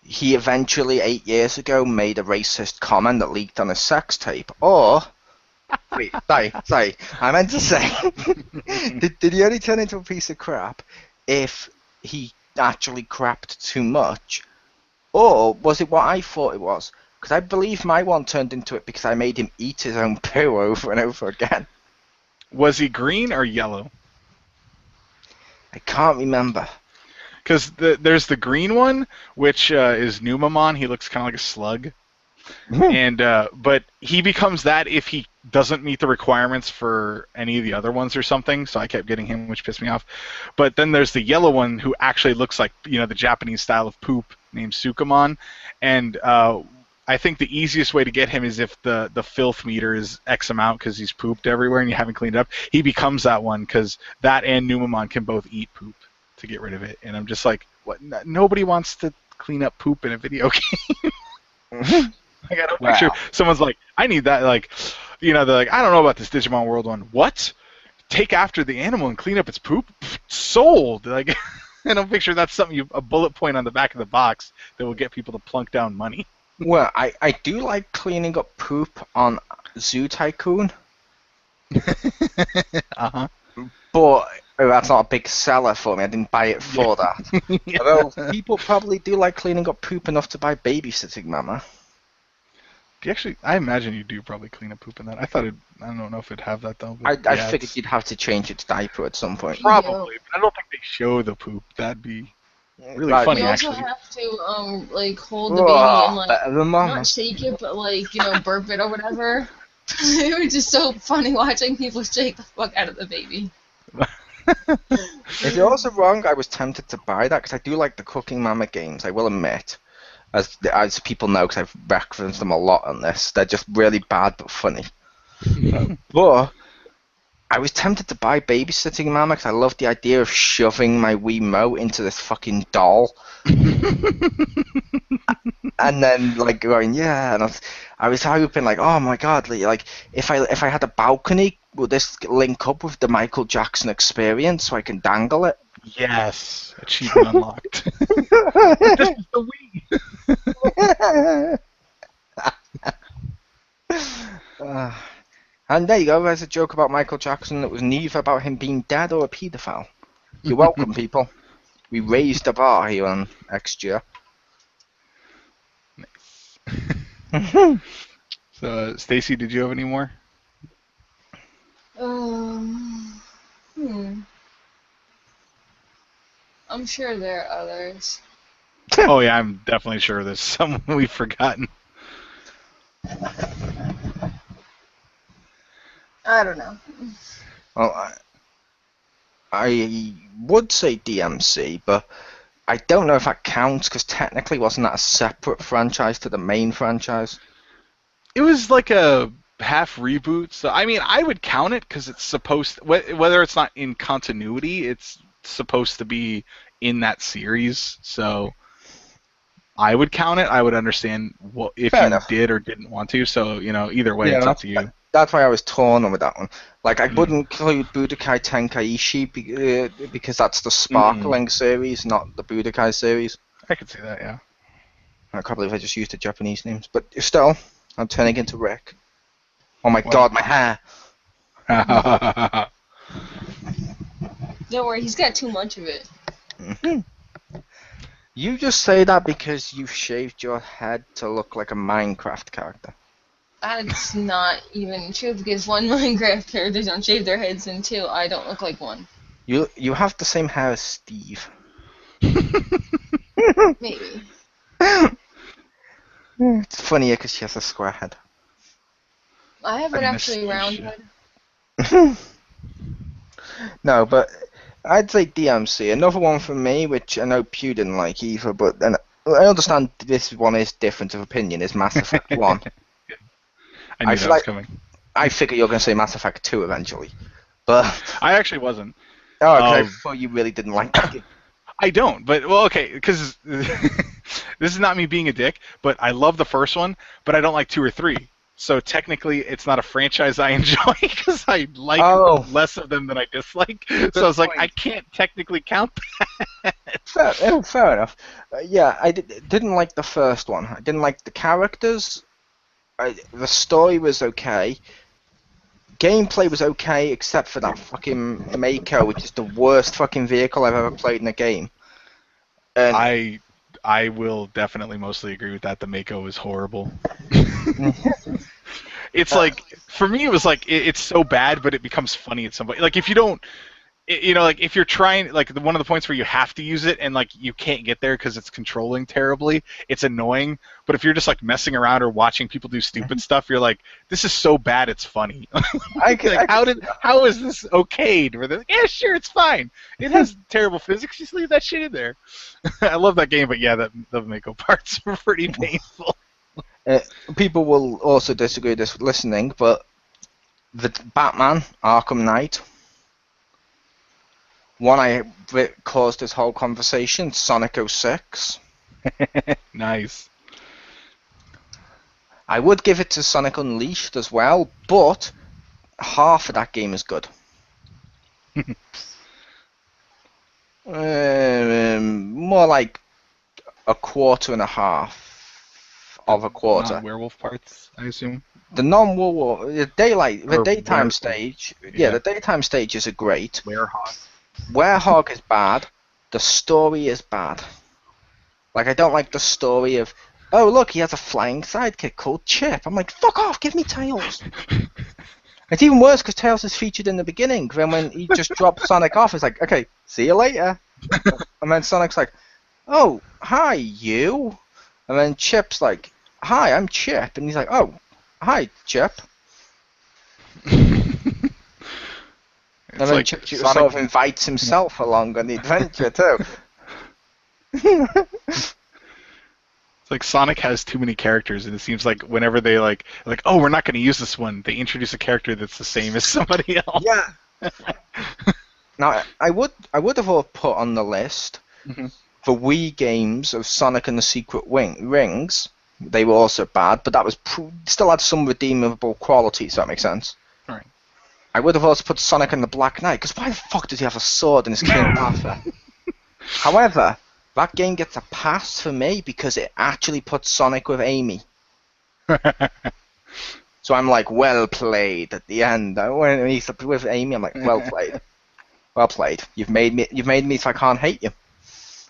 he eventually 8 years ago made a racist comment that leaked on a sex tape? Or wait, sorry, I meant to say, did he only turn into a piece of crap if he actually crapped too much? Or was it what I thought it was? Because I believe my one turned into it because I made him eat his own poo over and over again. Was he green or yellow? I can't remember. Because there's the green one, which is Numamon. He looks kind of like a slug. And but he becomes that if he doesn't meet the requirements for any of the other ones or something. So I kept getting him, which pissed me off. But then there's the yellow one who actually looks like, you know, the Japanese style of poop, named Sukamon. And I think the easiest way to get him is if the filth meter is X amount because he's pooped everywhere and you haven't cleaned it up. He becomes that one because that and Numamon can both eat poop to get rid of it. And I'm just like, what? Nobody wants to clean up poop in a video game. I got to picture someone's like, I need that. Like, you know, they're like, I don't know about this Digimon World one. What? Take after the animal and clean up its poop? Sold. Like, I don't picture that's something a bullet point on the back of the box that will get people to plunk down money. Well, I do like cleaning up poop on Zoo Tycoon. Uh-huh. But that's not a big seller for me. I didn't buy it for that. Yeah. Although people probably do like cleaning up poop enough to buy Babysitting Mama. Actually, I imagine you do probably clean up poop in that. I don't know if it'd have that though. I figured you'd have to change its diaper at some point. Probably, but I don't think they show the poop. That'd be really funny, you also actually. have to like hold the baby and like better than Mama. not shake it, but like, you know, burp it or whatever. It was just so funny watching people shake the fuck out of the baby. If you're also wrong, I was tempted to buy that because I do like the Cooking Mama games. I will admit, as people know, because I've referenced them a lot on this. They're just really bad but funny. But I was tempted to buy Babysitting Mama because I love the idea of shoving my Wiimote into this fucking doll. And then like going, yeah, and I was hoping like, oh my god, like if I had a balcony, will this link up with the Michael Jackson experience so I can dangle it? Yes, achievement unlocked. This is the Wii. And there you go, there's a joke about Michael Jackson that was neither about him being dead or a paedophile. You're welcome, people. We raised the bar here on XGR. Nice. So, Stacy, did you have any more? I'm sure there are others. Oh yeah, I'm definitely sure there's someone we've forgotten. I don't know. Well, I would say DMC, but I don't know if that counts because technically wasn't that a separate franchise to the main franchise? It was like a half reboot, so I mean, I would count it because it's supposed to, whether it's not in continuity, it's supposed to be in that series, so I would count it. I would understand if Fair you enough. did or didn't want to, so, you know, either way, it's up to you. That's why I was torn with that one. Like, I wouldn't include Budokai Tenkaichi because that's the Sparkling series, not the Budokai series. I could say that, yeah. I can't believe I just used the Japanese names. But still, I'm turning into Rick. Oh my god, my hair! Don't worry, he's got too much of it. You just say that because you shaved your head to look like a Minecraft character. That's not even true because one, Minecraft characters don't shave their heads, and two, I don't look like one. You have the same hair as Steve. Maybe. It's funnier because she has a square head. I have an actually round head. No, but I'd say DMC. Another one for me, which I know Pew didn't like either, but then I understand this one is different of opinion. Is Mass Effect 1? I knew that was coming. I figure you're going to say Mass Effect 2 eventually, but I actually wasn't. oh, okay. I thought you really didn't like that game. I don't, but well, okay, because this is not me being a dick, but I love the first one, but I don't like 2 or 3. So technically, it's not a franchise I enjoy because I like less of them than I dislike. So I was like, I can't technically count that. Fair enough. Yeah, I didn't like the first one. I didn't like the characters. The story was okay. Gameplay was okay, except for that fucking Mako, which is the worst fucking vehicle I've ever played in a game. And I will definitely mostly agree with that. The Mako is horrible. It's like, for me, it was like, it's so bad, but it becomes funny at some point. Like, if you don't, like, if you're trying, like, one of the points where you have to use it and, like, you can't get there because it's controlling terribly, it's annoying. But if you're just, like, messing around or watching people do stupid stuff, you're like, this is so bad, it's funny. How is this okayed? Where they're like, yeah, sure, it's fine. It has terrible physics, just leave that shit in there. I love that game, but yeah, the Mako parts were pretty painful. People will also disagree with this listening, but the Batman Arkham Knight, one caused this whole conversation, Sonic 06. Nice. I would give it to Sonic Unleashed as well, but half of that game is good. More like a quarter and a half of a quarter. Werewolf parts, I assume. The non-werewolf, the daytime stage. Yeah, the daytime stages are great. Werehog is bad. The story is bad. Like, I don't like the story of, oh look, he has a flying sidekick called Chip. I'm like, fuck off, give me Tails. It's even worse because Tails is featured in the beginning. Then when he just drops Sonic off, it's like, okay, see you later. And then Sonic's like, oh, hi, you. And then Chip's like, hi, I'm Chip. And he's like, oh, hi, Chip. And then like Chip sort of invites himself along on the adventure, too. It's like Sonic has too many characters, and it seems like whenever they like, oh, we're not going to use this one, they introduce a character that's the same as somebody else. Yeah. Now, I would have put on the list the Wii games of Sonic and the Secret Rings. They were also bad, but that was still had some redeemable qualities. Does that make sense? All right. I would have also put Sonic and the Black Knight, because why the fuck does he have a sword in his King Arthur? However, that game gets a pass for me because it actually puts Sonic with Amy. So I'm like, well played at the end. When he's with Amy, I'm like, well played. Well played. You've made me so I can't hate you.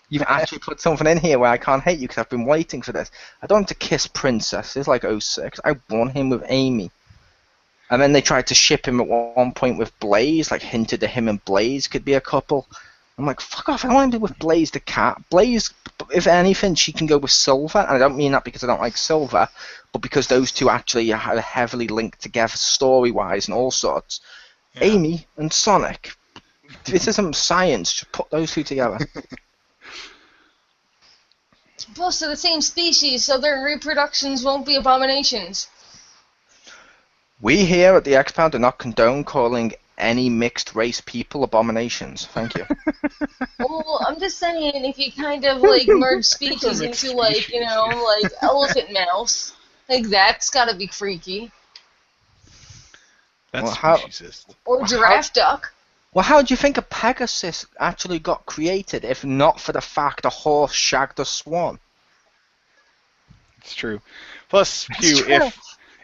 You've actually put something in here where I can't hate you because I've been waiting for this. I don't want to kiss princesses like 06. I want him with Amy. And then they tried to ship him at one point with Blaze, like hinted that him and Blaze could be a couple. I'm like, fuck off, I don't want to be with Blaze the cat. Blaze, if anything, she can go with Silver, and I don't mean that because I don't like Silver, but because those two actually are heavily linked together story-wise and all sorts. Yeah. Amy and Sonic. This isn't science, just put those two together. Plus, they're the same species, so their reproductions won't be abominations. We here at the Xpound do not condone calling any mixed race people abominations. Thank you. Well, I'm just saying, if you kind of like merge species into like, you know, like elephant mouse, like that's gotta be freaky. That's speciesist. Or giraffe duck. Well, how do you think a Pegasus actually got created if not for the fact a horse shagged a swan? It's true. Plus,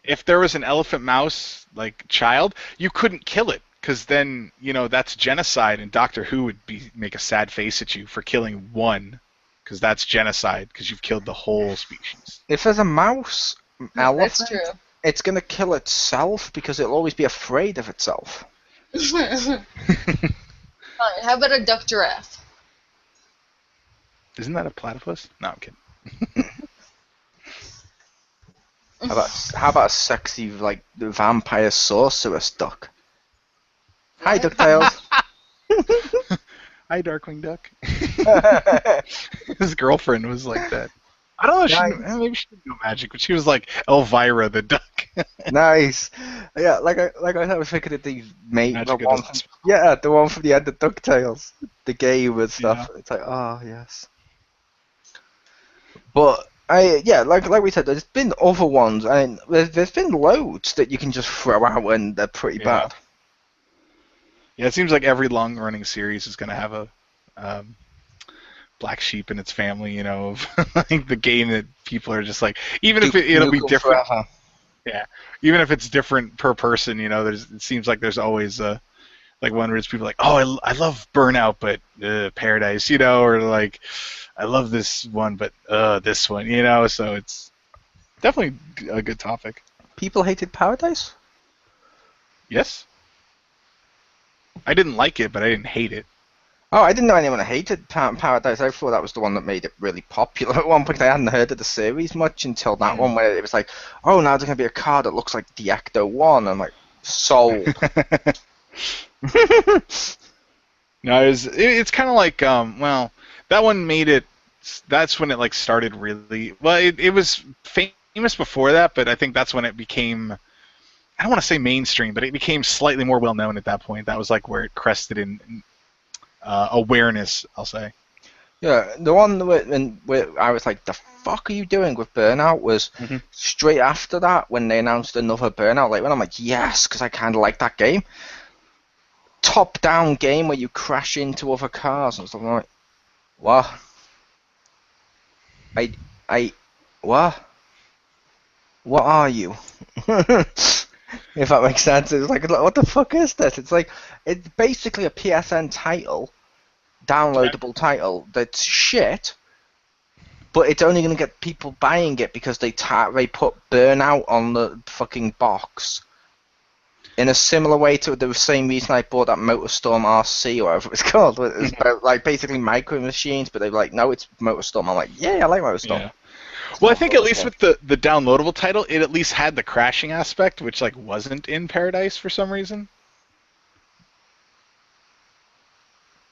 if there was an elephant mouse like child, you couldn't kill it because then that's genocide, and Doctor Who would make a sad face at you for killing one, because that's genocide because you've killed the whole species. If there's a mouse elephant, that's true. It's gonna kill itself because it'll always be afraid of itself. Fine, how about a duck giraffe? Isn't that a platypus? No, I'm kidding. How about a sexy like vampire sorceress duck? Hi, DuckTales. Hi, Darkwing Duck. His girlfriend was like that. I don't know. Nice. Maybe she didn't know magic, but she was like Elvira the duck. Nice. Yeah, like I said, I was thinking of the the Magic one doesn't. the one from the end of DuckTales, the game and stuff. Yeah. It's like, oh yes. But like we said, there's been other ones, and there's been loads that you can just throw out and they're pretty Yeah. bad. Yeah, it seems like every long-running series is going to have a black sheep in its family, of like the game that people are just like, even if it'll be Nukem different. Forever. Yeah, even if it's different per person, it seems like there's always like one where it's people like, oh, I love Burnout, but Paradise, or like, I love this one, but this one, so it's definitely a good topic. People hated Paradise? Yes. I didn't like it, but I didn't hate it. Oh, I didn't know anyone hated Paradise. I thought that was the one that made it really popular. At one point, I hadn't heard of the series much until that one, where it was like, oh, now there's going to be a car that looks like the Ecto 1. I'm like, sold. No, it's kind of like, that one made it, that's when it like started really, well, it was famous before that, but I think that's when it became, I don't want to say mainstream, but it became slightly more well-known at that point. That was like where it crested in awareness, I'll say. Yeah, the one where I was like, the fuck are you doing with Burnout was straight after that when they announced another Burnout. Like, when I'm like, yes, because I kind of like that game. Top-down game where you crash into other cars and stuff. I'm like, what? What? What are you? If that makes sense. It's like, what the fuck is this? It's like, it's basically a PSN title, downloadable title that's shit, but it's only going to get people buying it because they put Burnout on the fucking box. In a similar way to the same reason I bought that MotorStorm RC or whatever it was called. It was about, like, basically micro machines, but they were like, no, it's MotorStorm. I'm like, yeah, I like MotorStorm. Yeah. Well, I think at least with the downloadable title, it at least had the crashing aspect, which like wasn't in Paradise for some reason.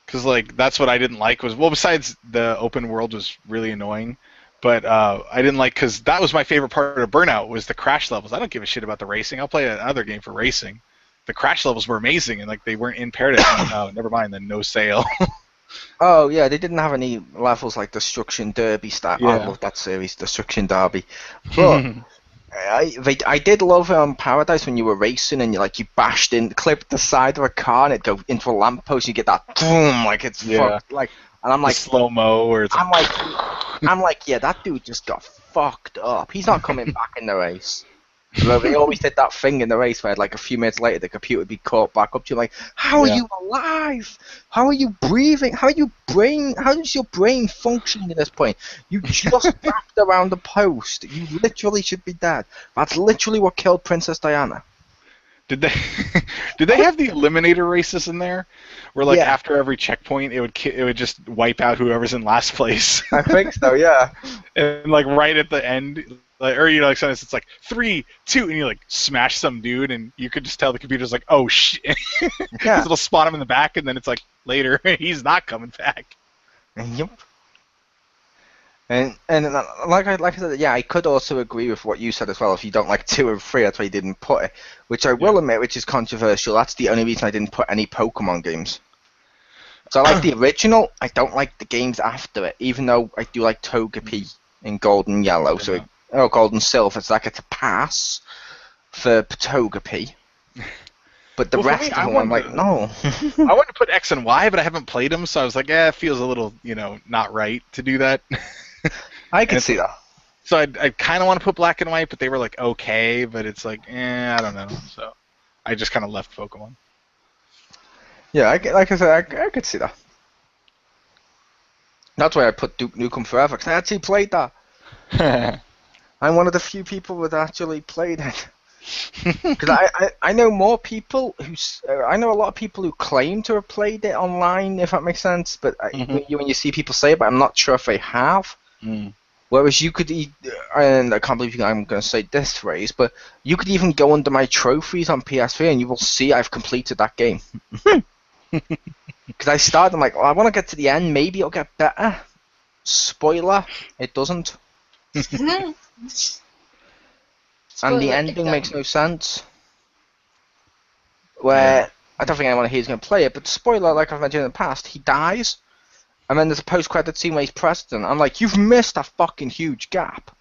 Because like that's what I didn't like was, well, besides the open world was really annoying, but I didn't like, because that was my favorite part of Burnout was the crash levels. I don't give a shit about the racing. I'll play another game for racing. The crash levels were amazing, and like they weren't in Paradise. Oh, never mind, then no sale. Oh yeah, they didn't have any levels like Destruction Derby style. Yeah. I love that series, Destruction Derby. But I did love Paradise when you were racing and you bashed in, clipped the side of a car and it'd go into a lamppost. And you get that boom, like it's fucked, like, and I'm like slow mo, or it's I'm like, yeah, that dude just got fucked up. He's not coming back in the race. So they always did that thing in the race where, like, a few minutes later, the computer would be caught back up to you, like, how are you alive? How are you breathing? How does your brain function at this point? You just wrapped around the post. You literally should be dead. That's literally what killed Princess Diana. Did they have the eliminator races in there, where like after every checkpoint it would just wipe out whoever's in last place? I think so, yeah. And like right at the end, like, or like sometimes it's like 3, 2, and you like smash some dude, and you could just tell the computer's like, oh shit, yeah. It'll spawn him in the back, and then it's like later he's not coming back. Yep. And like I said, yeah, I could also agree with what you said as well. If you don't like 2 and 3, that's why you didn't put it. Which I will admit, which is controversial. That's the only reason I didn't put any Pokemon games. So I like the original. I don't like the games after it, even though I do like Togepi in Gold and Yellow. So Gold and Silver. So that gets a pass for Togepi. But the rest of them, I'm like, no. I wanted to put X and Y, but I haven't played them, so I was like, it feels a little, not right to do that. I can see that. So I kind of want to put Black and White, but they were like okay, but it's like, I don't know. So I just kind of left Pokemon. Yeah, like I said, I could see that. That's why I put Duke Nukem Forever, because I actually played that. I'm one of the few people that actually played it. Because I know more people I know a lot of people who claim to have played it online, if that makes sense. But when you see people say it, but I'm not sure if they have. Whereas you could, and I can't believe I'm going to say this phrase, but you could even go under my trophies on PS3 and you will see I've completed that game. Because I started, I'm like, I want to get to the end, maybe it'll get better. Spoiler, it doesn't. And Spoiler, the it ending doesn't. makes no sense. Where I don't think anyone here is going to play it, but spoiler, like I've mentioned in the past, he dies, and then there's a post-credit scene where he's president. I'm like, you've missed a fucking huge gap.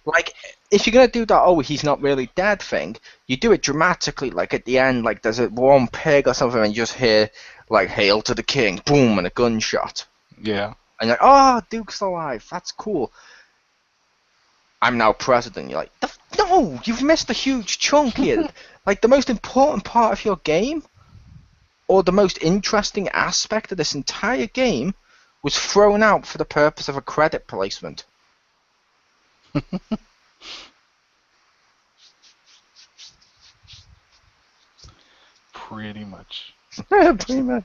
Like, if you're going to do that, oh, he's not really dead thing, you do it dramatically, like at the end, like there's a one pig or something, and you just hear, like, hail to the king, boom, and a gunshot. Yeah. And you're like, oh, Duke's alive, that's cool. I'm now president. You're like, no, you've missed a huge chunk here. Like, the most important part of your game, or the most interesting aspect of this entire game, was thrown out for the purpose of a credit placement. Pretty much. Pretty much.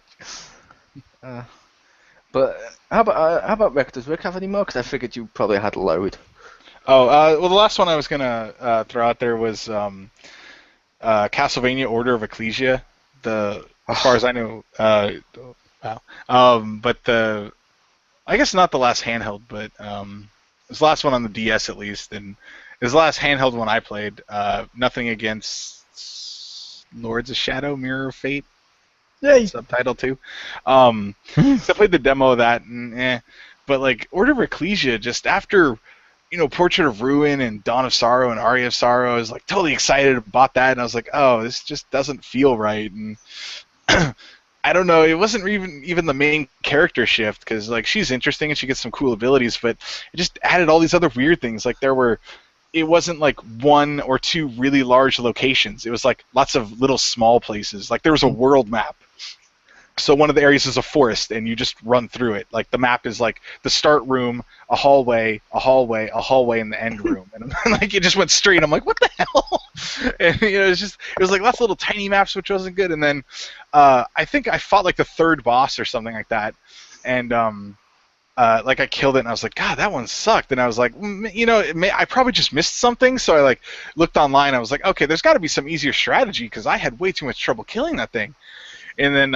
But how about Rick? Does Rick have any more? Because I figured you probably had a load. Oh, well, the last one I was gonna throw out there was Castlevania: Order of Ecclesia. As far as I know, wow. But I guess not the last handheld, but it was the last one on the DS at least, and it was the last handheld one I played. Nothing against Lords of Shadow, Mirror of Fate. Yay! Subtitle too. So I played the demo of that, and but like Order of Ecclesia, just after Portrait of Ruin and Dawn of Sorrow and Aria of Sorrow, I was like totally excited about that, and I was like, oh, this just doesn't feel right, and I don't know, it wasn't even the main character shift, because like she's interesting and she gets some cool abilities, but it just added all these other weird things. Like it wasn't like one or two really large locations. It was like lots of little small places. Like there was a world map. So one of the areas is a forest, and you just run through it. Like the map is like the start room, a hallway, a hallway, a hallway, and the end room. And like it just went straight. I'm like, what the hell? And it was like lots of little tiny maps, which wasn't good. And then I think I fought like the third boss or something like that, and like I killed it, and I was like, God, that one sucked. And I was like, I probably just missed something. So I like looked online. I was like, okay, there's got to be some easier strategy, because I had way too much trouble killing that thing. And then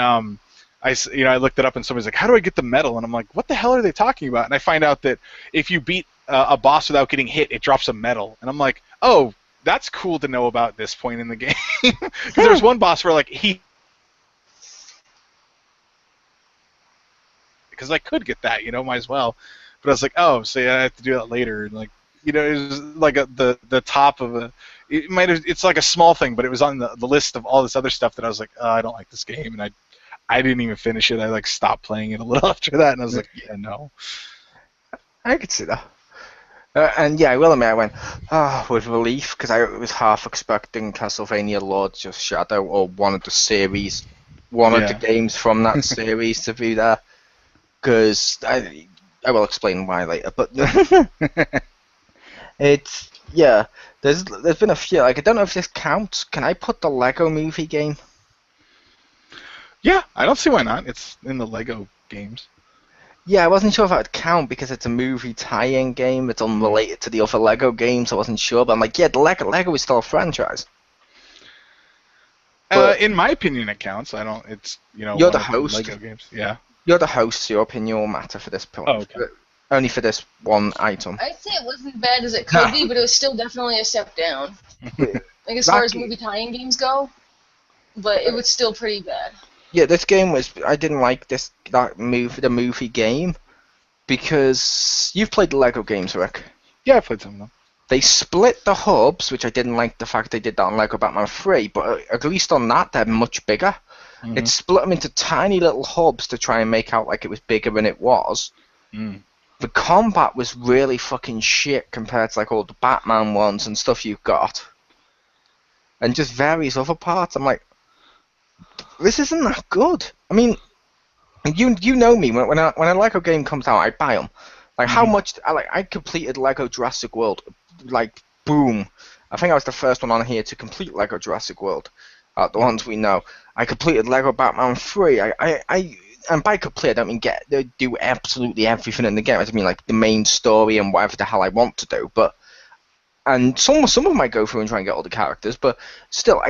I looked it up, and somebody's like, how do I get the medal? And I'm like, what the hell are they talking about? And I find out that if you beat a boss without getting hit, it drops a medal. And I'm like, oh, that's cool to know about this point in the game. Because there was one boss where like because I could get that, might as well. But I was like, oh, so I have to do that later. And like, it was like the top of a. It's like a small thing, but it was on the list of all this other stuff that I was like, oh, I don't like this game, and I didn't even finish it. I like stopped playing it a little after that, and I was like, yeah, no. I could see that. And yeah, I will admit, I went with relief, because I was half expecting Castlevania Lords of Shadow or one of the games from that series to be there. Because I will explain why later, but there's been a few. Like, I don't know if this counts. Can I put the Lego Movie game? Yeah, I don't see why not. It's in the Lego games. Yeah, I wasn't sure if that would count, because it's a movie tie-in game. It's unrelated to the other Lego games. I wasn't sure, but I'm like, yeah, the Lego is still a franchise. In my opinion, it counts. I don't. It's you're the host. Lego games. Yeah. You're the host, so your opinion will matter for this point. Oh, okay. Only for this one item. I'd say it wasn't as bad as it could be, but it was still definitely a step down. Like as far as movie tie-in games go, but it was still pretty bad. Yeah, this game was. I didn't like the movie game, because you've played the Lego games, Rick. Yeah, I played some of them. They split the hubs, which I didn't like the fact they did that on Lego Batman 3, but at least on that they're much bigger. Mm-hmm. It split them into tiny little hubs to try and make out like it was bigger than it was. Mm. The combat was really fucking shit compared to like all the Batman ones and stuff you've got. And just various other parts. I'm like, this isn't that good. I mean, you know me. When a Lego game comes out, I buy them. Like how much? I completed Lego Jurassic World. Like boom. I think I was the first one on here to complete Lego Jurassic World. The ones we know. I completed Lego Batman 3. And by complete, I don't mean do absolutely everything in the game. I just mean like the main story and whatever the hell I want to do. And some of them I go through and try and get all the characters, but still,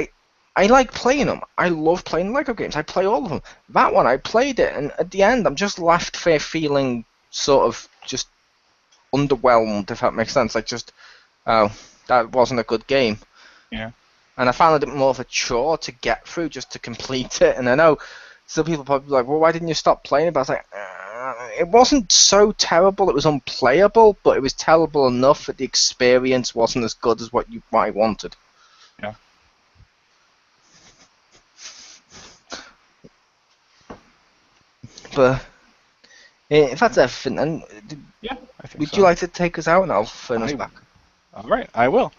I like playing them. I love playing Lego games. I play all of them. That one, I played it, and at the end, I'm just left there feeling sort of just underwhelmed, if that makes sense. Like, just, oh, that wasn't a good game. Yeah. And I found it more of a chore to get through, just to complete it. And I know some people probably like, well, why didn't you stop playing it? But I was like, it wasn't so terrible. It was unplayable, but it was terrible enough that the experience wasn't as good as what you might wanted. Yeah. But if that's everything, then Yeah, I think would so. you like to take us out, and I'll phone us back? All right, I will.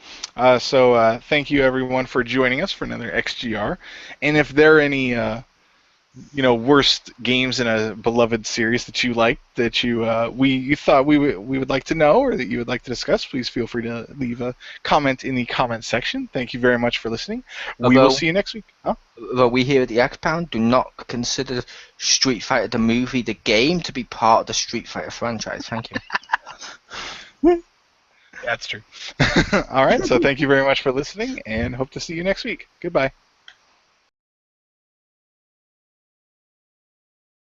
So thank you everyone for joining us for another XGR. And if there are any, worst games in a beloved series that you liked, that you thought we would like to know, or that you would like to discuss, please feel free to leave a comment in the comment section. Thank you very much for listening. We will see you next week. Huh? Though we here at the Xpound do not consider Street Fighter the movie, the game, to be part of the Street Fighter franchise. Thank you. That's true. All right, so thank you very much for listening, and hope to see you next week. Goodbye.